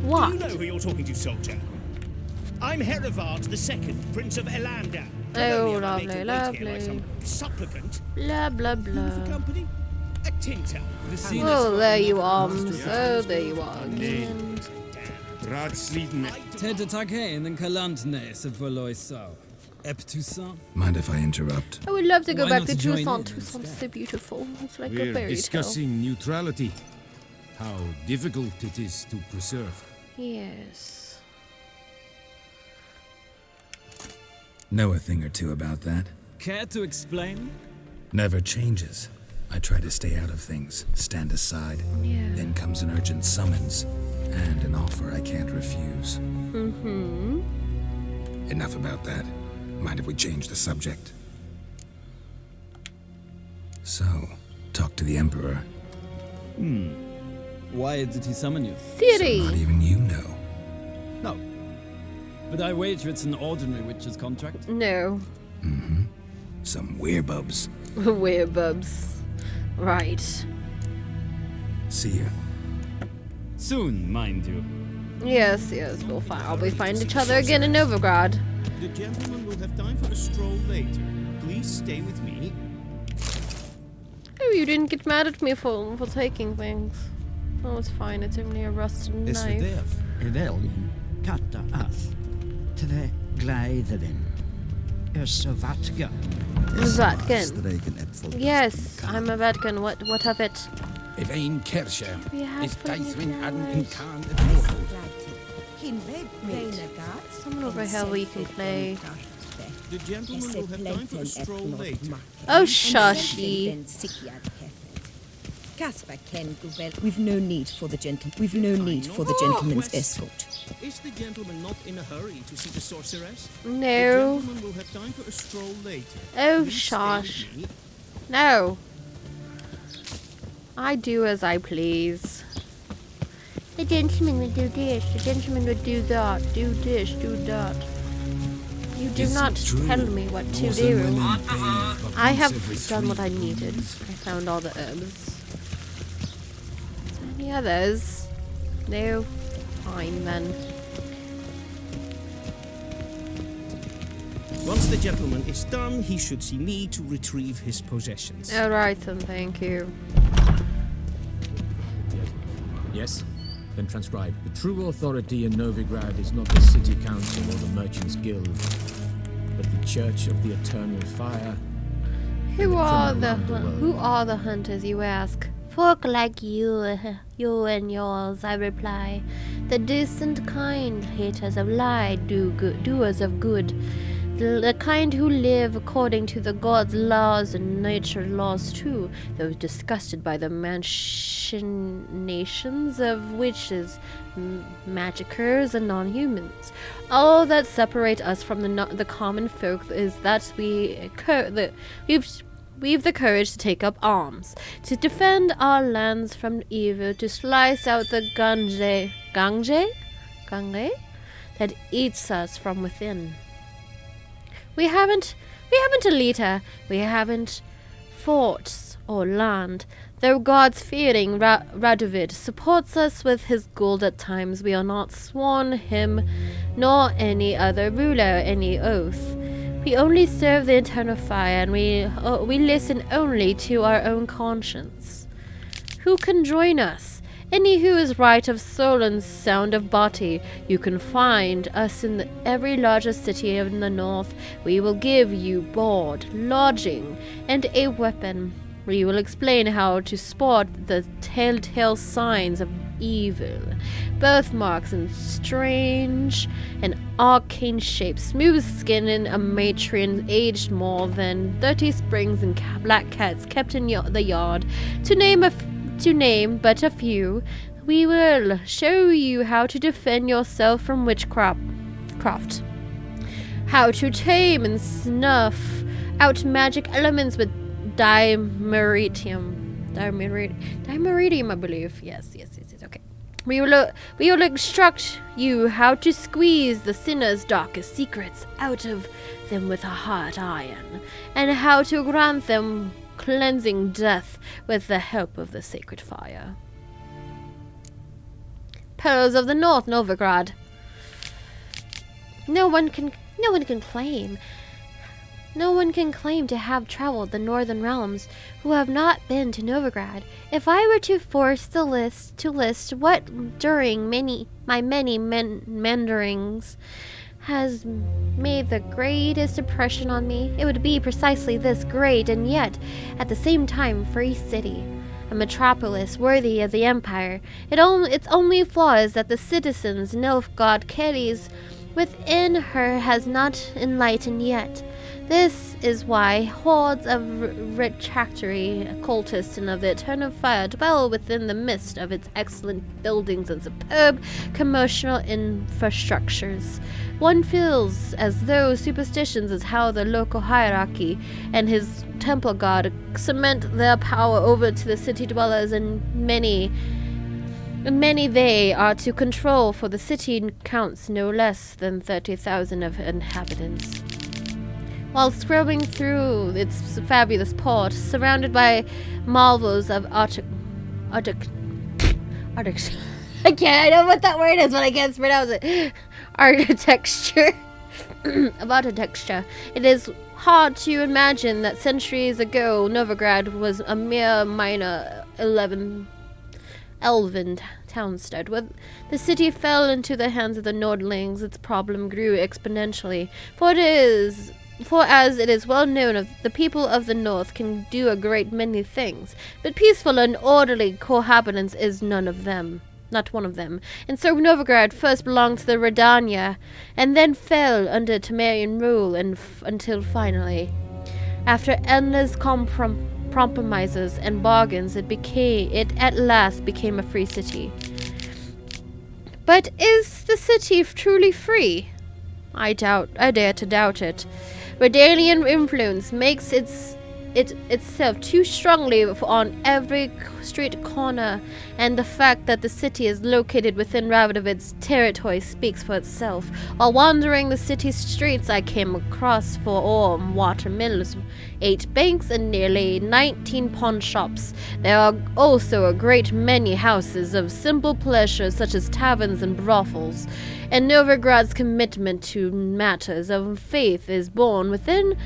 What? Do you know who you're talking to, soldier? I'm Herivard II, Prince of Elander. Oh, Not only am I made to lovely, wait here like lovely. some supplicant. Blah, blah, For blah. company? A tinter. Oh, there you are. Oh, there you are. Ted Take and Kalantne se Voloisau. Eptusan. Mind if I interrupt? I would love to go Why back not to join Tucson. in Tucson's so beautiful. It's like a We're fairy tale. discussing neutrality. How difficult it is to preserve. Yes. Know a thing or two about that? Care to explain? Never changes. I try to stay out of things, stand aside. Yeah. Then comes an urgent summons, and an offer I can't refuse. Mm-hmm. Enough about that. Mind if we change the subject? So, talk to the Emperor. Why did he summon you? City. Not even you know. No. But I wager it's an ordinary witch's contract. No. Mm-hmm. Some werebubs. Werebubs. Right. See ya. Soon, mind you. Yes, I'll be find each other again in Novigrad. The gentleman will have time for a stroll later. Please stay with me. Oh, you didn't get mad at me for taking things. Oh, it's fine. It's only a rusted knife. Rebellion, katta ath, tre gleideren, Vatka. Vatkan. Yes, I'm a Vatkan. What of it? Evein Kershe is Daithwin Adam in Khan at Someone over here we can play. The gentleman will have time for a stroll later. Oh, shushy. We've no need for the gentleman's escort. Is the gentleman not in a hurry to see the sorceress? No. The gentleman will have time for a stroll later. Oh, shush. No. I do as I please. The gentleman would do this, the gentleman would do that, do this, do that. You do not tell me what to do. I have done what I needed. I found all the herbs. Any others? No? Fine then. Once the gentleman is done, he should see me to retrieve his possessions. Alright then, thank you. Yes? Then transcribe. The true authority in Novigrad is not the city council or the merchants' guild, but the Church of the Eternal Fire. Who are the hunters, you ask? Folk like you and yours, I reply. The decent kind, haters of lie, doers of good. The kind who live according to the gods' laws and nature laws too, though disgusted by the machinations of witches, magicers, and non-humans. All that separate us from the common folk is that we've the courage to take up arms, to defend our lands from evil, to slice out the gange that eats us from within. We haven't a leader, we haven't forts or land. Though God's fearing Radovid supports us with his gold at times, we are not sworn him nor any other ruler any oath. We only serve the eternal fire, and we listen only to our own conscience. Who can join us? Any who is right of soul and sound of body. You can find us in every larger city in the north. We will give you board, lodging, and a weapon. We will explain how to spot the telltale signs of evil, birthmarks in strange and arcane shapes, smooth skin in a matron aged more than 30 springs, and black cats kept in the yard, to name but a few. We will show you how to defend yourself from witchcraft, how to tame and snuff out magic elements with dimeritium, I believe. Yes, okay. We will instruct you how to squeeze the sinner's darkest secrets out of them with a hot iron, and how to grant them cleansing death with the help of the sacred fire. Pearls of the North, Novigrad. No one can claim to have traveled the northern realms who have not been to Novigrad. If I were to force the list what during my many meanderings has made the greatest impression on me, it would be precisely this great and yet at the same time free city, a metropolis worthy of the empire. Its only flaw is that the citizens Nilfgaard carries within her has not enlightened yet. This is why hordes of retractory occultists and of the Eternal Fire dwell within the midst of its excellent buildings and superb commercial infrastructures. One feels as though superstitions is how the local hierarchy and his temple god cement their power over to the city dwellers, and many they are to control, for the city counts no less than 30,000 of inhabitants. While scrubbing through its fabulous port, surrounded by marvels of I know what that word is, but I can't pronounce it. Architecture. About architecture. It is hard to imagine that centuries ago Novigrad was a mere minor elven townstead. When the city fell into the hands of the Nordlings, its problem grew exponentially. For as it is well known, the people of the north can do a great many things, but peaceful and orderly cohabitance is not one of them. And so Novigrad first belonged to the Redania, and then fell under Temerian rule until finally, after endless compromises and bargains, it at last became a free city. But is the city truly free? I dare to doubt it. Redanian influence makes itself too strongly on every street corner, and the fact that the city is located within Radovid's territory speaks for itself. While wandering the city's streets, I came across 4 water mills, 8 banks, and nearly 19 pawn shops. There are also a great many houses of simple pleasure, such as taverns and brothels. And Novigrad's commitment to matters of faith is borne witness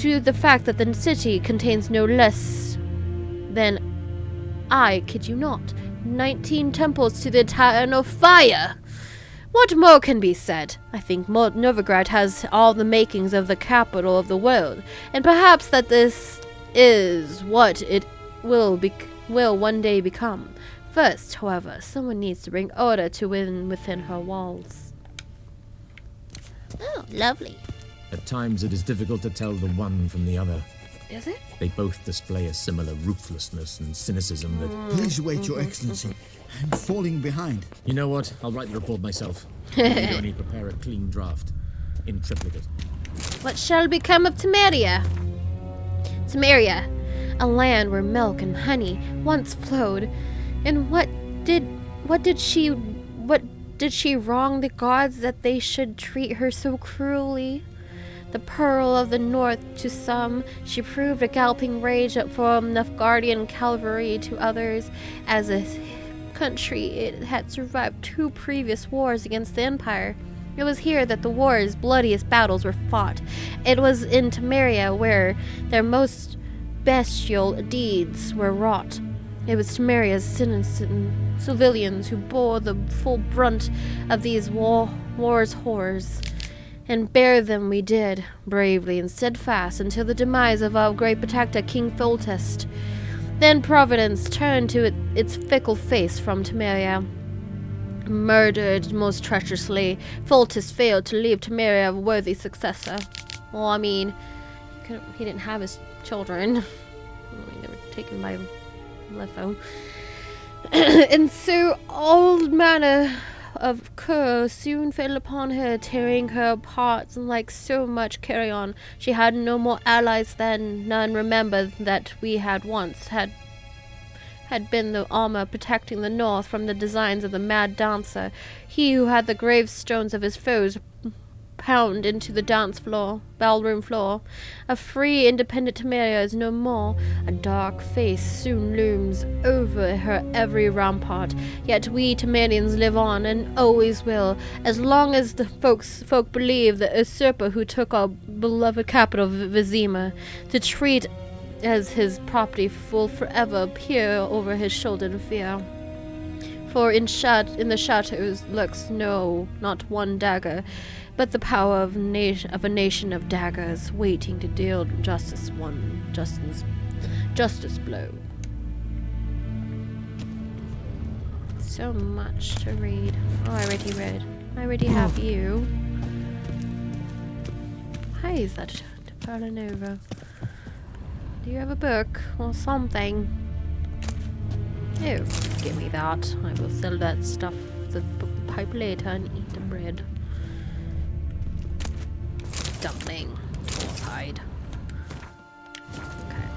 to the fact that the city contains no less than, I kid you not, 19 temples to the Eternal Fire. What more can be said? I think Novigrad has all the makings of the capital of the world, and perhaps that this is what it will one day become. First, however, someone needs to bring order to within her walls. Oh, lovely. At times it is difficult to tell the one from the other. Is it? They both display a similar ruthlessness and cynicism that... Please wait, Your Excellency. I'm falling behind. You know what? I'll write the report myself. I only prepare a clean draft. In triplicate. What shall become of Temeria? Temeria, a land where milk and honey once flowed. And what did she wrong the gods that they should treat her so cruelly? The pearl of the north to some, she proved a galloping rage for Nilfgaardian cavalry to others. As a country, it had survived 2 previous wars against the Empire. It was here that the war's bloodiest battles were fought. It was in Temeria where their most bestial deeds were wrought. It was Temeria's civilians who bore the full brunt of these war's horrors. And bear them we did, bravely and steadfast, until the demise of our great protector, King Foltest. Then Providence turned to its fickle face from Temeria. Murdered most treacherously, Foltest failed to leave Temeria a worthy successor. Well, I mean, he didn't have his children. They were taken by Lefo. And so all manner of curse soon fell upon her, tearing her apart, and like so much carrion, she had no more allies then. None remembered that we had once had been the armor protecting the north from the designs of the mad dancer, he who had the gravestones of his foes pound into the ballroom floor. A free, independent Temeria is no more. A dark face soon looms over her every rampart. Yet we Temerians live on, and always will, as long as the folk believe the usurper who took our beloved capital, Vizima, to treat as his property, will forever peer over his shoulder in fear. For in the shadows lurks not one dagger, but the power of a nation of daggers, waiting to deal justice blow. So much to read. Oh, I already read. I already have you. Hi, is that fallen over? Do you have a book or something? Oh, give me that. I will sell that stuff, the pipe later, and eat the bread. Dumpling. Horse hide. Okay.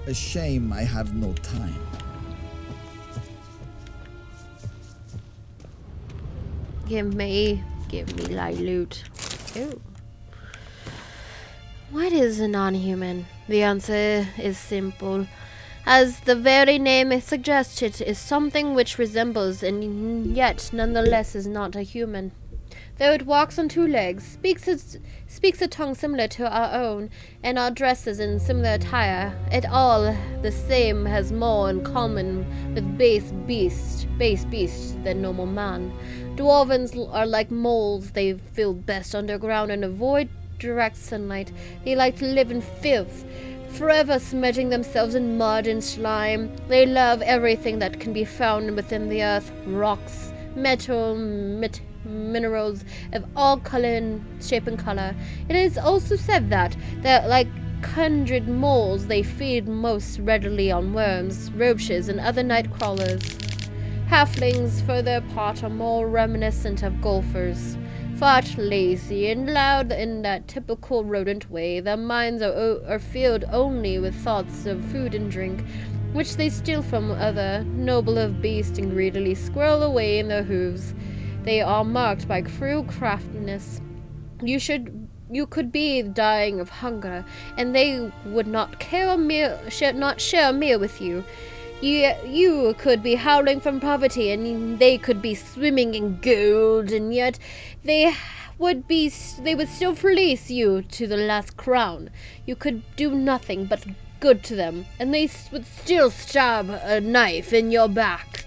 A shame I have no time. Give me thy loot. Oh. What is a non-human? The answer is simple. As the very name suggests, it is something which resembles and yet nonetheless is not a human. Though it walks on two legs, speaks a tongue similar to our own, and are dresses in similar attire, it all the same has more in common with base beast than normal man. Dwarvens are like moles. They feel best underground and avoid direct sunlight. They like to live in filth, forever smudging themselves in mud and slime. They love everything that can be found within the earth: rocks, metal, minerals of all color and shape and color. It is also said that like kindred moles, they feed most readily on worms, roaches, and other night crawlers. Halflings, for their part, are more reminiscent of golfers. Fat, lazy, and loud in that typical rodent way. Their minds are filled only with thoughts of food and drink, which they steal from other noble of beast and greedily squirrel away in their hooves. They are marked by cruel craftiness. You could be dying of hunger, and they would not share a meal with you. You could be howling from poverty, and they could be swimming in gold, and yet they would still fleece you to the last crown. You could do nothing but good to them, and they would still stab a knife in your back.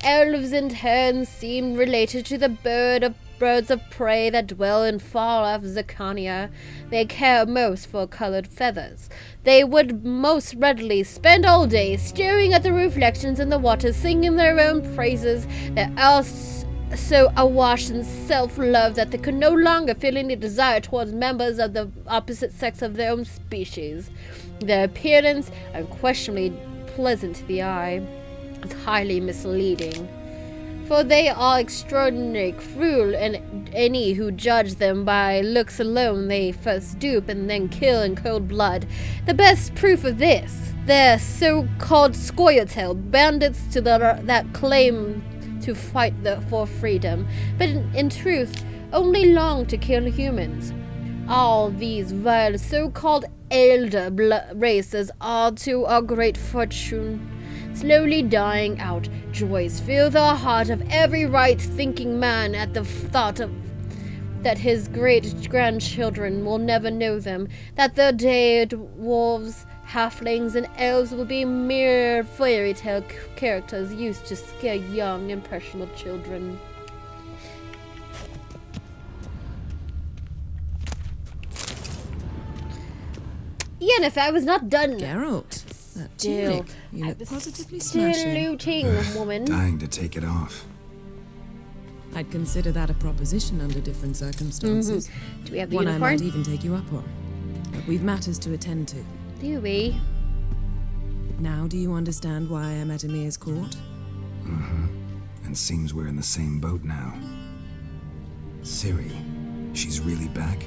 Elves in turn seem related to the birds of prey that dwell in far-off Zirconia. They care most for colored feathers. They would most readily spend all day staring at the reflections in the water, singing their own praises. They're all so awash in self-love that they could no longer feel any desire towards members of the opposite sex of their own species. Their appearance, unquestionably pleasant to the eye, is highly misleading, for they are extraordinarily cruel, and any who judge them by looks alone they first dupe and then kill in cold blood. The best proof of this, their so-called scoia'tail bandits that claim to fight for freedom, but in truth only long to kill humans. All these vile so-called elder races are, to our great fortune, slowly dying out. Joys fill the heart of every right-thinking man at the thought that his great-grandchildren will never know them, that their dead dwarves, halflings, and elves will be mere fairy tale characters used to scare young, impressionable children. Yennefer, I was not done. Geralt, that tunic, you look positively smashing. Looting, woman. Dying to take it off. I'd consider that a proposition under different circumstances. Do we have the one uniform? I might even take you up on. But we've matters to attend to. Do we? Now do you understand why I'm at Emir's court? And seems we're in the same boat now. Ciri, she's really back?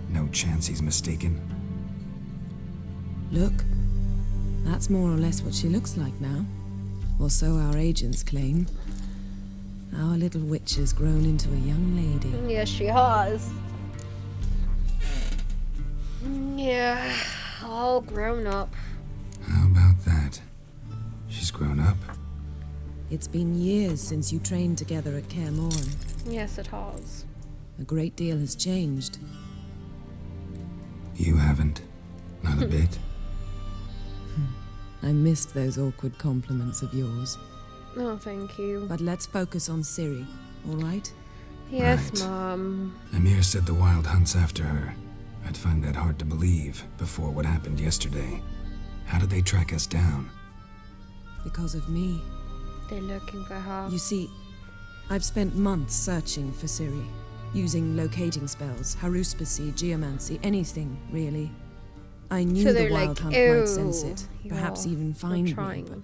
No chance he's mistaken? Look, that's more or less what she looks like now. Or so our agents claim. Our little witch has grown into a young lady. Yes, she has. Yeah, all grown up. How about that? She's grown up? It's been years since you trained together at Kaer Morhen. Yes, it has. A great deal has changed. You haven't? Not a bit? I missed those awkward compliments of yours. Oh, thank you. But let's focus on Ciri, all right? Yes, Right. Mom. Emir said the Wild hunts after her. I'd find that hard to believe before what happened yesterday. How did they track us down? Because of me. They're looking for her. You see, I've spent months searching for Ciri, using locating spells, haruspicy, geomancy, anything, really. I knew So the they're Wild like, Hunt might sense it, you're perhaps even find me, trying. but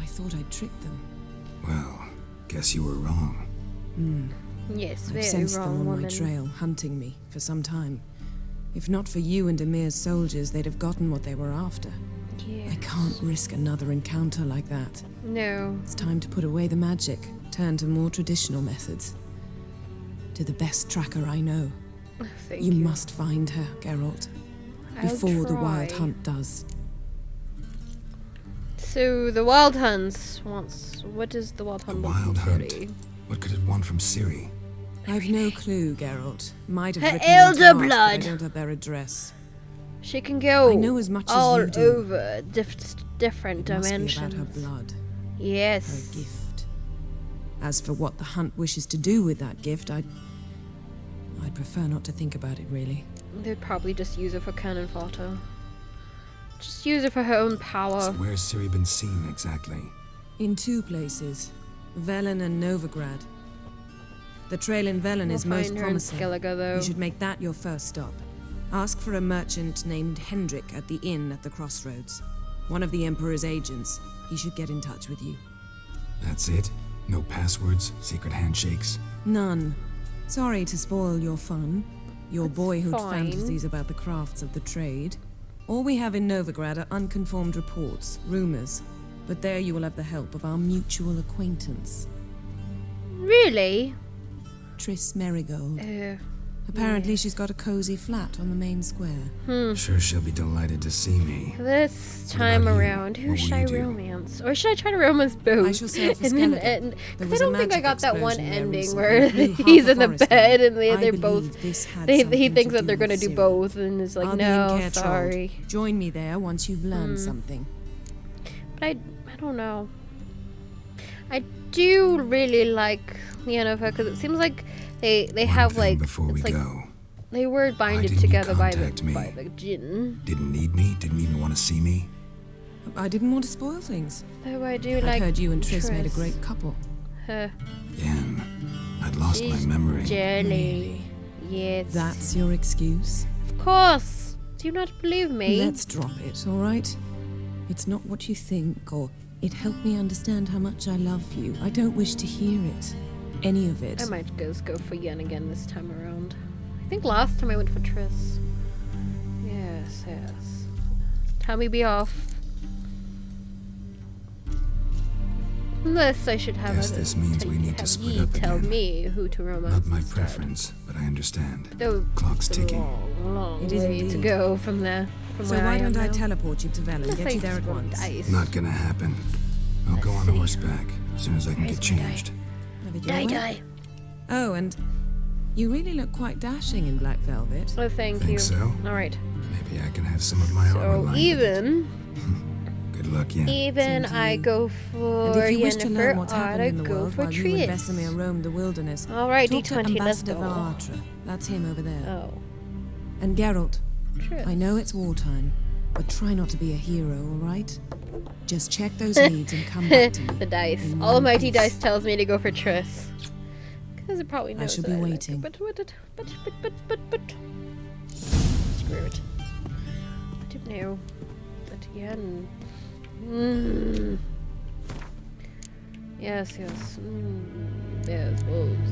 I thought I'd tricked them. Well, guess you were wrong. Yes, I've very sensed wrong, them on woman. my trail, hunting me for some time. If not for you and Emir's soldiers, they'd have gotten what they were after. Yeah. I can't risk another encounter like that. No. It's time to put away the magic, turn to more traditional methods. To the best tracker I know. You must find her, Geralt. Before the Wild Hunt does. So the Wild Hunt wants... What is the Wild Hunt? The Wild Hunt? What could it want from Ciri? I've no clue, Geralt. Might have Her written elder them fast, blood. but I don't have their address. She can go I know as much all as you do. over different It must dimensions. be about her blood. Yes. Her gift. As for what the Hunt wishes to do with that gift, I'd prefer not to think about it, really. They'd probably just use it for cannon fodder. Just use it for her own power. So where's Ciri been seen exactly? In 2 places. Velen and Novigrad. The trail in Velen is We'll most find her in promising. Skellige, though. You should make that your first stop. Ask for a merchant named Hendrik at the inn at the crossroads. One of the Emperor's agents. He should get in touch with you. That's it? No passwords? Secret handshakes? None. Sorry to spoil your fun. Your boyhood fine. fantasies about the crafts of the trade. All we have in Novigrad are unconfirmed reports, rumors. But there you will have the help of our mutual acquaintance. Really? Triss Merigold. Apparently she's got a cozy flat on the main square. Sure she'll be delighted to see me. This time around, who should I romance? Or should I try to romance both? I shall sail for And then Skellige. end, There because was I a don't think I magic got that one explosion there ending recently. where It blew half he's the in the forest bed down. and they're I both. believe this had He something thinks to that they're do going to with do Ciri. both, and is like, I'll be in no, Cairtrol. sorry. Join me there once you've learned something. But I don't know. I do really like Yennefer because it seems like they have like Before we it's like go, they were binded didn't you together by contact me? the djinn. didn't need me? Didn't even want to see me? I didn't want to spoil things. Though I do I'd like. heard you and Triss made a Triss. great couple. Her. Yen, I'd lost my She's memory. Jelly. Yes. That's your excuse? Of course. Do you not believe me? Let's drop it, all right? It's not what you think, or it helped me understand how much I love you. I don't wish to hear it. Any of it. I might just go for Yen again this time around. I think last time I went for Triss. Yes, yes. Tommy be off. Unless I should have Guess this means we need to split up tell again. me who to romance. Not my instead. preference, but I understand. Though Clock's it's a ticking. long It is way to indeed. go from there. From So where why I am don't I now. teleport you to Velen? Unless Get I you there just at roll once. dice. Not gonna happen. I'll go on horseback as soon as I can get changed. Have it your Die, way. die. Oh, and you really look quite dashing in black velvet. Oh, thank Think you. so? Alright. Maybe I can have some of my armor So lined. even Good luck, Yen. Even I go for And if you wish to learn Yennefer, what's or happened I in the go world for while you and Triss. Vesemir roamed the wilderness, Alright, talk to D20, let's Ambassador go. Rawr. That's him over there. Oh. And Geralt, Triss. I know it's wartime, but try not to be a hero, all right? Just check those leads and come back to me. The dice. in one Almighty piece. dice tells me to go for Triss. Because it probably knows I shall that be like waiting. it. But. Screw it. I didn't know. But Yen. Yes, yes. Yes, wolves.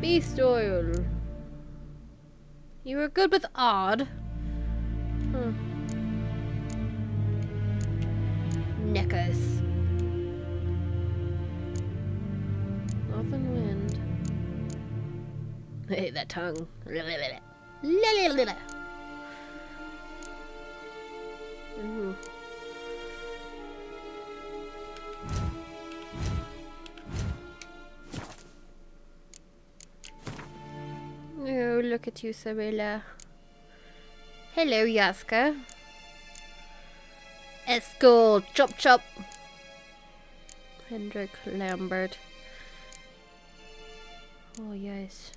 Beast oil. You were good with odd. Neckers. Northern wind. Hey, that tongue. Ooh. Oh, look at you, Sabella. Hello, Yaska. Escort, chop chop. Hendrik Lambert. Oh, yes.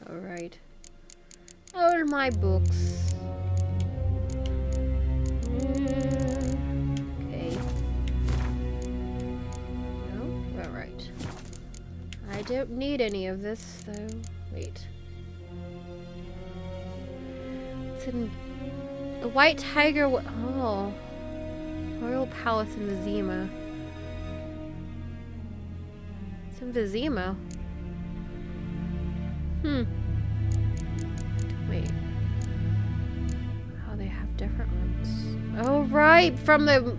Alright. All my books. Okay. No? Alright. I don't need any of this, though. Wait. It's in the White Tiger. Oh. Royal Palace in Vizima. It's in Vizima. Wait. Oh, they have different ones. Oh, right. From the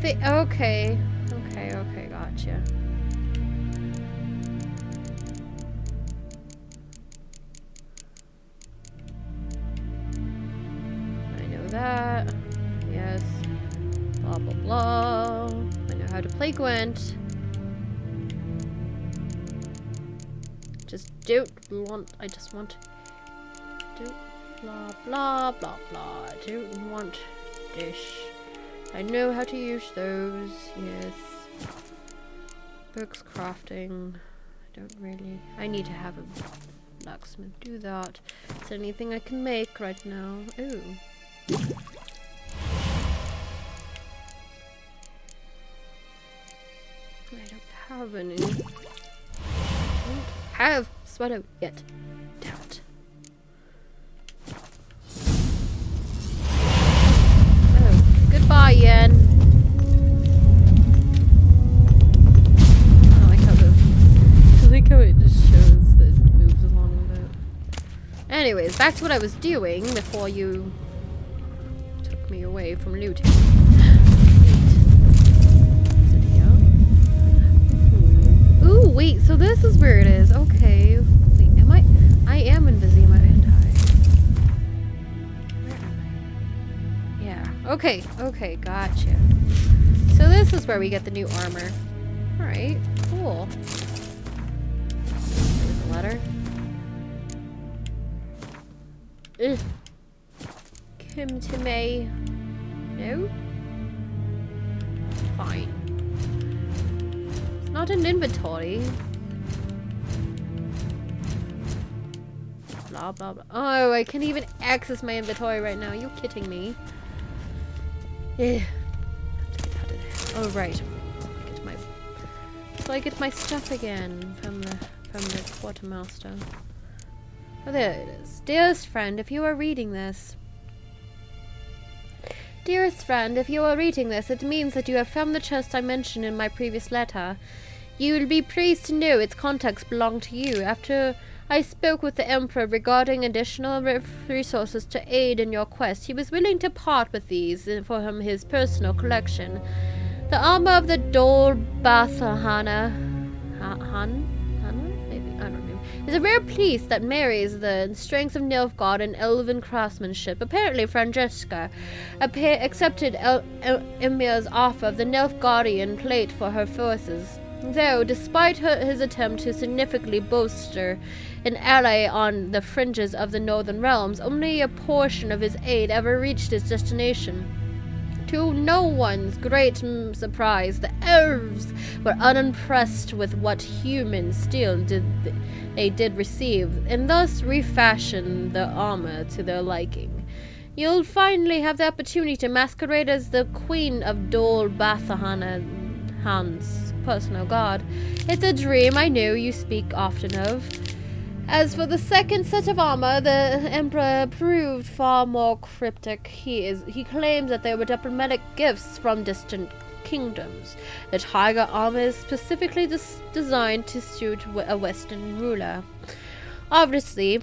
thing. Okay. Okay. Okay, gotcha. I know that. Yes. Blah, blah, blah. I know how to play Gwent. I just want... Don't... Blah, blah, blah, blah. I don't want this. I know how to use those. Yes. Books, crafting. I don't really... I need to have a blacksmith do that. Is there anything I can make right now? Ooh. I don't have any. I don't have Swallow yet. Damn it. Oh, goodbye, Yen. I like how it just shows that it moves along with it. Anyways, back to what I was doing before you took me away from looting. Ooh, wait, so this is where it is. Okay. Wait, I am in busy, am I? Where am I? Yeah. Okay, gotcha. So this is where we get the new armor. Alright, cool. There's a letter. Ugh. Come to me. No? Fine. Not an inventory. Blah, blah, blah. Oh, I can't even access my inventory right now. Are you kidding me? Oh, right. So I get my stuff again from the quartermaster. Oh, there it is. Dearest friend, if you are reading this... Dearest friend, if you are reading this, it means that you have found the chest I mentioned in my previous letter. You will be pleased to know its contents belong to you. After I spoke with the Emperor regarding additional resources to aid in your quest, he was willing to part with these for his personal collection. The armor of the Dol Bathahana is a rare piece that marries the strengths of Nilfgaard and elven craftsmanship. Apparently, Francesca accepted Emir's offer of the Nilfgaardian plate for her forces. Though, despite his attempt to significantly bolster an ally on the fringes of the Northern Realms, only a portion of his aid ever reached its destination. To no one's great surprise, the elves were unimpressed with what human steel they did receive, and thus refashioned the armor to their liking. You'll finally have the opportunity to masquerade as the Queen of Dol Bathahana's personal god. It's a dream I know you speak often of. As for the second set of armor, the Emperor proved far more cryptic. He claims that they were diplomatic gifts from distant kingdoms. The tiger armor is specifically designed to suit a Western ruler. Obviously,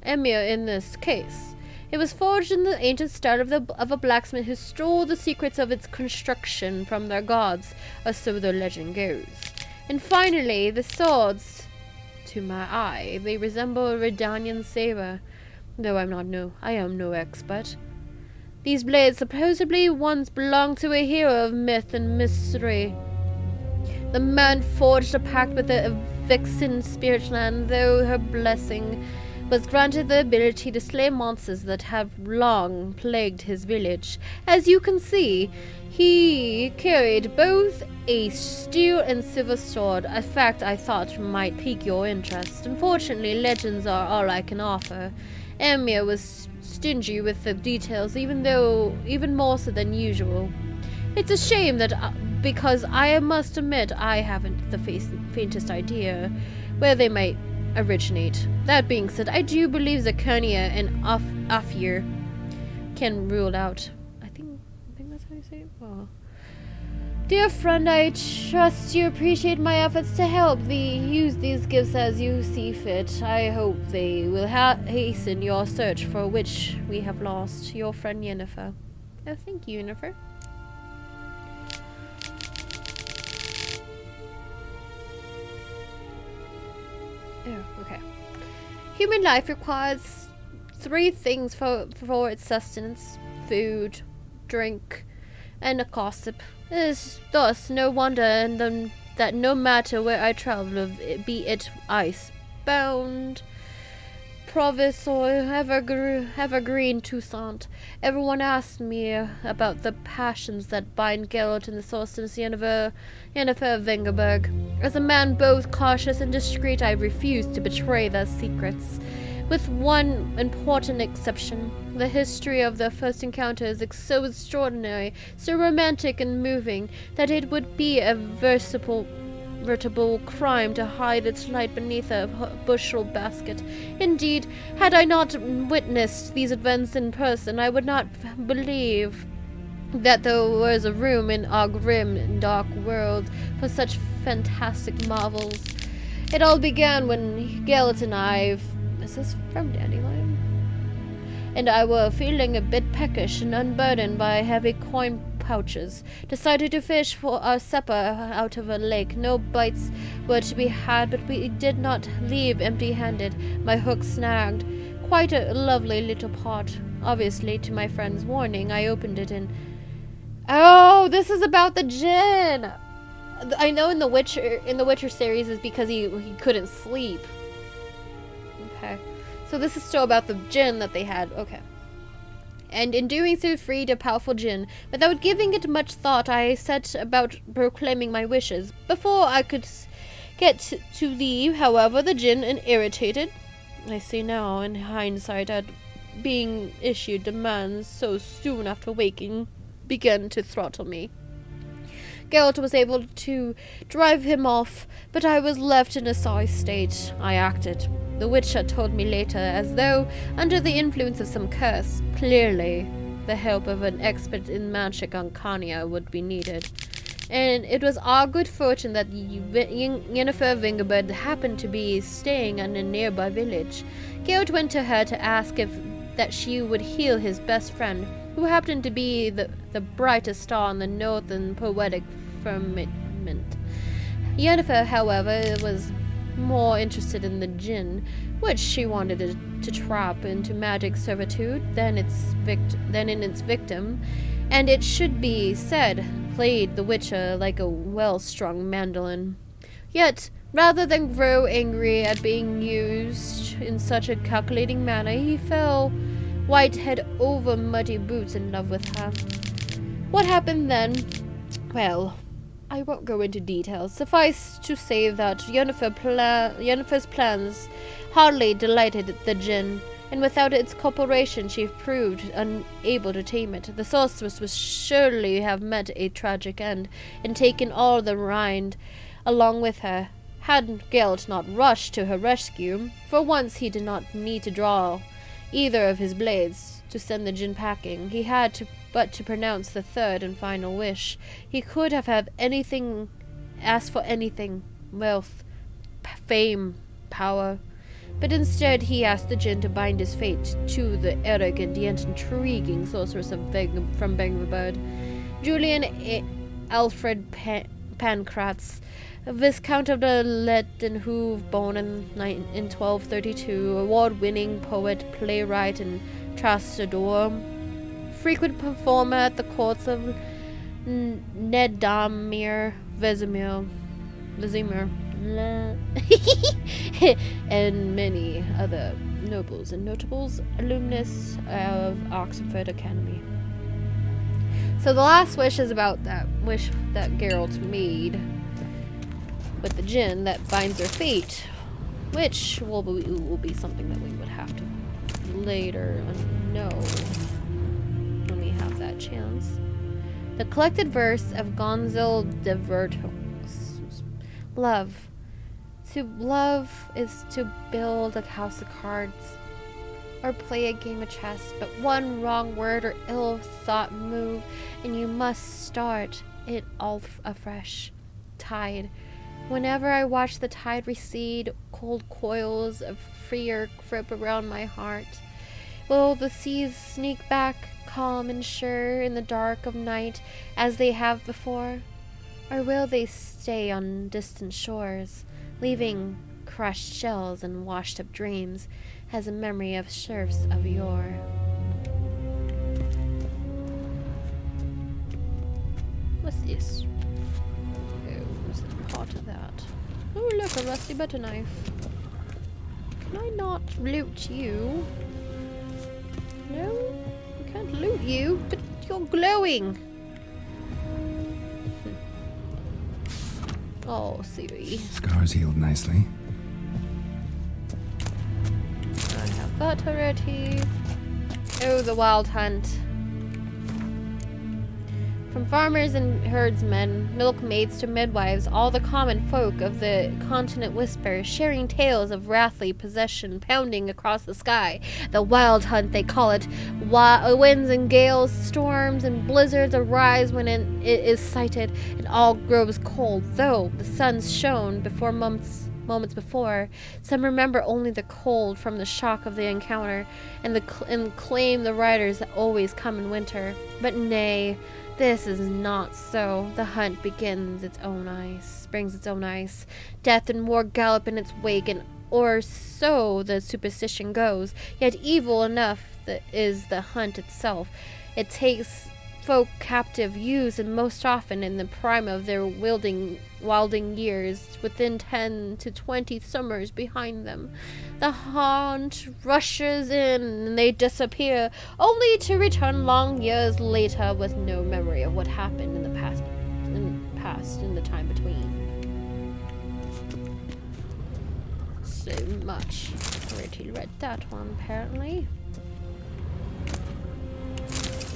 Emir in this case. It was forged in the ancient style of a blacksmith who stole the secrets of its construction from their gods, or so the legend goes. And finally, the swords. To my eye, they resemble a Redanian saber, though I am no expert. These blades supposedly once belonged to a hero of myth and mystery. The man forged a pact with the vixen Spiritland, though her blessing was granted the ability to slay monsters that have long plagued his village. As you can see, he carried both a steel and silver sword, a fact I thought might pique your interest. Unfortunately, legends are all I can offer. Emir was stingy with the details, even more so than usual. It's a shame that, because I must admit I haven't the faintest idea where they might originate. That being said, I do believe Zakernia and Afir can rule out. I think that's how you say it. Well, dear friend, I trust you appreciate my efforts to help use these gifts as you see fit. I hope they will hasten your search for which we have lost. Your friend Yennefer. Oh, thank you, Yennefer. Oh, okay. Human life requires 3 things for its sustenance: food, drink, and a gossip. It is thus no wonder that no matter where I travel, be it ice-bound, Provis or evergreen Toussaint, everyone asks me about the passions that bind Geralt and the Sorceress Yennefer of Vengerberg. As a man both cautious and discreet, I refuse to betray their secrets. With one important exception, the history of their first encounter is so extraordinary, so romantic and moving, that it would be a veritable crime to hide its light beneath a bushel basket. Indeed, had I not witnessed these events in person, I would not believe that there was a room in our grim and dark world for such fantastic marvels. It all began when Geralt and I... Is this from Dandelion? And I were feeling a bit peckish and unburdened by heavy coin pouches, decided to fish for our supper out of a lake. No bites were to be had, but we did not leave empty-handed. My hook snagged quite a lovely little pot. Obviously, to my friend's warning, I opened it and... Oh, this is about the djinn! I know in the Witcher series is because he couldn't sleep. Okay. So this is still about the djinn that they had. Okay. And in doing so freed a powerful djinn. Without giving it much thought, I set about proclaiming my wishes. Before I could get to leave, however, the djinn, irritated, I see now in hindsight, at being issued demands so soon after waking, began to throttle me. Geralt was able to drive him off, but I was left in a sorry state. I acted. The Witcher told me later, as though under the influence of some curse. Clearly, the help of an expert in magic arcana would be needed. And it was our good fortune that Yennefer of Vengerberg happened to be staying in a nearby village. Geralt went to her to ask if that she would heal his best friend, who happened to be the brightest star in the northern poetic firmament. Yennefer, however, was more interested in the djinn, which she wanted to trap into magic servitude than in its victim, and it should be said, played the Witcher like a well-strung mandolin. Yet, rather than grow angry at being used in such a calculating manner, he fell white head over muddy boots in love with her. What happened then? Well, I won't go into details. Suffice to say that Yennefer's plans hardly delighted the djinn, and without its cooperation she proved unable to tame it. The sorceress would surely have met a tragic end, and taken all the rind along with her, had Geralt not rushed to her rescue. For once he did not need to draw either of his blades to send the djinn packing. He had but to pronounce the third and final wish. He could have had anything, asked for anything, wealth, fame, power. But instead he asked the djinn to bind his fate to the arrogant yet intriguing sorceress from Vengerberg, Julian Alfred Pancratz, Viscount of the Leadenhove, born in 1232, award-winning poet, playwright, and trastador, frequent performer at the courts of Nedamir Vesemir, and many other nobles and notables, alumnus of Oxford Academy. So the last wish is about that wish that Geralt made with the djinn that binds her fate, which will be something that we would have to later know when we have that chance. The collected verse of Gonzalo de Vertos. Love. To love is to build a house of cards, or play a game of chess, but one wrong word or ill thought move, and you must start it all afresh. Tide. Whenever I watch the tide recede, cold coils of fear grip around my heart. Will the seas sneak back, calm and sure, in the dark of night, as they have before? Or will they stay on distant shores, leaving crushed shells and washed-up dreams, has a memory of serfs of yore. What's this? Oh, what's the part of that? Oh, look, a rusty butter knife. Can I not loot you? No? I can't loot you, but you're glowing. Oh, Siri. Scars healed nicely. I have that already. Oh, the wild hunt. From farmers and herdsmen, milkmaids to midwives, all the common folk of the continent whisper, sharing tales of wrathly possession pounding across the sky. The wild hunt, they call it. Winds and gales, storms and blizzards arise when it is sighted, and all grows cold, though the sun shone before moments before. Some remember only the cold from the shock of the encounter, and claim the riders that always come in winter. But nay, this is not so. The hunt brings its own ice. Death and war gallop in its wake, and or so the superstition goes. Yet evil enough is the hunt itself. It takes folk captive, used and most often in the prime of their wilding years, within 10 to 20 summers behind them. The hunt rushes in and they disappear, only to return long years later with no memory of what happened in the past, in the time between. So much. Already read that one, apparently.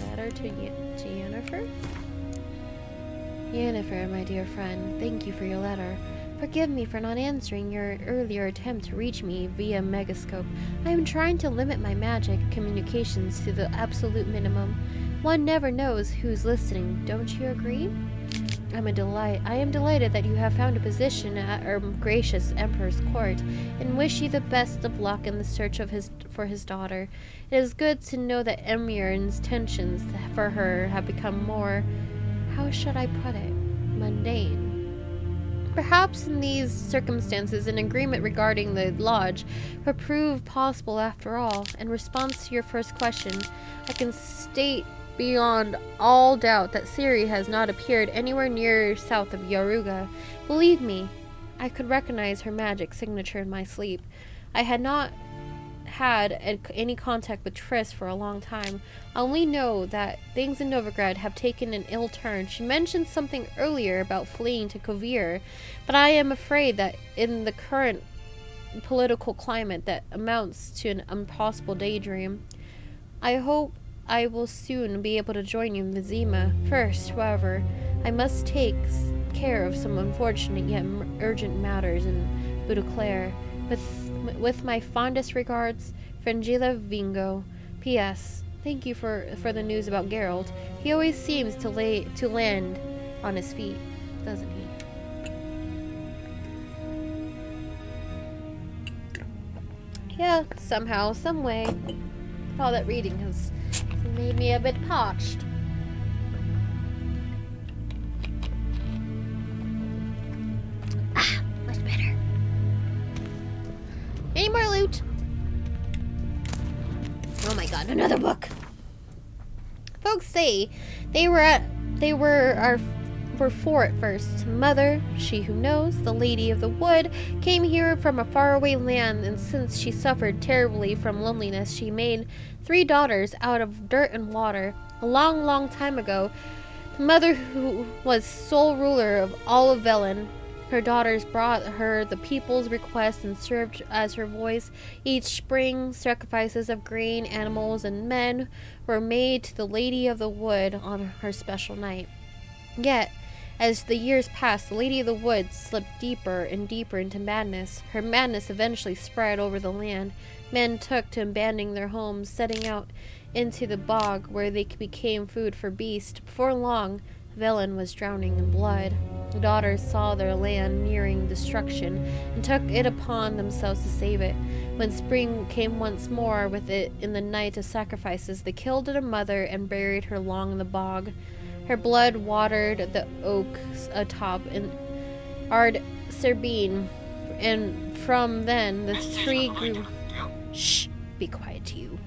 Letter to Yennefer? Yennefer, my dear friend, thank you for your letter. Forgive me for not answering your earlier attempt to reach me via Megascope. I am trying to limit my magic communications to the absolute minimum. One never knows who's listening, don't you agree? I am delighted that you have found a position at our gracious Emperor's court, and wish you the best of luck in the search for his daughter. It is good to know that Emir's intentions for her have become more, how should I put it, mundane. Perhaps in these circumstances an agreement regarding the lodge will prove possible after all. In response to your first question, I can state beyond all doubt that Ciri has not appeared anywhere near south of Yaruga. Believe me, I could recognize her magic signature in my sleep. I had not had any contact with Triss for a long time. I only know that things in Novigrad have taken an ill turn. She mentioned something earlier about fleeing to Kovir, but I am afraid that in the current political climate that amounts to an impossible daydream. I hope I will soon be able to join you in Vizima. First, however, I must take care of some unfortunate yet urgent matters in Baudeclair. With my fondest regards, Frangilla Vingo. P.S. Thank you for the news about Geralt. He always seems to land on his feet, doesn't he? Yeah, somehow, some way. All that reading has made me a bit parched. Much better. Any more loot? Oh my god, another book. Folks say they were four at first. Mother, she who knows, the Lady of the Wood, came here from a faraway land, and since she suffered terribly from loneliness, she made 3 daughters out of dirt and water. A long, long time ago, the mother who was sole ruler of all of Velen, her daughters brought her the people's requests and served as her voice. Each spring, sacrifices of grain, animals, and men were made to the Lady of the Wood on her special night. Yet, as the years passed, the Lady of the Wood slipped deeper and deeper into madness. Her madness eventually spread over the land. Men took to abandoning their homes, setting out into the bog where they became food for beasts. Before long, Velen was drowning in blood. The daughters saw their land nearing destruction and took it upon themselves to save it. When spring came once more with it in the night of sacrifices, they killed their mother and buried her long in the bog. Her blood watered the oaks atop in Ard Serbine, And from then, the tree grew... Shh! Be quiet, you.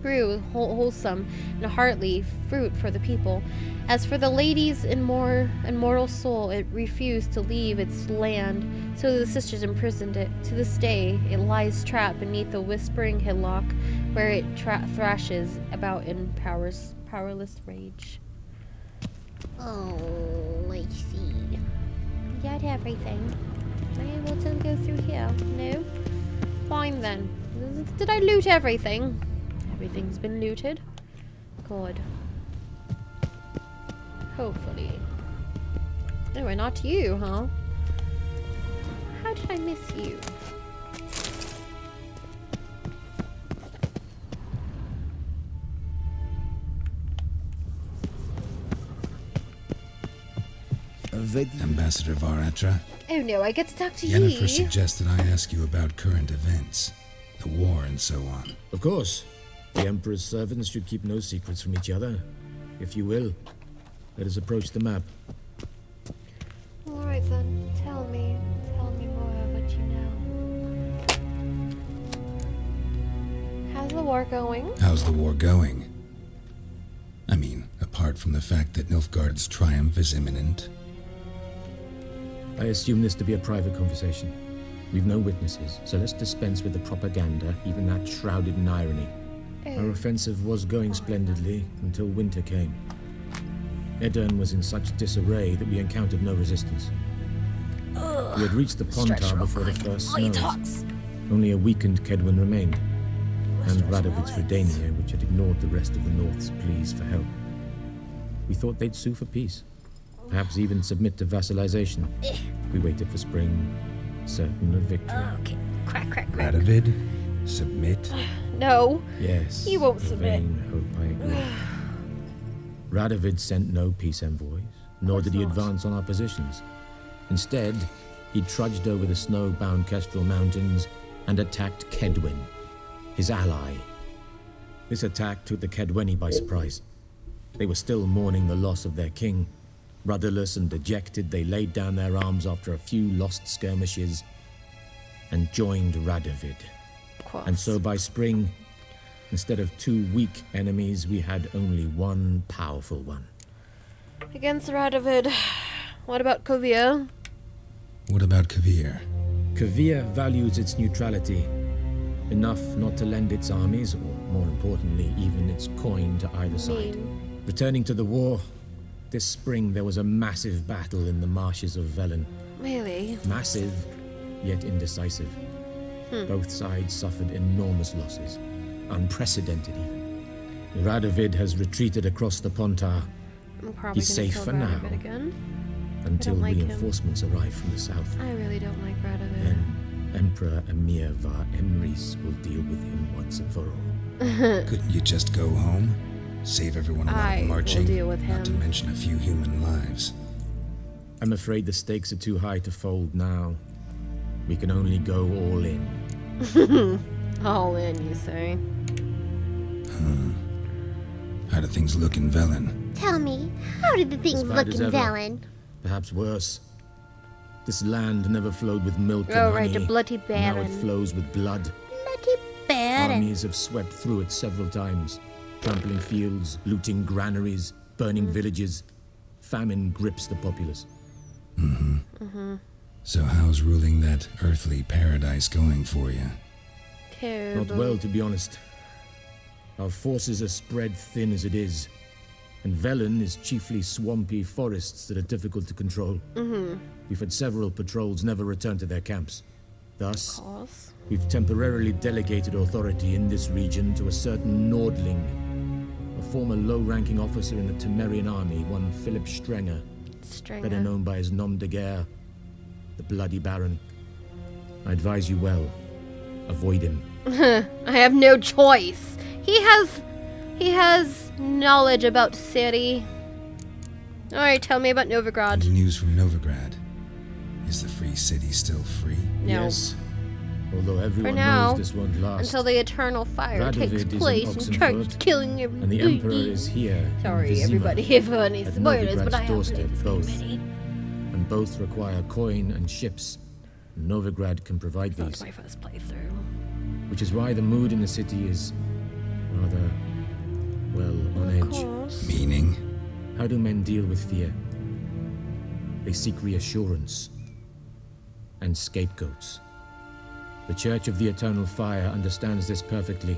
Grew wholesome and heartily fruit for the people. As for the lady's immortal soul, it refused to leave its land, so the sisters imprisoned it. To this day, it lies trapped beneath the whispering hillock, where it thrashes about in powerless rage. Oh, I see. Got everything. Am I able to go through here? No? Fine then. Did I loot everything? Everything's been looted. Good. Hopefully. Anyway, not you, huh? How did I miss you? Ambassador Varatra, Oh no, I get to talk to Yennefer you. suggested I ask you about current events, the war and so on. Of course. The Emperor's servants should keep no secrets from each other. If you will, let us approach the map. Alright then, tell me more of what you know. How's the war going? How's the war going? I mean, apart from the fact that Nilfgaard's triumph is imminent. I assume this to be a private conversation. We've no witnesses, so let's dispense with the propaganda, even that shrouded in irony. Our offensive was going splendidly until winter came. Edirne was in such disarray that we encountered no resistance. We had reached the Pontar before the first snows. Only a weakened Kedwen remained, and Radovid's Redania, which had ignored the rest of the North's pleas for help. We thought they'd sue for peace, perhaps even submit to vassalization. We waited for spring, certain of victory. Okay, crack. Radovid? Submit? No. Yes. He won't submit. Vain hope, I agree. Radovid sent no peace envoys, nor did he advance on our positions. Instead, he trudged over the snow-bound Kestrel Mountains and attacked Kedwen, his ally. This attack took the Kedweni by surprise. They were still mourning the loss of their king. Rudderless and dejected, they laid down their arms after a few lost skirmishes and joined Radovid. And so by spring, instead of 2 weak enemies, we had only one powerful one. Against Radovid. What about Kovir? What about Kovir? Kovir values its neutrality, enough not to lend its armies, or more importantly, even its coin to either side. Returning to the war, this spring there was a massive battle in the marshes of Velen. Really? Massive, yet indecisive. Both sides suffered enormous losses, unprecedented even. Radovid has retreated across the Pontar. He's safe for now, until reinforcements arrive from the south. I really don't like Radovid. Then Emperor Emir Var Emrys will deal with him once and for all. Couldn't you just go home? Save everyone a lot of marching, deal with him. Not to mention a few human lives. I'm afraid the stakes are too high to fold now. We can only go all in. All in, you say? How do things look in Velen? Tell me, how did the things As bad look as in ever. Velen? Perhaps worse. This land never flowed with milk and right, honey. the bloody Now it Baron. flows with blood. Bloody Baron. Armies have swept through it several times, trampling fields, looting granaries, burning villages. Famine grips the populace. So how's ruling that earthly paradise going for you? Terrible. Not well, to be honest. Our forces are spread thin as it is, and Velen is chiefly swampy forests that are difficult to control. We've had several patrols never return to their camps. Thus, we've temporarily delegated authority in this region to a certain Nordling, a former low-ranking officer in the Temerian army, one Philip Strenger, better known by his nom de guerre, the Bloody Baron. I advise you well. Avoid him. I have no choice. He has knowledge about city. Alright, tell me about Novigrad. Any news from Novigrad? Is the free city still free? No. Yes. Although For everyone now, knows this won't last. until the eternal fire Radovid takes is in place and starts Oxenfurt, killing and the Emperor is here. Sorry, in Vizima, everybody, if any at spoilers, but I Novigrad's have doorstep, played this both. game many. And both require coin and ships. Novigrad can provide It's not these. my first playthrough. Which is why the mood in the city is rather, well, on edge. Meaning? How do men deal with fear? They seek reassurance and scapegoats. The Church of the Eternal Fire understands this perfectly,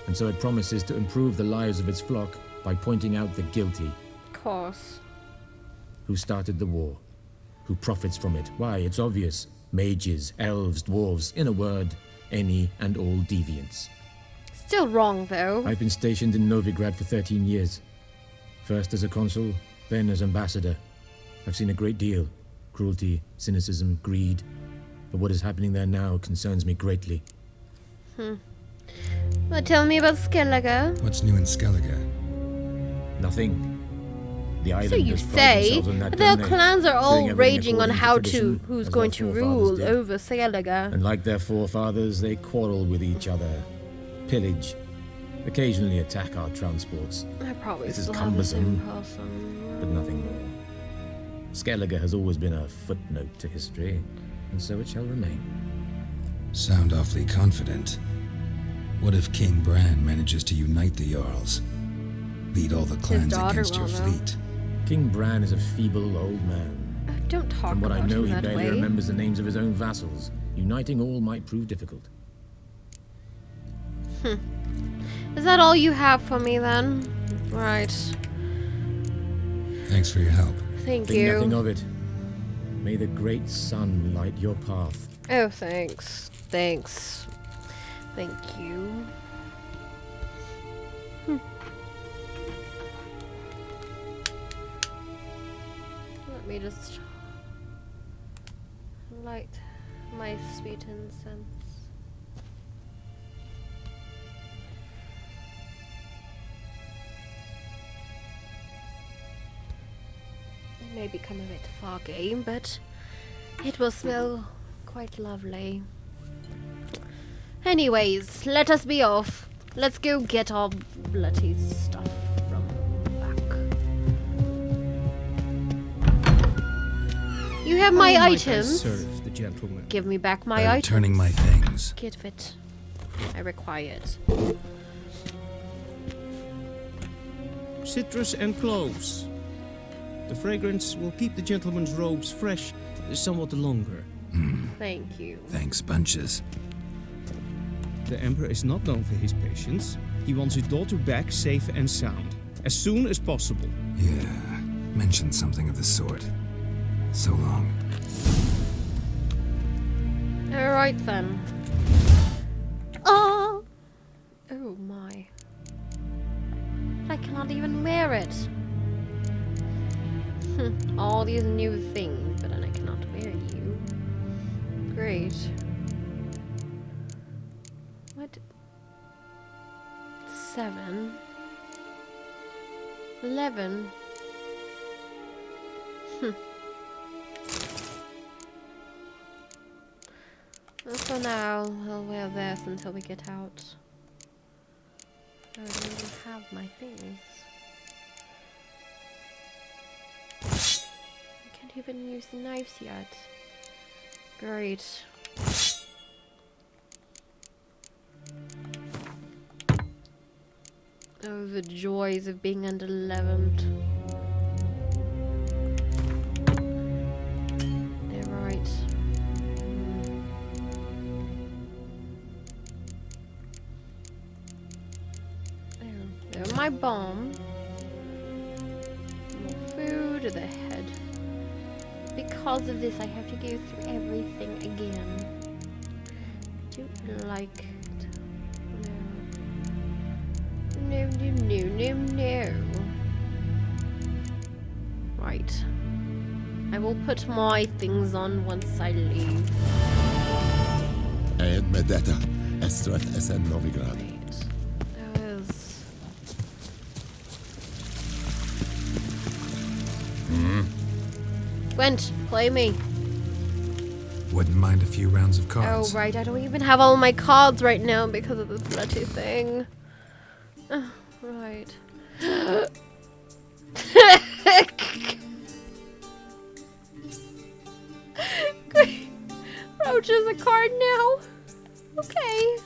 and so it promises to improve the lives of its flock by pointing out the guilty. Of course. Who started the war? Who profits from it? Why, it's obvious. Mages, elves, dwarves, in a word, any and all deviants. Still wrong, though. I've been stationed in Novigrad for 13 years. First as a consul, then as ambassador. I've seen a great deal. Cruelty, cynicism, greed. But what is happening there now concerns me greatly. Well, tell me about Skellige. What's new in Skellige? Nothing. The So you islanders pride say, themselves on that, but their don't they? clans are all Doing everything raging on according how tradition, who's as going their to forefathers rule did. over Skellige. And like their forefathers, they quarrel with each other, pillage, occasionally attack our transports. I probably This is still have the same cumbersome, person. but nothing more. Skellige has always been a footnote to history, and so it shall remain. Sound awfully confident. What if King Bran manages to unite the Jarls? Lead all the clans daughter against your will, though. fleet? King Bran is a feeble old man. Don't talk From what about I know, him he that barely way. remembers the names of his own vassals. Uniting all might prove difficult. Is that all you have for me, then? Right. Thanks for your help. Thank Think you. nothing of it. May the great sun light your path. Oh, thanks. Thanks. Thank you. Let me just light my sweet incense. It may become a bit foggy, but it will smell quite lovely. Anyways, let us be off. Let's go get our bloody stuff from back. You have my How might I items. serve the gentleman? Give me back my By items. returning my things. Give it. I require it. Citrus and cloves. The fragrance will keep the gentleman's robes fresh somewhat longer. Thank you. Thanks, bunches. The Emperor is not known for his patience. He wants his daughter back safe and sound, as soon as possible. Yeah, mentioned something of the sort. So long. Alright then. Oh! Oh my. I cannot even wear it. All these new things, but then I cannot wear you. Great. What? 7. 11. Well, for now, I'll wear this until we get out. I don't even have my things. I can't even use the knives yet. Great. Oh, the joys of being under 11th. They're right. There, my bomb. More food, the head. Because of this, I have to go through everything again. I don't like it. No, no, no, no, no. Right. I will put my things on once I leave. Ed Medetta, Estrat SN Novigrad. There is... Gwent, play me. Wouldn't mind a few rounds of cards. Oh, right, I don't even have all my cards right now because of this bloody thing. Right. choose a card now. Okay.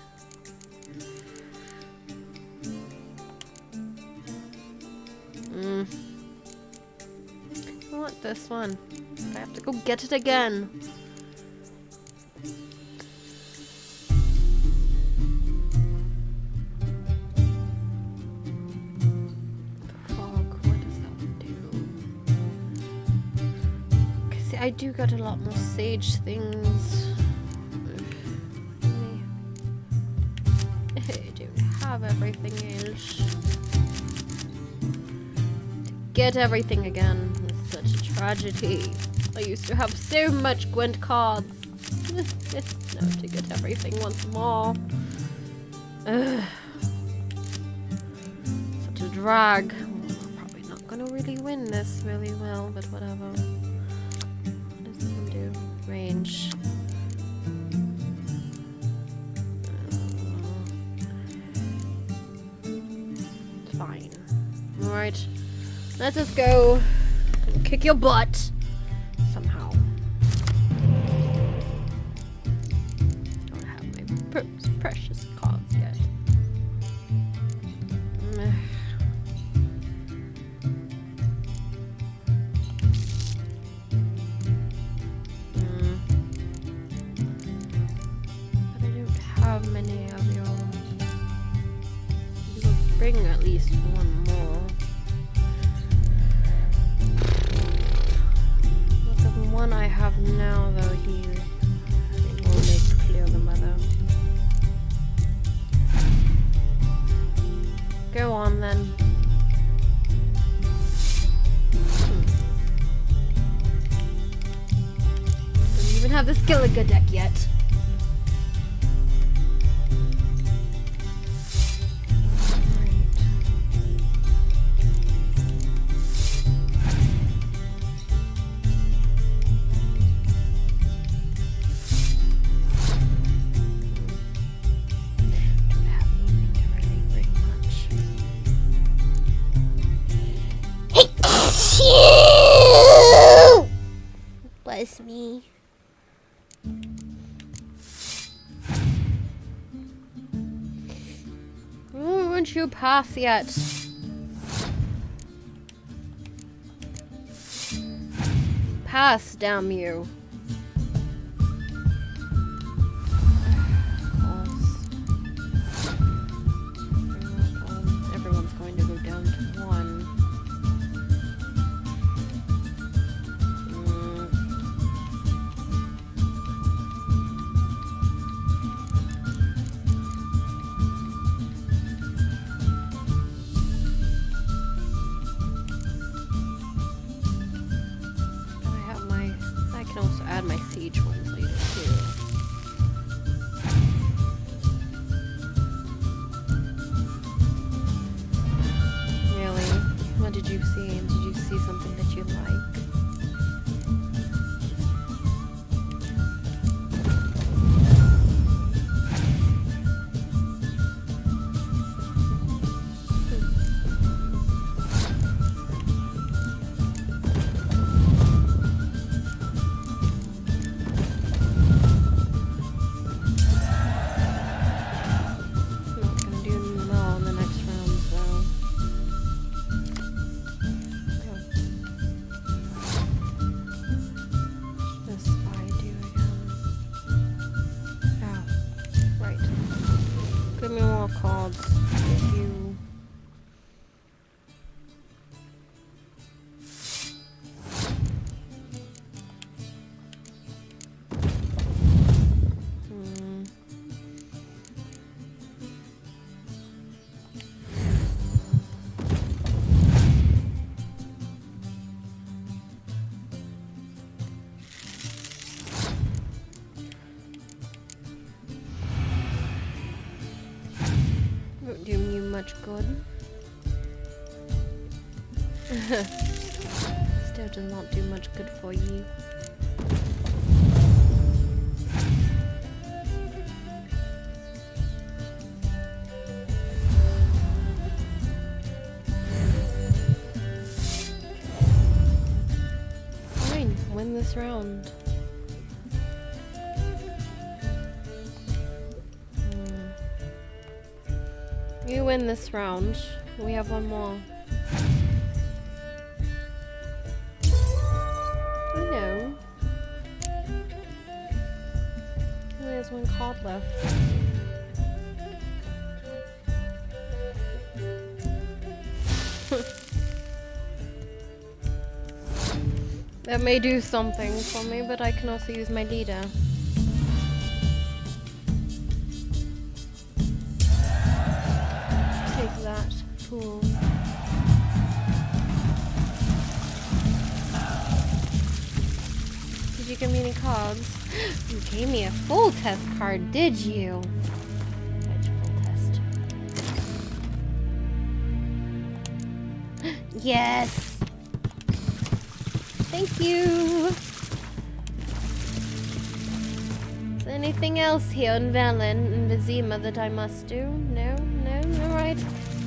I want this one. I have to go get it again. The fog, what does that do? Okay, see, I do got a lot more sage things. I don't have everything else. Get everything again. It's such a tragedy. I used to have so much Gwent cards. Now to get everything once more. Ugh. Such a drag. We're probably not gonna really win this really well, but whatever. What does this one do? Range. Fine. Alright. Let us go and kick your butt somehow. Don't have my precious cards yet. But I don't have many of your. You will bring at least one more. One I have now, though, he will make clear the mother. Go on, then. Don't even have the Skilliga deck yet. Bless me. Oh, won't you pass yet? Pass, damn you. Everyone's going to go down to 1. Add my siege ones later too. Really? What did you see? Did you see something that you like? Give me more cards. Thank you. Won't do you much good. Still does not do much good for you. Fine, win this round. You win this round. We have one more. I know. There's one card left. That may do something for me, but I can also use my leader. Take that, fool. Did you give me any cards? You gave me a full test card, did you? Which full test? Yes! Thank you! Is there anything else here in Velen and Vizima that I must do? No? No? Alright.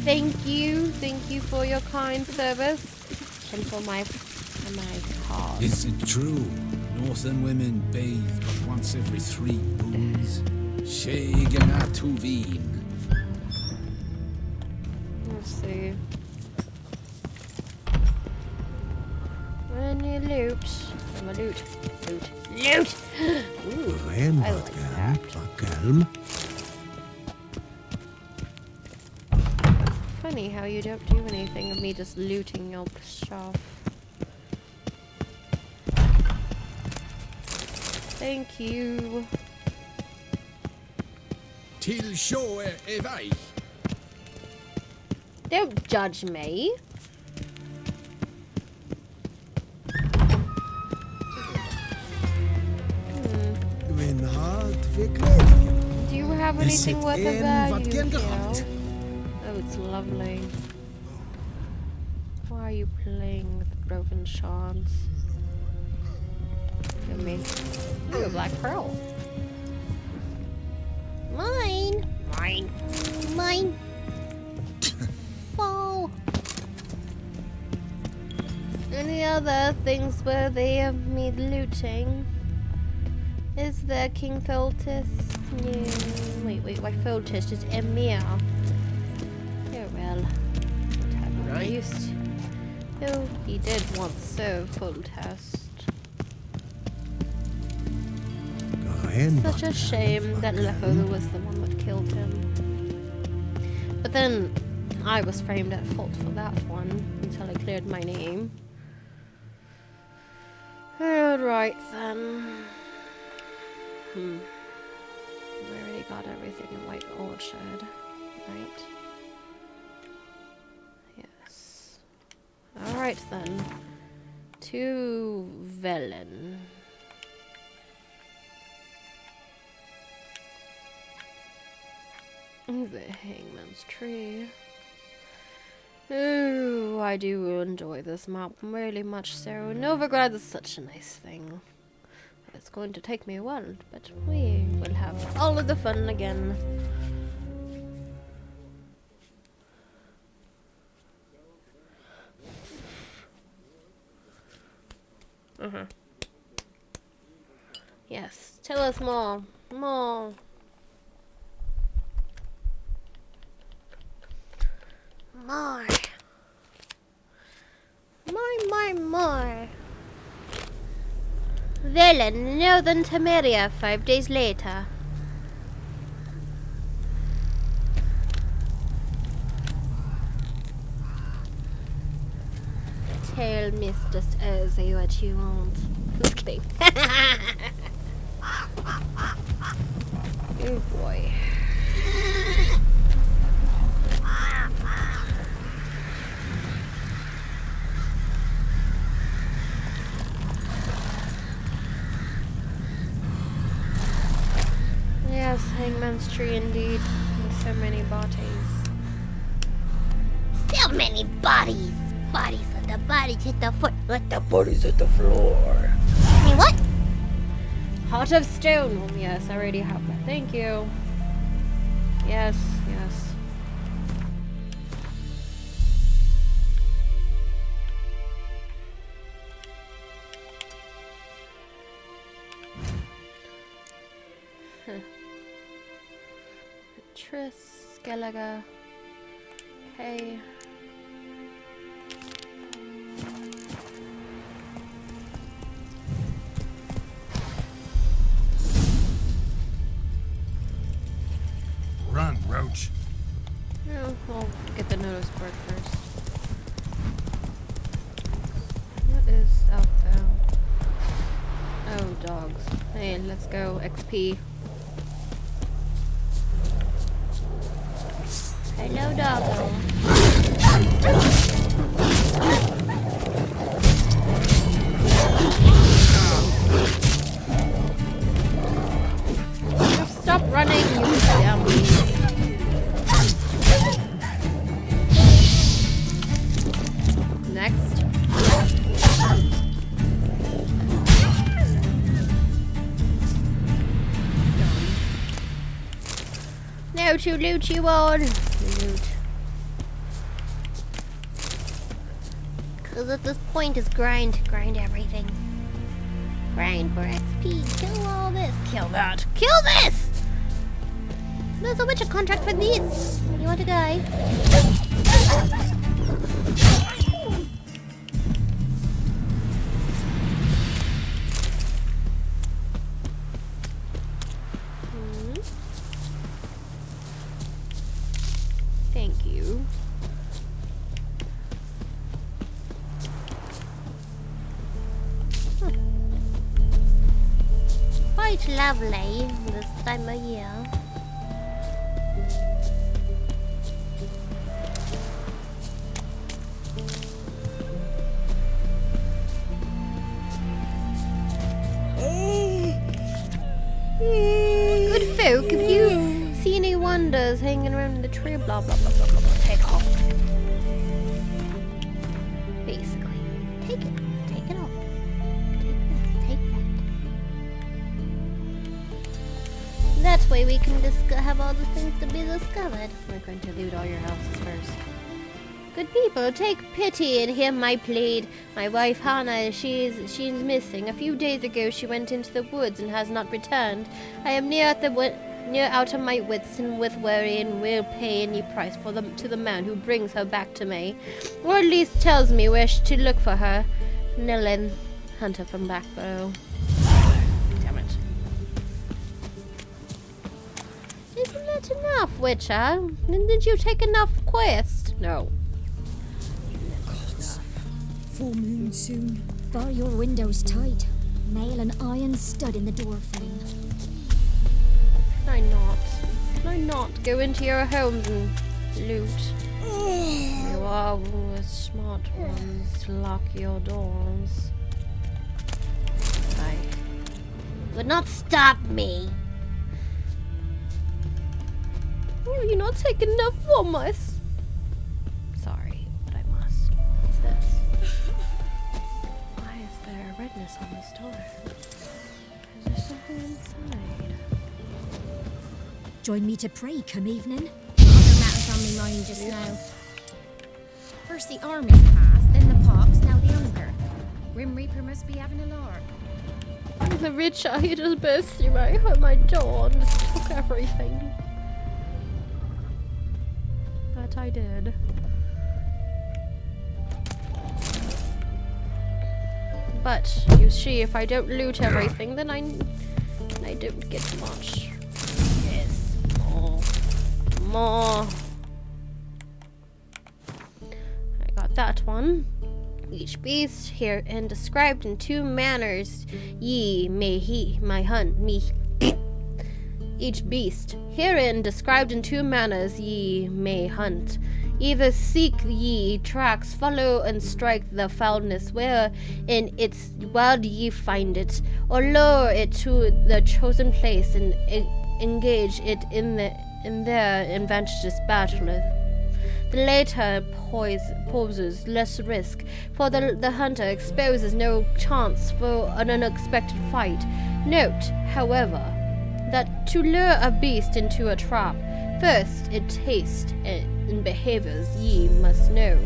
Thank you for your kind service. And for my card. Is it true? Northern women bathe but once every 3 moons. Sheganatuvin. Let's see. When you loot. I'm a loot. Loot! Ooh, I like that. Funny how you don't do anything of me just looting your stuff. Thank you. Till show evai. Don't judge me. Do you have anything worth of value here? Oh, it's lovely. Why are you playing with broken shards? Give me. Ooh, a black pearl. Mine. Mine. Fall. Any other things worthy of me looting? Is there King Foltest? No. Wait, why Foltest? It's Emir. Oh well. Whatever. I used to. Oh, he did once serve Foltest. Such a shame that Lefoda was the one that killed him. But then I was framed at fault for that one until I cleared my name. Alright then. I already got everything in White Orchard, right? Yes. Alright then. To Velen. The Hangman's Tree. Ooh, I do enjoy this map really much so. Novigrad is such a nice thing. It's going to take me a while, but we will have all of the fun again. Yes, tell us more. More. More. Velen, Northern Temeria, 5 days later. Tell Mistress Erzie what you want. Just kidding. Oh boy. Yes, Hangman's Tree indeed. There's so many bodies. So many bodies. Bodies let the bodies hit the foot. Let the bodies hit the floor. I mean, what? Heart of Stone. Oh, yes, I already have that. Thank you. Yes. Tris, Gallagher. Okay. Run, Roach. No, we'll get the notice board first. What is out there? Oh, dogs. Hey, let's go. XP. Hello, doggo. Stop running, you damn beast. Next. No to loot you all. Loot. Because at this point it's grind everything. Grind for XP. Kill all this. Kill that. Kill this! There's a witcher contract for this. You want a guy? Thank you. Quite lovely this time of year. Good folk, if you see any wonders hanging around in the tree, blah blah blah blah blah blah, take off. Basically. Take it. Take it all. Take this. Take that. That way we can have all the things to be discovered. We're going to loot all your houses first. Good people, take pity and hear my plead. My wife Hannah, she's missing. A few days ago she went into the woods and has not returned. I am near out of my wits and with worry and will pay any price to the man who brings her back to me, or at least tells me where to look for her. Nilin, hunter from Backbow. Damn it. Isn't that enough, Witcher? Did you take enough quest? No. Full moon soon. Bar your windows tight. Nail an iron stud in the door frame. Can I not? Can I not go into your homes and loot? You are the smart ones. Lock your doors. Right. Would not stop me. Oh, you're not taking enough from us. Sorry, but I must. What's this? Why is there redness on this door? Is there something inside? Join me to pray come evening. Other matters on my mind just now. First the army's passed, then the pox, now the hunger. Grim Reaper must be having a lark. The Witcher, he just burst through my door and just took everything. That I did. But you see, if I don't loot everything, then I don't get much. Yes, more. I got that one. Each beast herein described in two manners ye may hunt me. Each beast herein described in two manners ye may hunt. Either seek ye tracks, follow and strike the foulness where in its wild ye find it, or lure it to the chosen place and engage it in their advantageous battle. The latter poses less risk, for the hunter exposes no chance for an unexpected fight. Note, however, that to lure a beast into a trap, first it tastes and behaviors ye must know.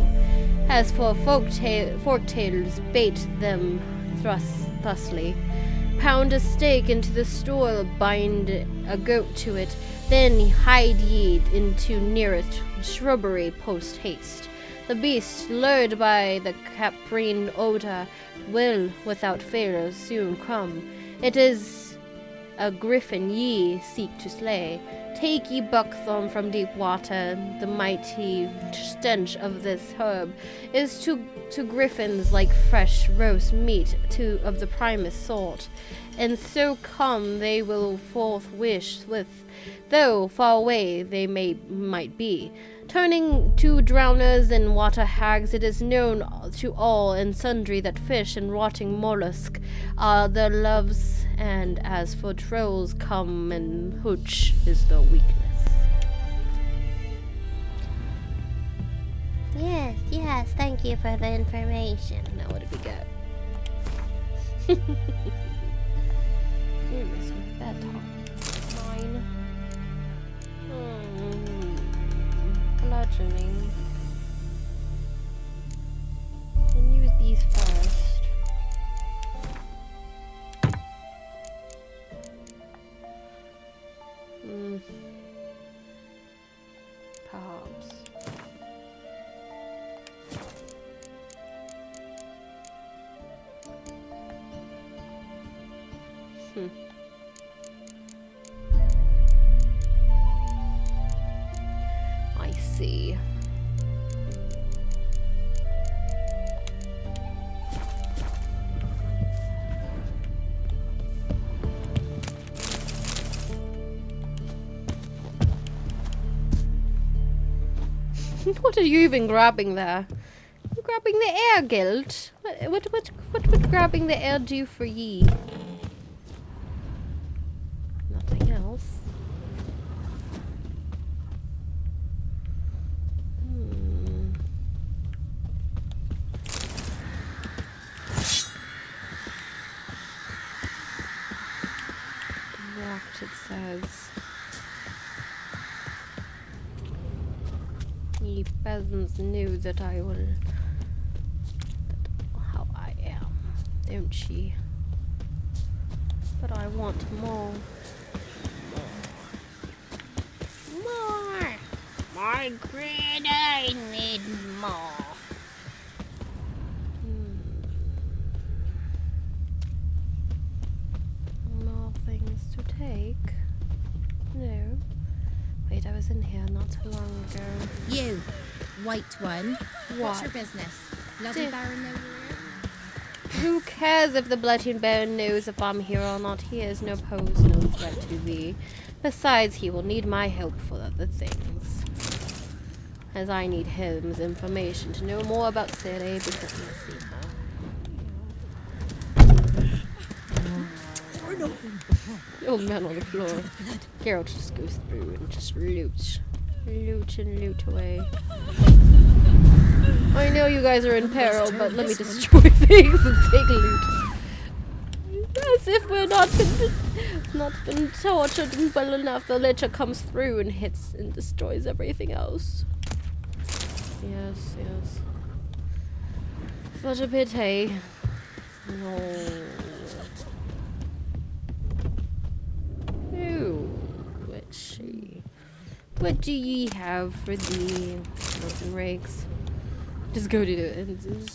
As for fork tales, bait them thusly. Pound a stake into the stall, bind a goat to it, then hide ye into nearest shrubbery post haste. The beast, lured by the caprine odor, will without failure soon come. It is a griffin ye seek to slay. Take ye buckthorn from deep water. The mighty stench of this herb is to griffins like fresh roast meat of the primest sort. And so come they will forthwith, though far away they might be. Turning to drowners and water hags, it is known to all and sundry that fish and rotting mollusk are their loves, and as for trolls, come and hooch is their weakness. Yes, thank you for the information. Now what did we get? You're missing with bedtime. Mine. Bludgeoning. And use these first. Perhaps. I see. What are you even grabbing there? You're grabbing the air, Guild. What would grabbing the air do for ye? Nothing else. Locked, it says. Ye peasants knew that I will. How I am, don't ye? But I want more. More! More grid, I need more. More things to take? No. Wait, I was in here not too long ago. You, white one. What's What? your business? Bloody Baron know Who cares if the Bloody Baron knows if I'm here or not? He is no pose, no threat to thee. Besides, he will need my help for other things. As I need his information to know more about Ciri because he has seen her. The old man on the floor. Geralt just goes through and just loot. Loot and loot away. I know you guys are in peril, but let me destroy things and take loot. As if we're not been tortured well enough, the Licher comes through and hits and destroys everything else. Yes, yes. Such a pity. No. Ooh, let's see. What do ye have for the broken rakes? Just go to it.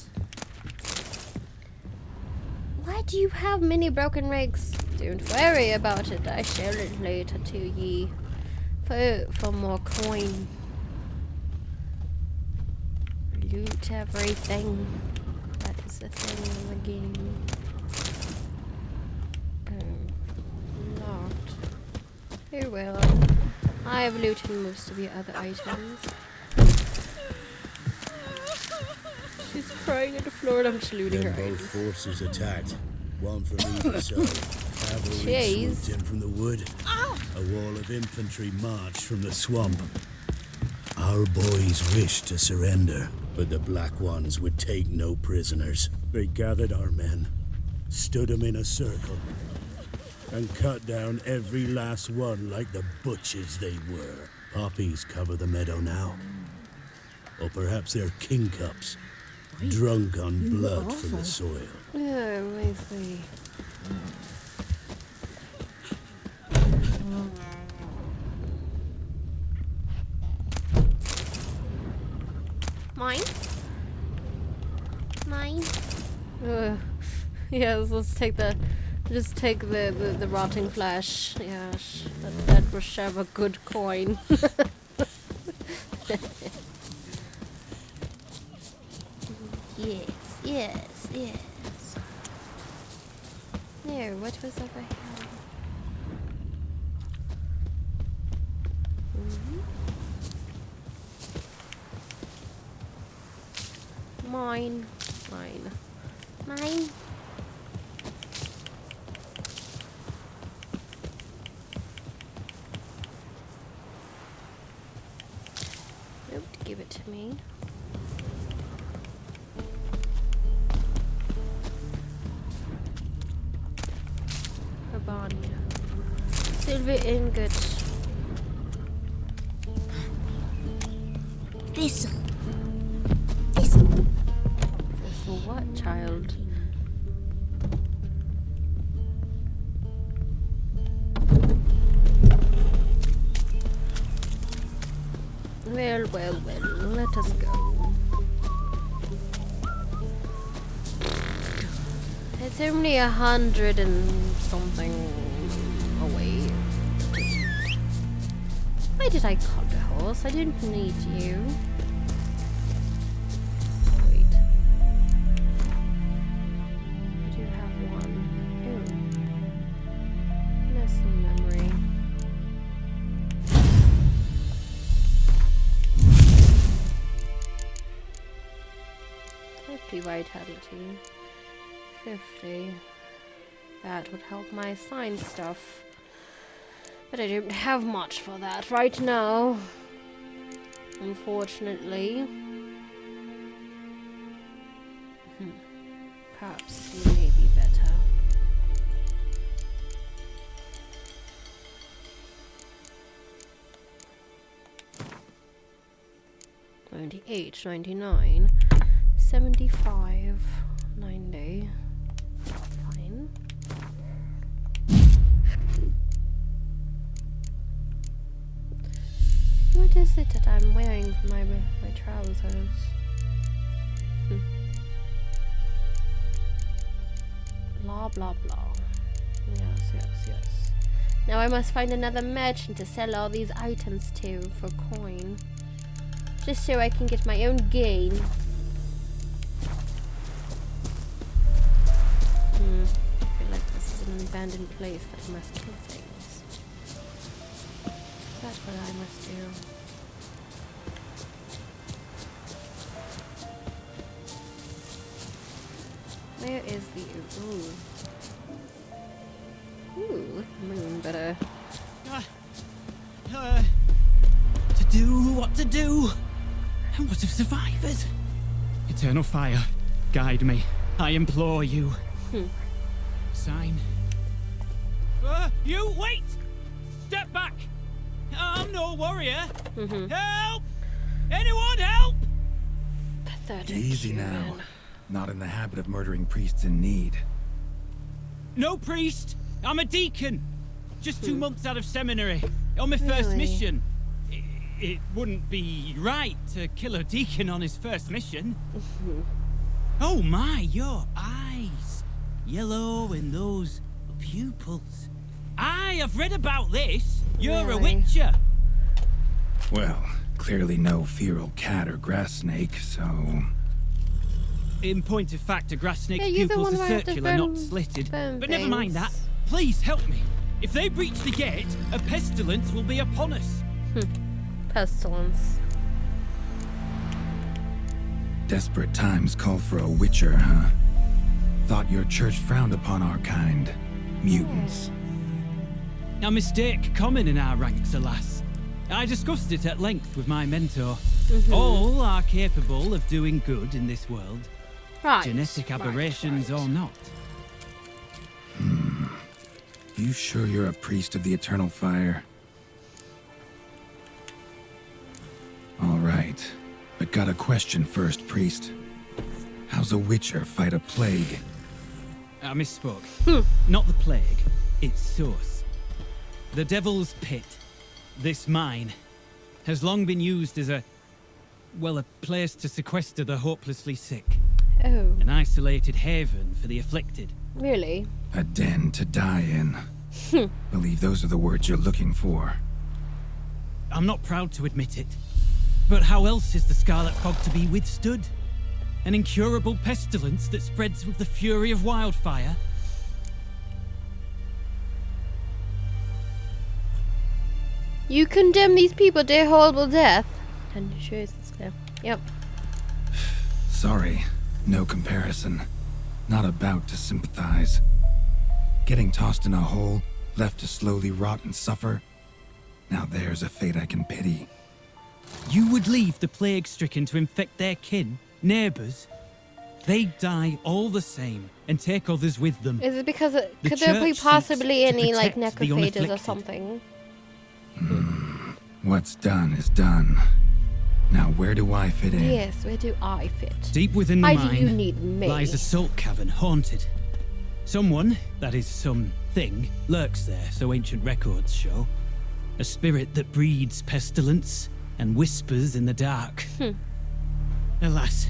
Why do you have many broken rakes? Don't worry about it. I shall it later to ye. For more coin. Loot everything. That is the thing in the game. Locked. Oh well. I have looted most of the other items. She's crying at the floor and I'm just looting her Then both items. forces attacked. One from either side. Cavalry swooped in from the wood. A wall of infantry marched from the swamp. Our boys wished to surrender, but the Black Ones would take no prisoners. They gathered our men, stood them in a circle, and cut down every last one like the butchers they were. Poppies cover the meadow now. Or perhaps they're kingcups, drunk on blood from the soil. Oh, I see. Mine? Mine? Yes, let's take the... Just take the rotting flesh. Yes, that will shove a good coin. Yes, yes, yes. There, what was over here? Mine. Mine. Mine? Nope, give it to me. Urbania. Silver ingot. Thistle. For what, child? Well, well, well, let us go. It's only 100 and something away. Why did I call the horse? I didn't need you. Wait. I do have one. Oh. Muscle memory. Vitality 50. That would help my science stuff, but I don't have much for that right now, unfortunately. Perhaps you may be better. $98, $99. 75, 90. Fine. What is it that I'm wearing for my trousers? Blah blah blah. Yes, yes, yes. Now I must find another merchant to sell all these items to for coin. Just so I can get my own gain. I feel like this is an abandoned place that must kill things. That's what I must do. Where is the... Ooh, moon better. To do what to do? And what of survivors? Eternal fire, guide me. I implore you. Sign. You wait! Step back! I'm no warrior. Help! Anyone help! Pathetic. Easy now. Not in the habit of murdering priests in need. No priest. I'm a deacon. Just 2 months out of seminary. On my first mission. It wouldn't be right to kill a deacon on his first mission. Oh my, your eyes. Yellow in those pupils. I've read about this. You're a witcher. Well, clearly no feral cat or grass snake, so... In point of fact, a grass snake's pupils are circular, not slitted. But never mind that. Please help me. If they breach the gate, a pestilence will be upon us. Pestilence. Desperate times call for a witcher, huh? Thought your church frowned upon our kind. Mutants. A mistake common in our ranks, alas. I discussed it at length with my mentor. All are capable of doing good in this world. Right. Genetic aberrations or not. You sure you're a priest of the eternal fire? All right. But got a question first, priest. How's a witcher fight a plague? I misspoke. Not the plague. Its source. The Devil's Pit, this mine, has long been used as a place to sequester the hopelessly sick. Oh. An isolated haven for the afflicted. Really? A den to die in. Believe those are the words you're looking for. I'm not proud to admit it, but how else is the Scarlet Fog to be withstood? An incurable pestilence that spreads with the fury of wildfire? You condemn these people to a horrible death. And shows this there. Yep. Sorry, no comparison. Not about to sympathize. Getting tossed in a hole, left to slowly rot and suffer. Now there's a fate I can pity. You would leave the plague-stricken to infect their kin, neighbours? They'd die all the same and take others with them. Is it because The could there be church possibly seeks to any like protect the necrophages or unafflicted. something? What's done is done. Now where do I fit in? Yes, where do I fit? Deep within the Why mine do you need me? lies a salt cavern haunted. Someone, that is something, lurks there, so ancient records show. A spirit that breeds pestilence and whispers in the dark. Alas,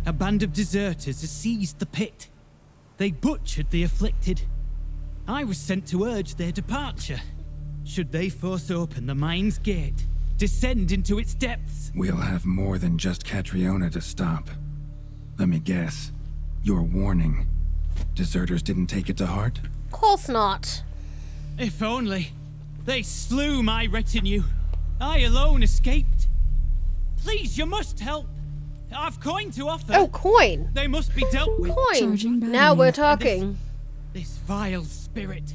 a band of deserters has seized the pit. They butchered the afflicted. I was sent to urge their departure. Should they force open the mine's gate, descend into its depths? We'll have more than just Catriona to stop. Let me guess. Your warning. Deserters didn't take it to heart? Of course not. If only. They slew my retinue. I alone escaped. Please, you must help. I've coin to offer. Oh, coin. They must be dealt with. Coin. Now we're talking. This vile spirit.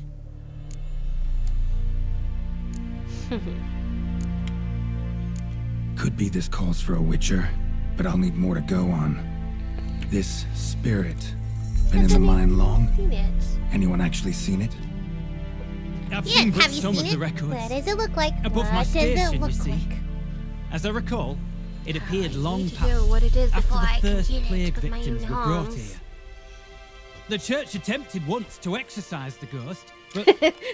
Could be this calls for a witcher, but I'll need more to go on. This spirit. Been in the mine long? Seen it. Anyone actually seen it? I've Yes, seen but have you some seen of the it? records. What does it look like? Above What my does station, it look you see. like? As I recall, it appeared long to past know what it is after before I the can first kill it plague with my own victims were brought hands. here. The church attempted once to exorcise the ghost, but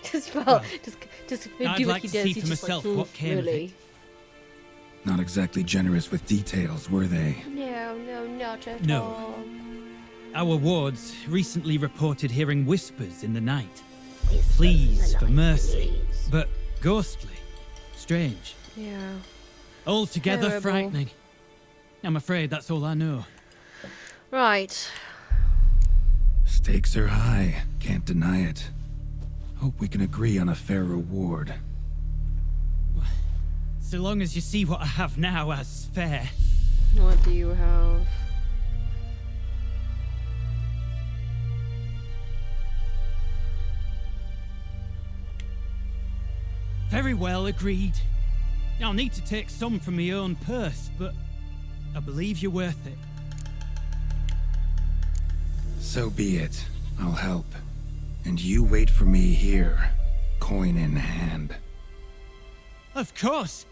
just I'd do what like he to does. see He's for just myself like, what came of really? it. Not exactly generous with details, were they? No, not at No. all. Our wards recently reported hearing whispers in the night. Pleas for mercy, but ghostly, strange, Yeah. altogether Terrible. frightening. I'm afraid that's all I know. Right. Stakes are high, can't deny it. Hope we can agree on a fair reward. So long as you see what I have now as fair. What do you have? Very well, agreed. I'll need to take some from my own purse, but I believe you're worth it. So be it. I'll help. And you wait for me here, coin in hand. Of course.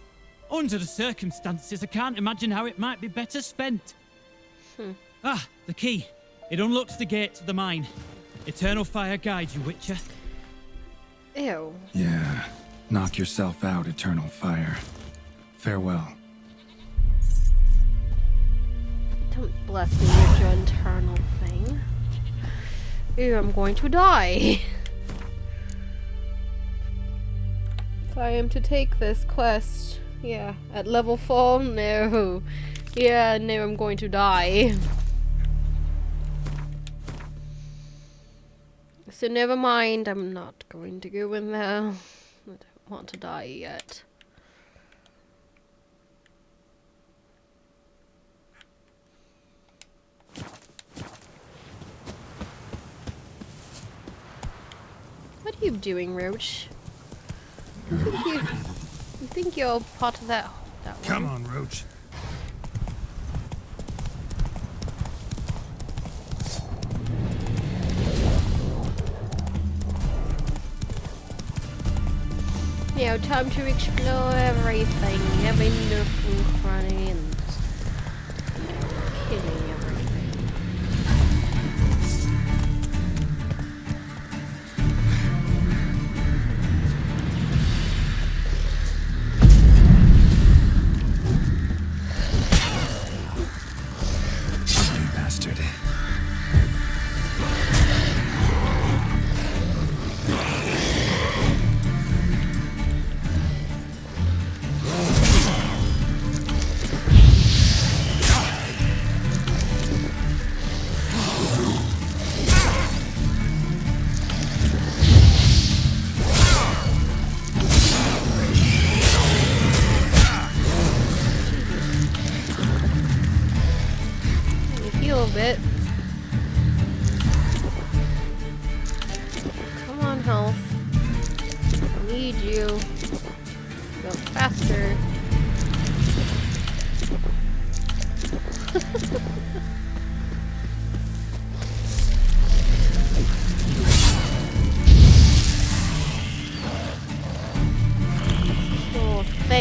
Under the circumstances, I can't imagine how it might be better spent. Ah, the key. It unlocks the gate to the mine. Eternal fire guide you, Witcher. Ew. Yeah. Knock yourself out, eternal fire. Farewell. Don't bless me with your internal thing. Ew, I'm going to die. If I am to take this quest, yeah, at level 4, no. Yeah, no, I'm going to die. So never mind, I'm not going to go in there. I don't want to die yet. What are you doing, Roach? You think you're part of that one? Come on, Roach. Yeah, time to explore everything, every nook and cranny, and killing everything.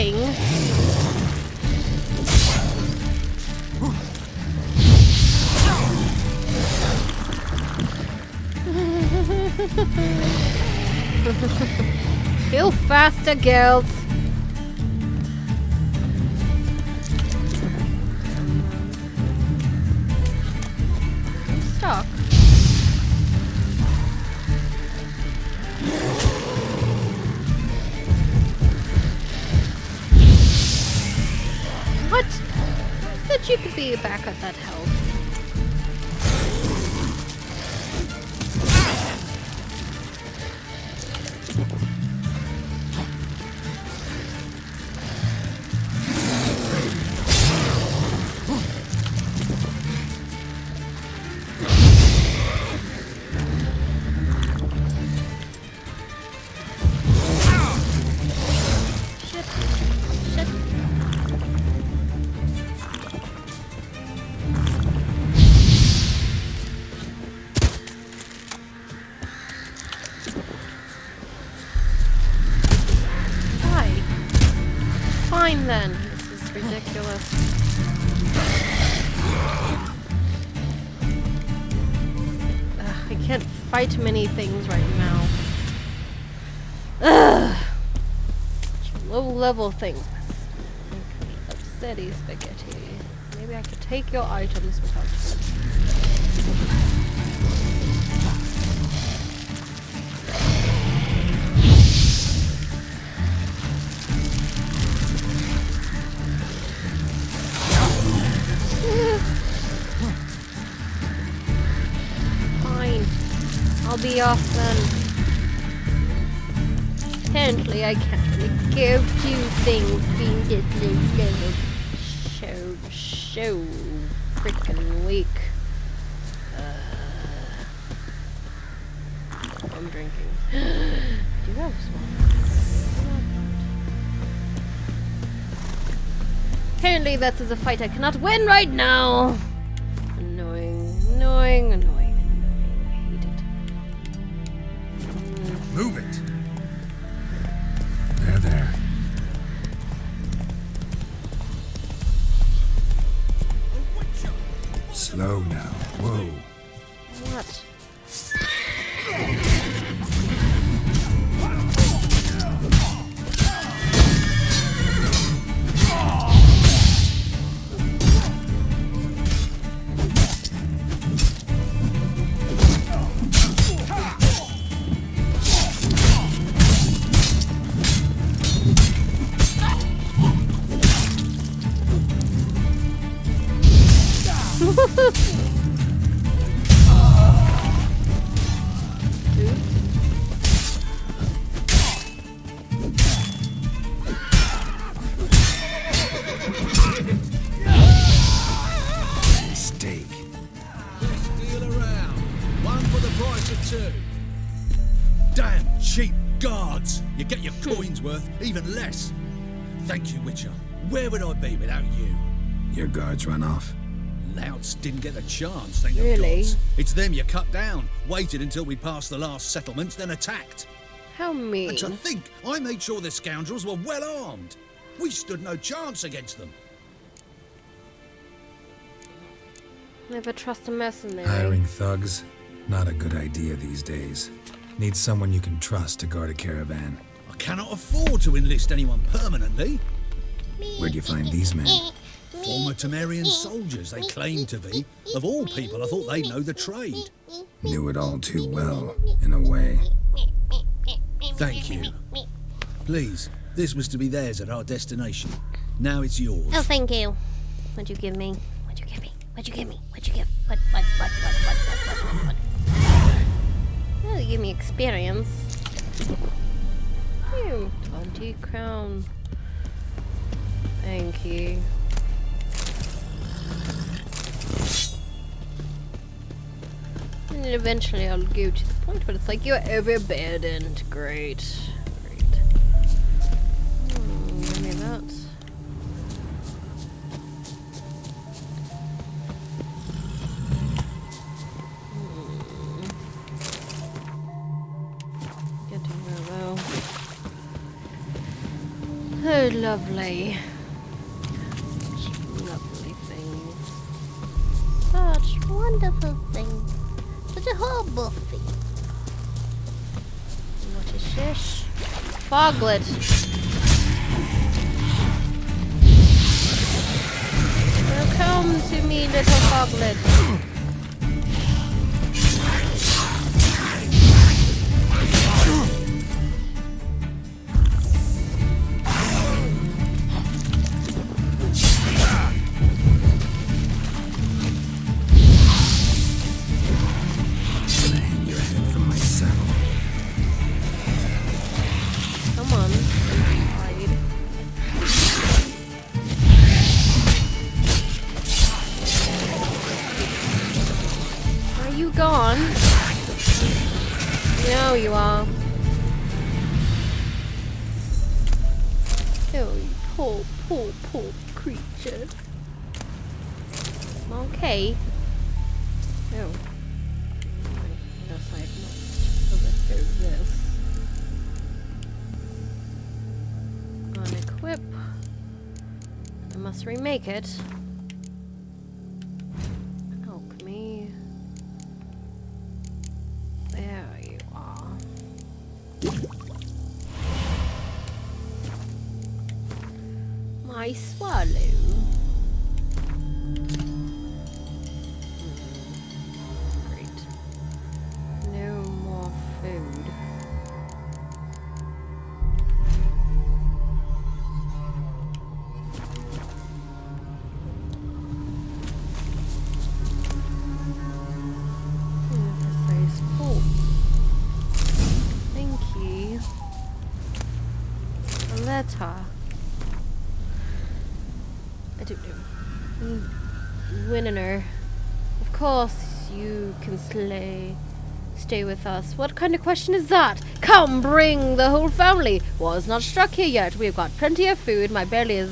thing. Kill faster, girls. I'm stuck. What? Who said you could be back at that health? Fine then. This is ridiculous. Ugh, I can't fight many things right now. Ugh. Such low-level things. Upsetty spaghetti. Maybe I could take your items without. Fine. I'll be off then. Apparently I can't really go do things being this little so freaking weak. I'm drinking. Do you have some? Apparently that is a fight I cannot win right now. Annoying, annoying, annoying, annoying. I hate it. Move it. There. Slow now. Whoa. What? Mistake. Steal around. One for the price of two. Damn cheap guards. You get your coins worth, even less. Thank you, Witcher. Where would I be without you? Your guards run off. Louts didn't get a chance, thank the Really? gods. It's them you cut down. Waited until we passed the last settlements, then attacked. How mean. And to think, I made sure the scoundrels were well armed. We stood no chance against them. Never trust a mercenary. Hiring thugs? Not a good idea these days. Need someone you can trust to guard a caravan. I cannot afford to enlist anyone permanently. Where'd you find these men? Former Temerian soldiers, they claim to be. Of all people, I thought they'd know the trade. Knew it all too well, in a way. Thank you. Please, this was to be theirs at our destination. Now it's yours. Oh, thank you. What'd you give me? What'd you give me? What'd you give me? What'd you give? What? Oh, you give me experience. 20 crown. Thank you. And eventually I'll go to the point where it's like, you're overburdened. Great. Great. Give me that. Getting real low. Oh, lovely. Such lovely things. Such wonderful things. Such a horrible thing. What is this? Foglet. Welcome to me, little foglet. Gone. Now you are. Oh, you poor creature. Okay. Oh. I guess I must overthrow this. Unequip. I must remake it. Alchemy. There you are. My swallow. Great. No more food. Letter. I don't know. Winner. Of course you can stay with us. What kind of question is that? Come, bring the whole family. War is not struck here yet. We've got plenty of food. My belly has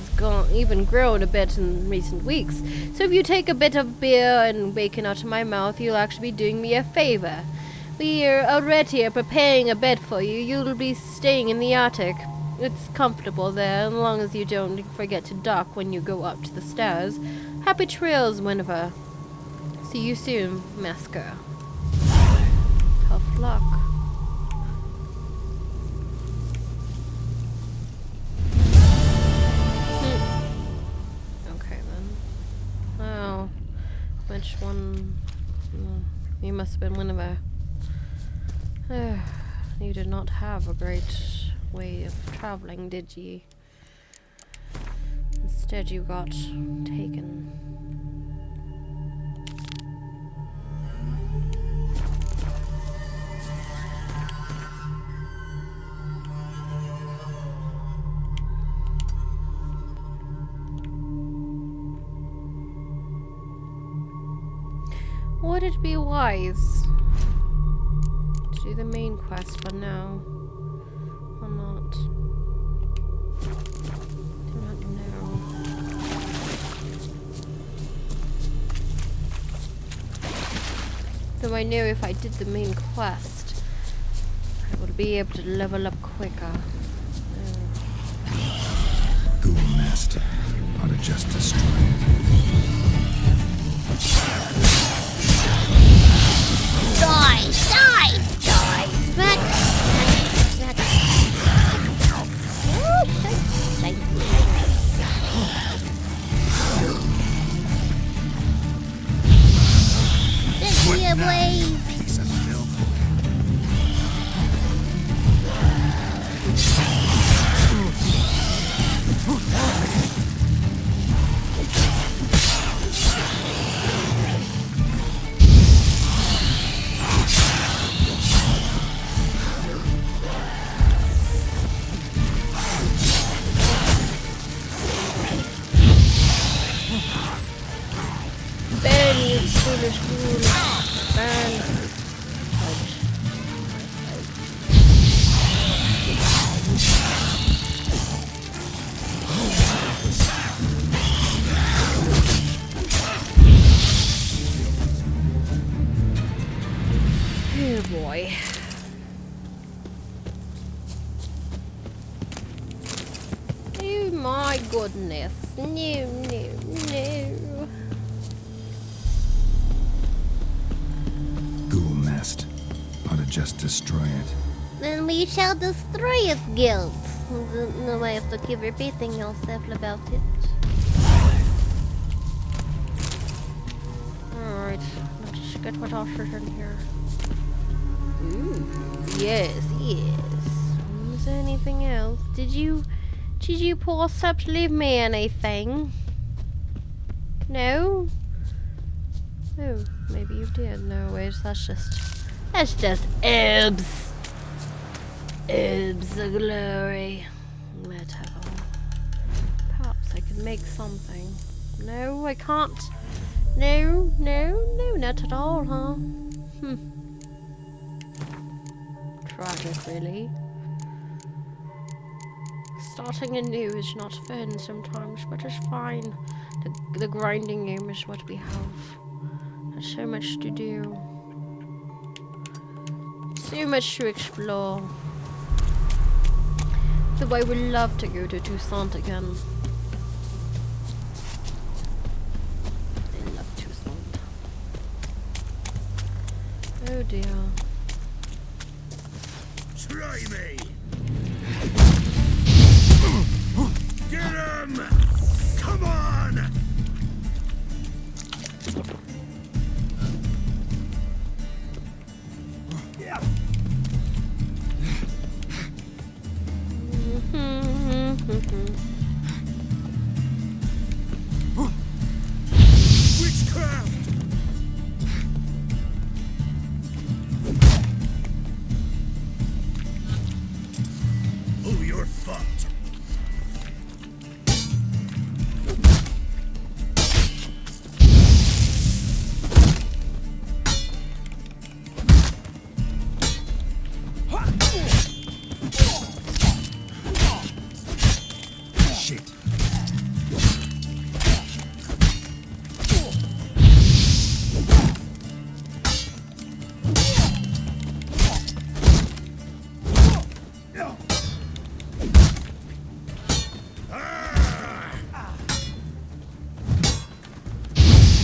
even grown a bit in recent weeks. So if you take a bit of beer and bacon out of my mouth, you'll actually be doing me a favor. We're already preparing a bed for you. You'll be staying in the attic. It's comfortable there, as long as you don't forget to dock when you go up to the stairs. Happy trails, Winnever. See you soon, Masker. Tough luck. Okay, then. Oh. Which one? You must have been Winnever. You did not have a great way of traveling, did ye? Instead you got taken. Would it be wise to do the main quest for now? Or not? Do not know. Though I know if I did the main quest, I would be able to level up quicker. Ghoul nest. Ought to just destroy it. Die! Die! Die! Smack! Smack! Oh, shite! Set me ablaze! Piece of filth. Burn, you foolish fool. Burn. Fudge. Oh boy. Oh my goodness. No, no, no. Ghoul nest. Ought to just destroy it. Then we shall destroy it, guild. No, I have to keep repeating yourself about it. Alright, let's get what else is in here. Ooh, yes, yes. Is there anything else? Did you possibly leave me anything? No? Oh, maybe you did. No, wait, that's just herbs. Herbs of glory. Whatever. Perhaps I could make something. No, I can't. No, not at all, huh? Tragic, really. Starting anew is not fun sometimes, but it's fine. The grinding game is what we have. There's so much to do. So much to explore. So I would love to go to Toussaint again. I love Toussaint. Oh dear. Try me! Get him! Come on! Witchcraft! Oh, you're fucked. Shit.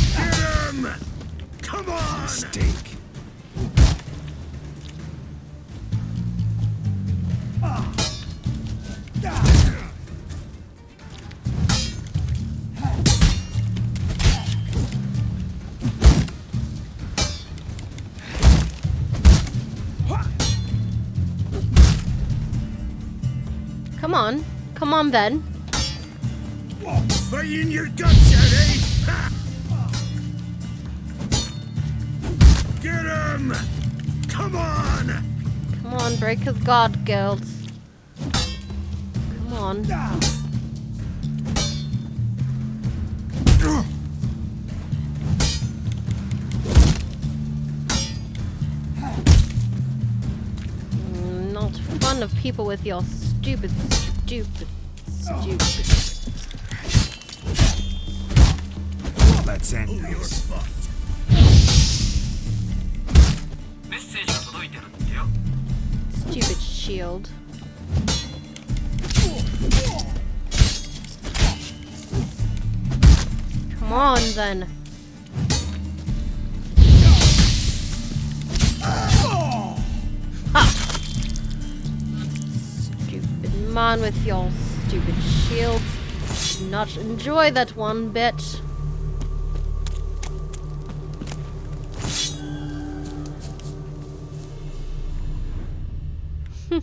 Get him! Come on! Mistake. Come on then. Fighting your guts out, eh? Ha! Get him! Come on! Come on, break his guard, girls. Come on. Not fun of people with your stupid. Let's end this. Stupid shield. Come on then. Ha! Stupid man with your stupid shields. Do not enjoy that one bit. The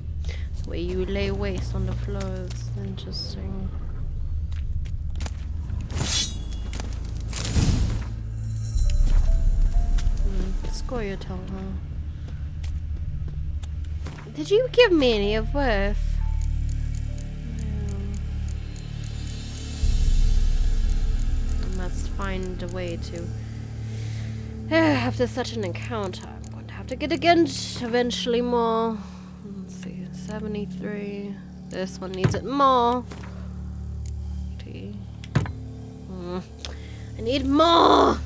way you lay waste on the floor is interesting. Scoia'tael, huh? Did you give me any of worth? No. I must find a way to. After such an encounter, I'm going to have to get against eventually more. Let's see, 73. This one needs it more. I need more!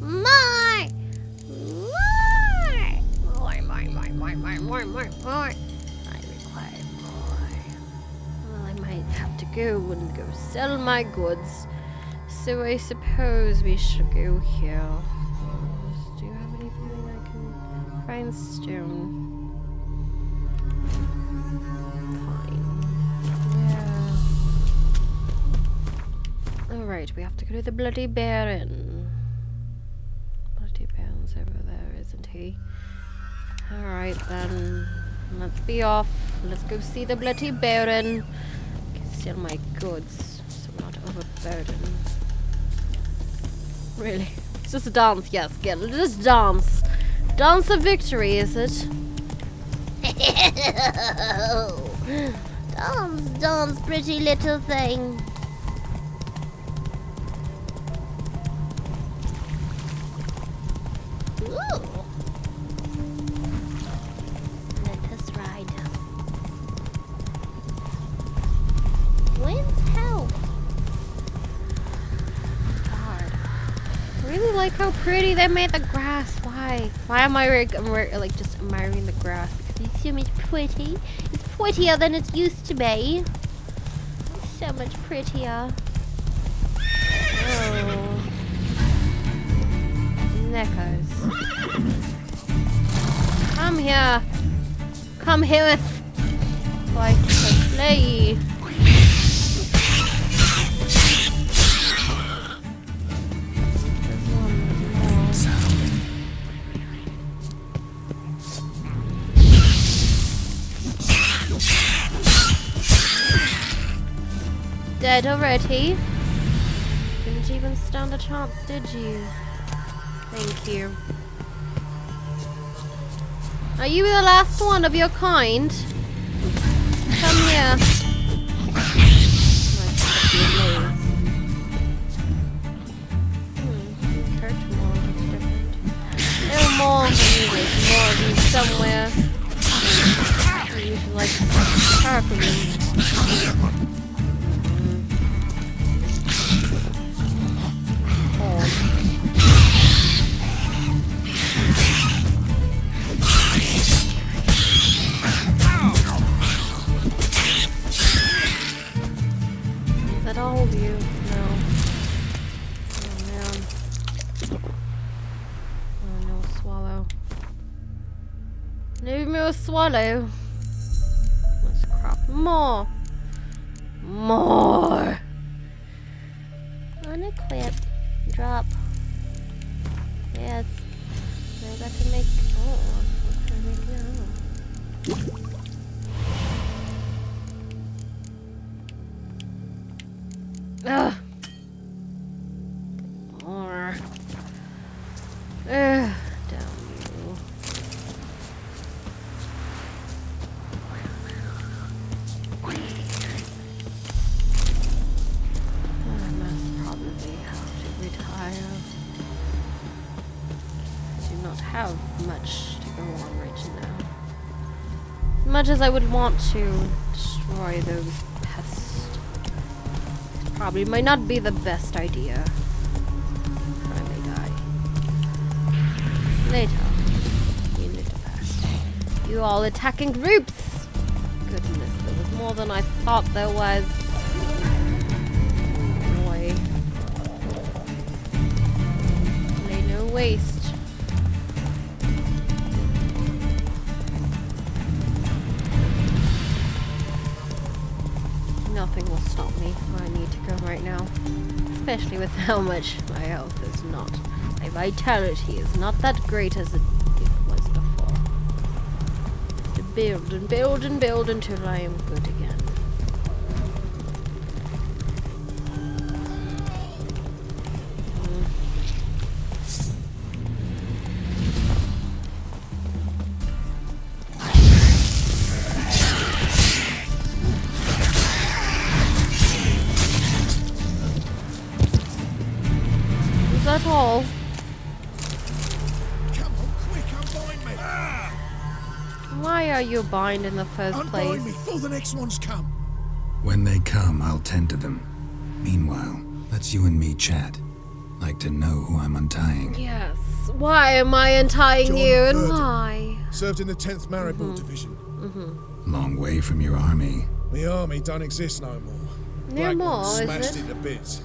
More! More! I require more. Well, I might go and go sell my goods. So I suppose we should go here. Do you have anything I can find stone? Fine. Yeah. Alright, we have to go to the Bloody Baron. Bloody Baron's over there, isn't he? Alright then. Let's be off. Let's go see the Bloody Baron. Steal my goods so I'm not overburdened. Really? It's just a dance, yes, get it. Just dance. Dance of victory, is it? Dance, dance, pretty little thing. Ooh. Let us ride. Wind's help. God. I really like how pretty they made the grass. Why? Why am I like just admiring the grass? Because it's so much pretty. It's prettier than it used to be. So much prettier. Oh. Neckos. Come here. Come here with twice to slay. Dead already? Didn't even stand a chance, did you? Thank you. Are you the last one of your kind? Come here. No more. There's more of these somewhere. You should like target me. Is that all of you? No. Oh man. Oh no, swallow. No more swallow. Let's craft more. More. Unequip. Drop. Yes. I got to make. Oh, what can I make now? Ugh. More. Ugh. Damn you. I must probably have to retire. I do not have much to go on right now. Much as I would want to destroy those pests. Probably might not be the best idea. I may die. Later. You need to pass. You all attacking groups! Goodness, there was more than I thought there was. Boy. Lay no waste. Nothing will stop me where I need to go right now. Especially with how much my health is not. My vitality is not that great as it was before. To build and build and build until I am good again. At all. Come on, quick, unbind me. Why are you bind in the first place? Unbind me before the next one's come. When they come, I'll tend to them. Meanwhile, let's you and me chat. Like to know who I'm untying. Yes. Why am I untying John you and Verdon. why? Served in the 10th Maribor Division. Long way from your army. The army don't exist no more. No more, is smashed it? it to bits.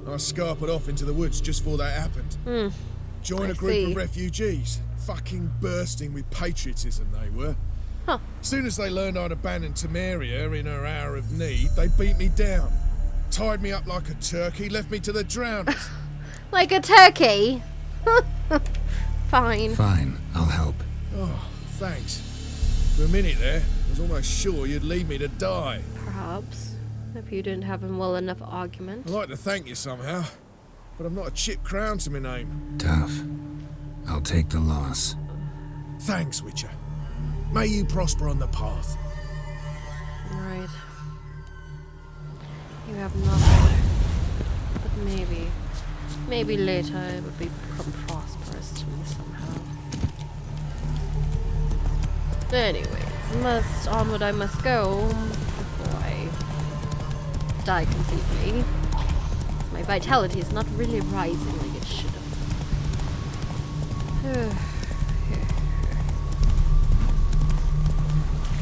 I scarpered off into the woods just before that happened. Joined a group of refugees. Fucking bursting with patriotism they were. Huh. Soon as they learned I'd abandoned Temeria in her hour of need, they beat me down. Tied me up like a turkey, left me to the drowners. Like a turkey? Fine. Fine, I'll help. Oh, thanks. For a minute there, I was almost sure you'd leave me to die. Perhaps. If you didn't have a well enough argument. I'd like to thank you somehow, but I've not a chip crown to my name. Tough. I'll take the loss. Thanks, Witcher. May you prosper on the path. Right. You have nothing. But maybe later it would become prosperous to me somehow. Anyways, onward I must go before I die completely. My vitality is not really rising like it should have.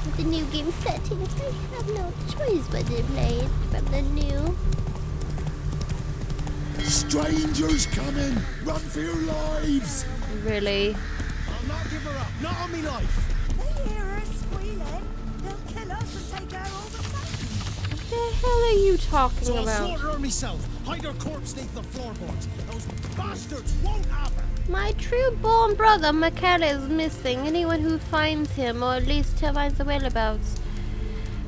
With the new game settings, I have no choice but to play it from the new. Strangers coming! Run for your lives! Really? I'll not give her up, not on me life! They hear her squealing. They'll kill us and take out all the safety. What the hell are you talking So I'll about? slaughter her myself, hide her corpse neath the floorboards. Those bastards won't have her! My true-born brother, Michael, is missing. Anyone who finds him, or at least finds the whereabouts,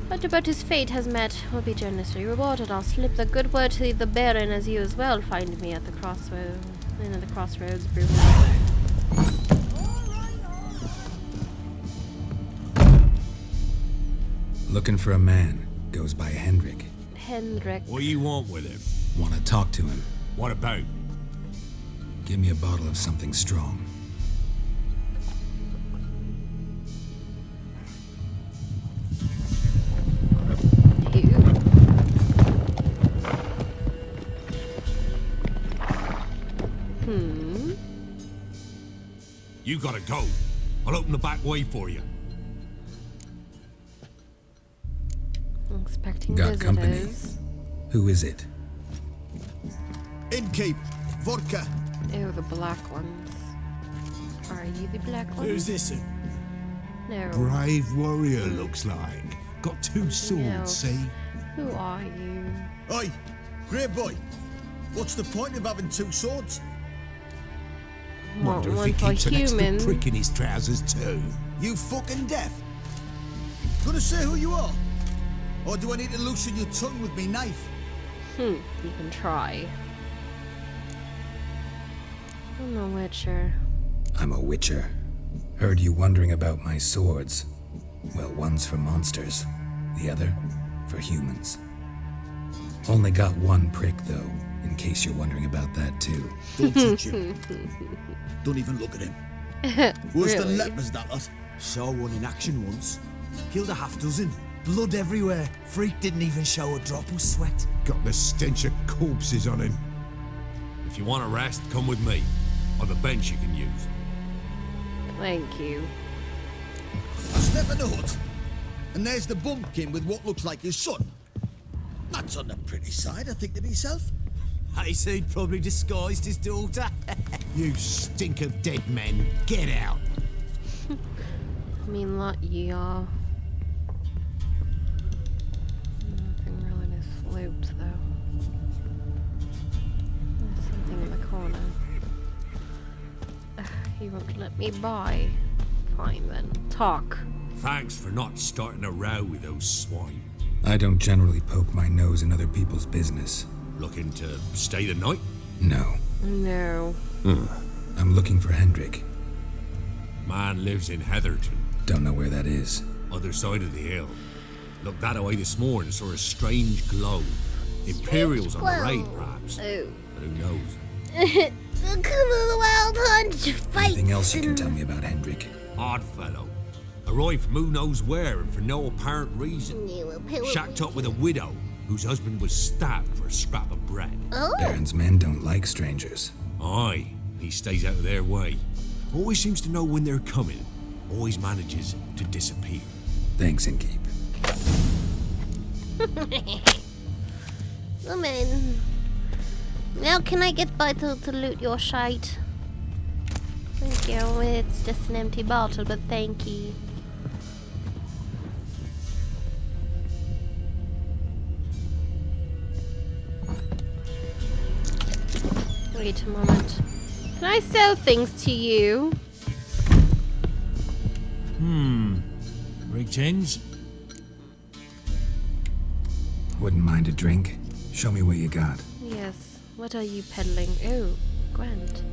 what about his fate has met, will be generously rewarded. I'll slip the good word to the Baron as you as well find me at the crossroads brew. Looking for a man. Goes by Hendrik. Hendrik. What do you want with him? Want to talk to him. What about? Give me a bottle of something strong. You gotta go. I'll open the back way for you. I'm expecting Got visitors. company. Who is it? Innkeep, vodka. Ew, the black ones. Are you the black ones? Who's this? No. Brave warrior, looks like. Got two swords, No. see? Who are you? Oi, great boy. What's the point of having two swords? Wonder if one he for keeps an extra humans. prick in his trousers too. You fucking deaf? Gonna say who you are? Or do I need to loosen your tongue with me knife? You can try. I'm a witcher. I'm a witcher. Heard you wondering about my swords. Well, one's for monsters, the other for humans. Only got one prick, though, in case you're wondering about that, too. Don't touch him. Don't even look at him. Worse than Really? lepers, that lot. Saw one in action once. Killed a half dozen. Blood everywhere. Freak didn't even show a drop of sweat. Got the stench of corpses on him. If you want to rest, come with me. I've a bench you can use. Thank you. I step in the hut, and there's the bumpkin with what looks like his son. That's on the pretty side, I think to myself. I say he'd probably disguised his daughter. You stink of dead men. Get out. I mean, yeah. Nothing really is looped, though. There's something in the corner. He won't let me by. Fine then. Talk. Thanks for not starting a row with those swine. I don't generally poke my nose in other people's business. Looking to stay the night? No. No. I'm looking for Hendrik. Man lives in Heatherton. Don't know where that is. Other side of the hill. Looked that away this morning, saw a strange glow. Imperials on the raid, perhaps. Oh. But who knows? The come of the wild hunt fight. Anything else you can tell me about Hendrik? Odd fellow. Arrived from who knows where and for no apparent reason. Shacked up with a widow whose husband was stabbed for a scrap of bread. Oh. Baron's men don't like strangers. Aye, he stays out of their way. Always seems to know when they're coming. Always manages to disappear. Thanks, Innkeep. Woman. Now can I get Vital to loot your shite? Thank you. It's just an empty bottle, but thank you. Wait a moment. Can I sell things to you? Rig change? Wouldn't mind a drink. Show me what you got. Yes. What are you peddling? Oh, Gwent.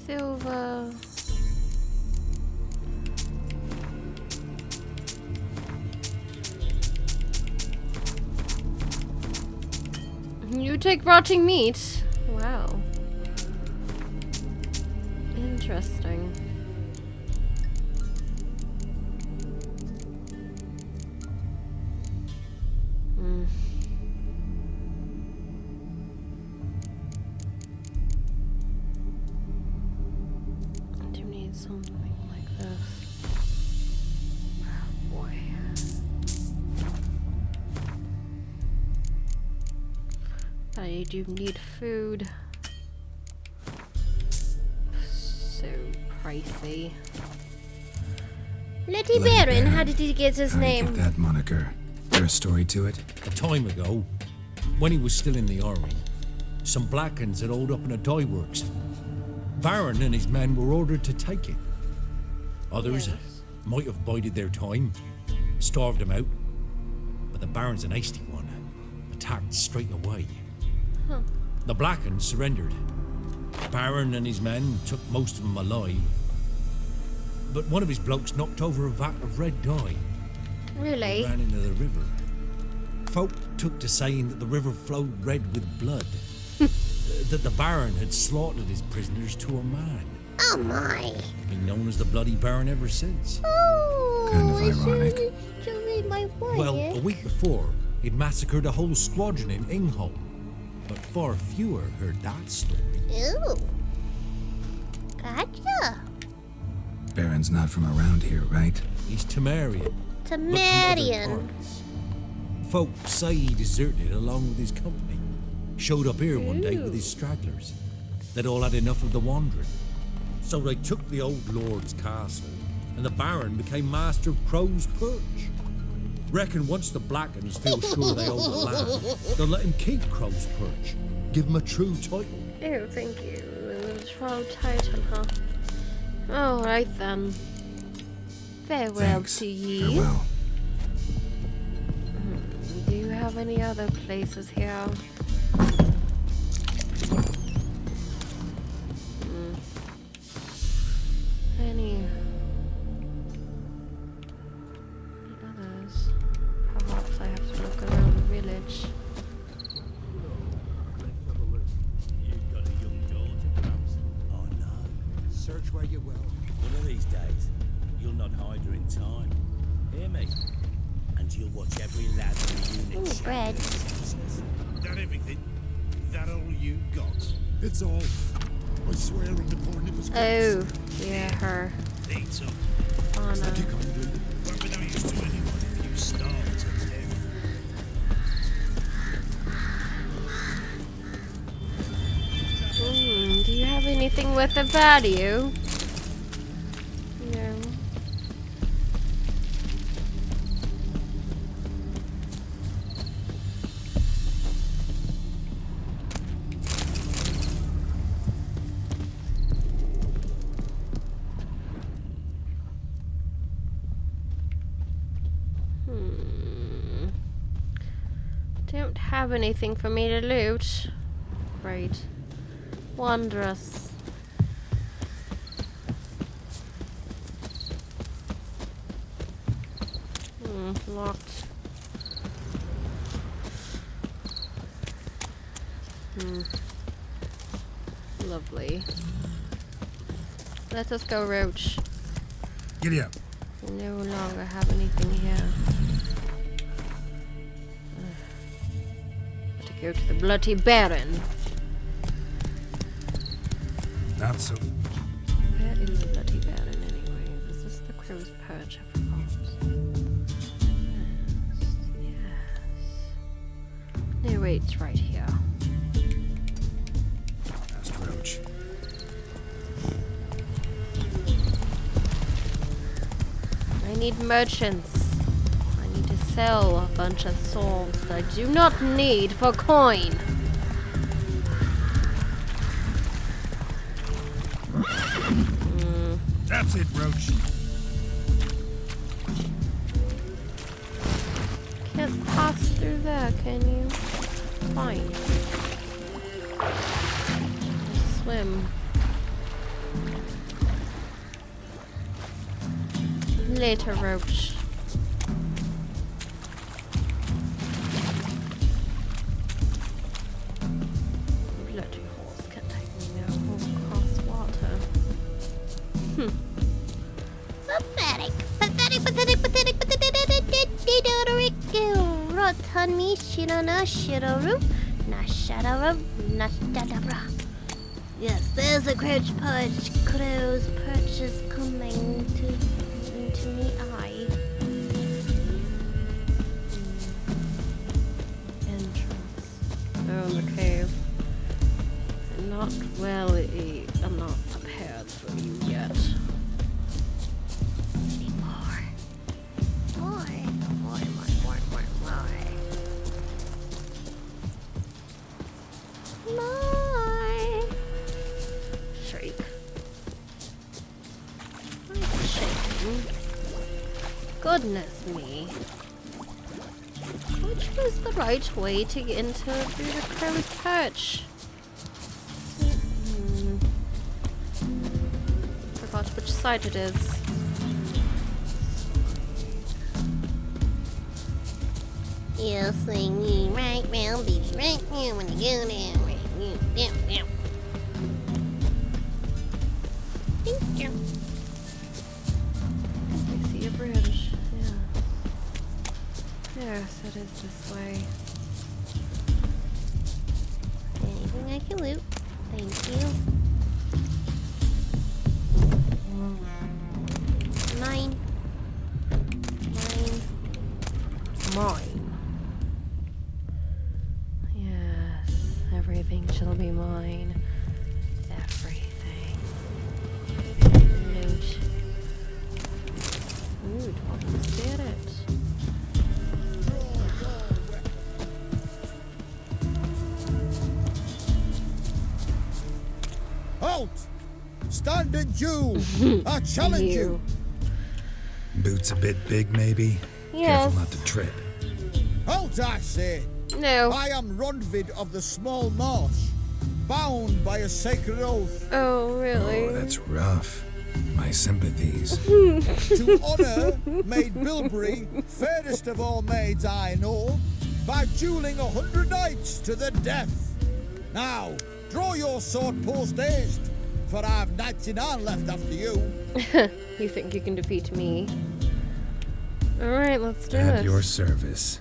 Silver. You take rotting meat? Wow. Interesting. I do need something like this. Oh boy. I do need food. So pricey. Letty Baron, how did he get his How did he name? get that moniker? There a story to it? A time ago, when he was still in the army, some Blackens had holed up in a dye works. Baron and his men were ordered to take it. Others might have bided their time, starved him out, but the Baron's an hasty one, attacked straight away. Huh. The Blackens surrendered. Baron and his men took most of them alive, but one of his blokes knocked over a vat of red dye. Really? Ran into the river. Folk took to saying that the river flowed red with blood. That the Baron had slaughtered his prisoners to a man. Oh my! Been known as the Bloody Baron ever since. Oh, Kind of ironic. My boy, Well, a week before, he'd massacred a whole squadron in Ingholm. But far fewer heard that story. Ooh. Gotcha. Baron's not from around here, right? He's Temerian. Temerian. Folk say he deserted along with his company. Showed up here one day with his stragglers. They'd all had enough of the wandering. So they took the old lord's castle, and the Baron became master of Crow's Perch. Reckon once the Blackens feel sure they own the land, they'll let him keep Crow's Perch. Give him a true title. Oh, thank you. Troll title, huh? Alright then. Farewell Thanks. to ye. Farewell. Do you have any other places here? Any others? Perhaps I have to look around the village. You've got a young daughter, perhaps? Oh no. Search where you will. One of these days, you'll not hide her in time. Hear me? And you'll watch every lad in the unit. Ooh, bread. That everything? That all you got? It's all. I swear on the poor nippers. Oh, yeah, her. Eat up. Anna. Won't be no use to anyone if you starve to death. Do you have anything with a value? No. Don't have anything for me to loot. Right. Wondrous. Locked. Lovely. Let us go, Roach. Giddy up. We no longer have anything here. Go to the Bloody Baron. Not so. Where is the Bloody Baron anyway? Is this the Crow's Perch? I forgot. Yes. No, wait, it's right here. Last roach. I need merchants. I need to sell a bunch of swords that I do not need for coin. That's it, Roach. Can't pass through there, can you? Fine. Swim. Later, Roach. Bloody horse can't take me now across water. Pathetic. Rotan me, shirana, shiroru, nashararu, nashadabra. Yes, there's a crow's perch is coming to me eye. Entrance. Oh, the cave. Not well. I'm not prepared for you yet. Shriek. I'm shaking. Goodness me. Which was the right way to get into the Crow's Perch? Forgot which side it is. You'll swing me right round, baby, right round when you go down, right down. Thank you. I see a bridge. Yeah. Yes, it is this way. Anything I can loot? Thank you. Mine. Mine. Yes, everything shall be mine. Everything. Loot. Ooh, talking spirit. Halt! Stand and you! I challenge you! Boots a bit big, maybe? Yes. Careful not to trip. Halt, I say! No. I am Rundvid of the Small Marsh, bound by a sacred oath. Oh, really? Oh, that's rough. My sympathies. To honor Maid Bilberry, fairest of all maids I know, by dueling 100 knights to the death. Now, draw your sword post haste, for I've 99 left after you. You think you can defeat me? Alright, let's do At this. your service.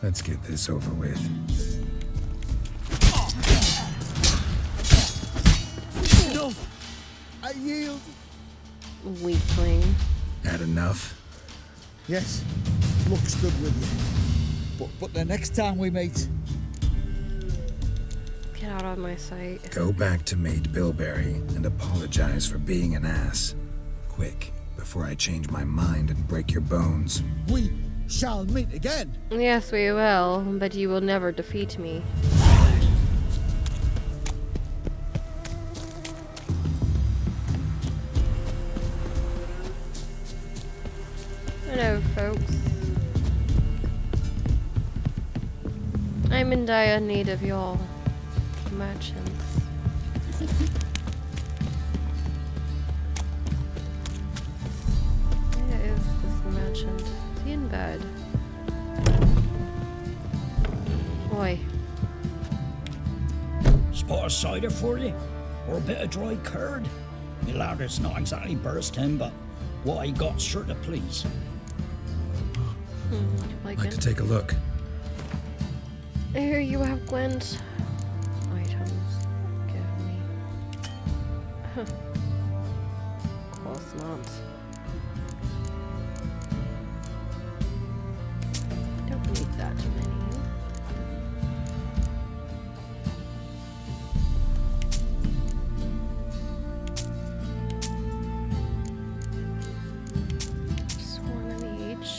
Let's get this over with. No, I yield. Weakling. Had enough? Yes, luck's good with you. But the next time we meet... Get out of my sight. Go back to Maid Bilberry and apologize for being an ass. Quick, before I change my mind and break your bones. We shall meet again. Yes, we will, but you will never defeat me. Hello, folks. I'm in dire need of your merchants. Where is this merchant? Is he in bed? Oi. Spot of cider for you? Or a bit of dry curd? My ladder's not exactly bursting, but what I got's sure to please. Like to take a look. Here you have Gwent. Items. Give me. Of course not. Don't need that many. Just one of each.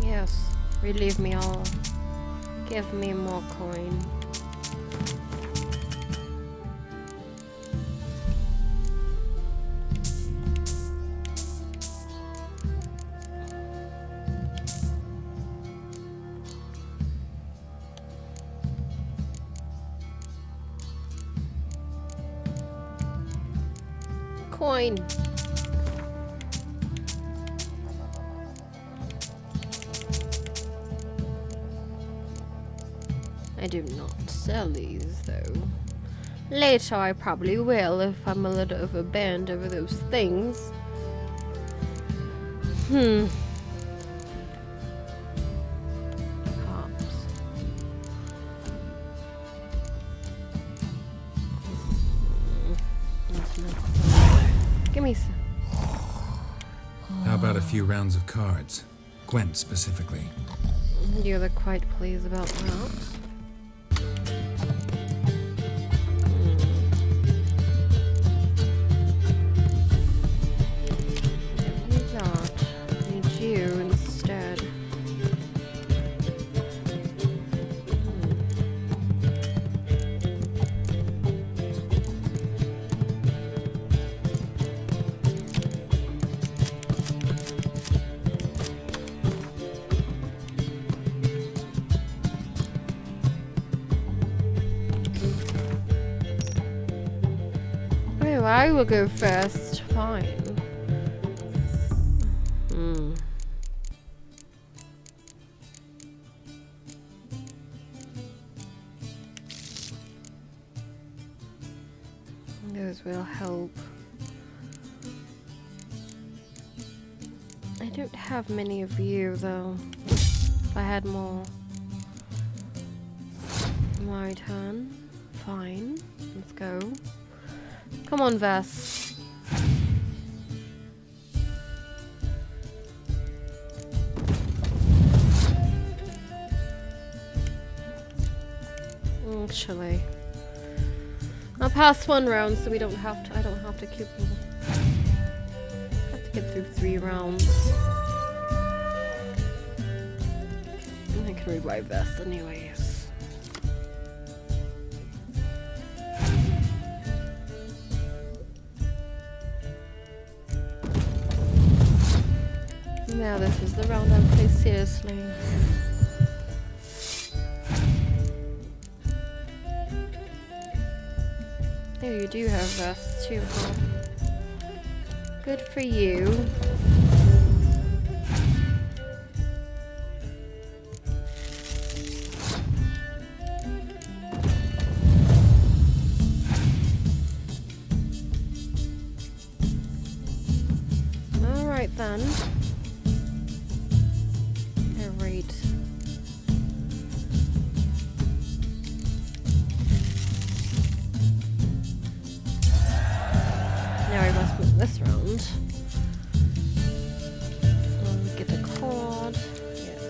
Yes, relieve me all. Give me more coin. Coin. I do not sell these though. Later I probably will if I'm a little overbent over those things. Hops. Give me some. How about a few rounds of cards? Gwent specifically. You look quite pleased about that. I will go first. Fine. Those will help. I don't have many of you though. If I had more. My turn. Fine. Let's go. Come on, Vess. Actually, I'll pass one round so we don't have to. I don't have to keep. Have to get through 3 rounds. And I can revive Vess anyways. Now this is the round I'll play seriously. Oh, you do have vests too, huh? Good for you. Alright then. This round. Get the card. Yes.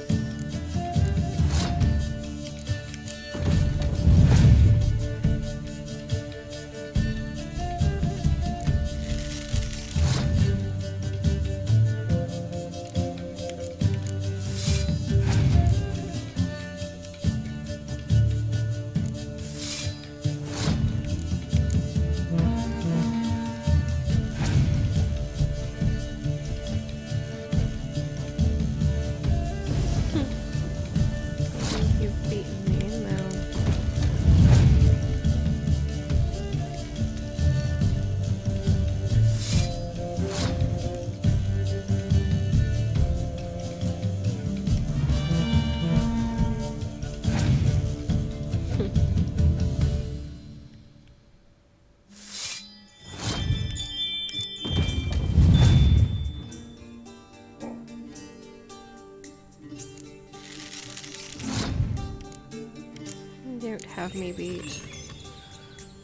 have me beat.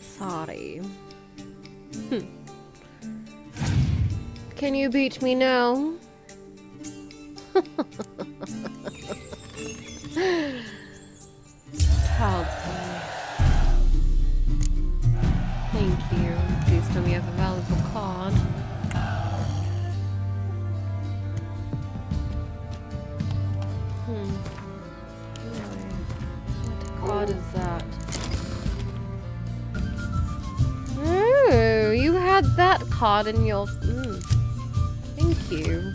Sorry. Can you beat me now? Help me. Thank you. Please tell me you have a valuable card. What card is that? Oh, you had that card in your... Thank you.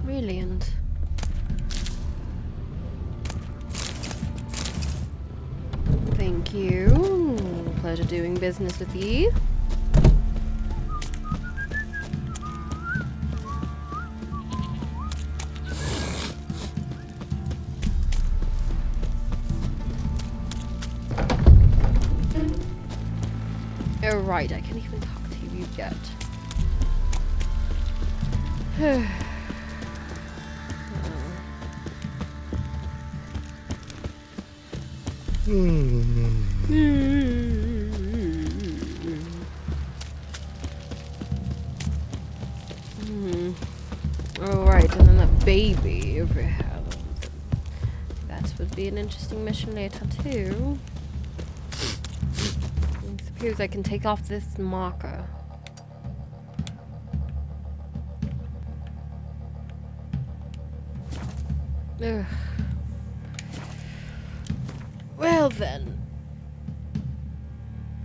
Brilliant. Thank you. Pleasure doing business with you. Oh right, I can't even talk to you yet. Alright, and then that baby over here. That would be an interesting mission later too. I suppose I can take off this marker. Ugh. Well then.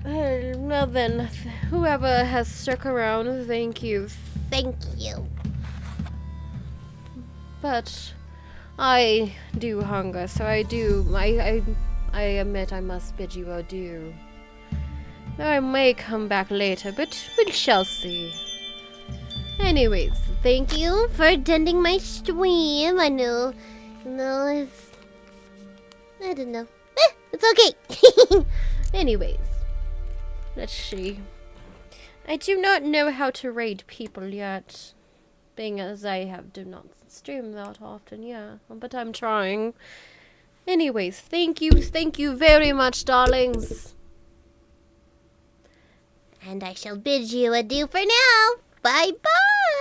Well then, whoever has stuck around, thank you. Thank you. But I do hunger, so I admit I must bid you adieu. I may come back later, but we shall see. Anyways, Thank you for attending my stream. I know it's... I don't know. It's okay. anyways, let's see. I do not know how to raid people yet, being as I do not stream that often, yeah. But I'm trying. Anyways, thank you very much, darlings. And I shall bid you adieu for now. Bye-bye.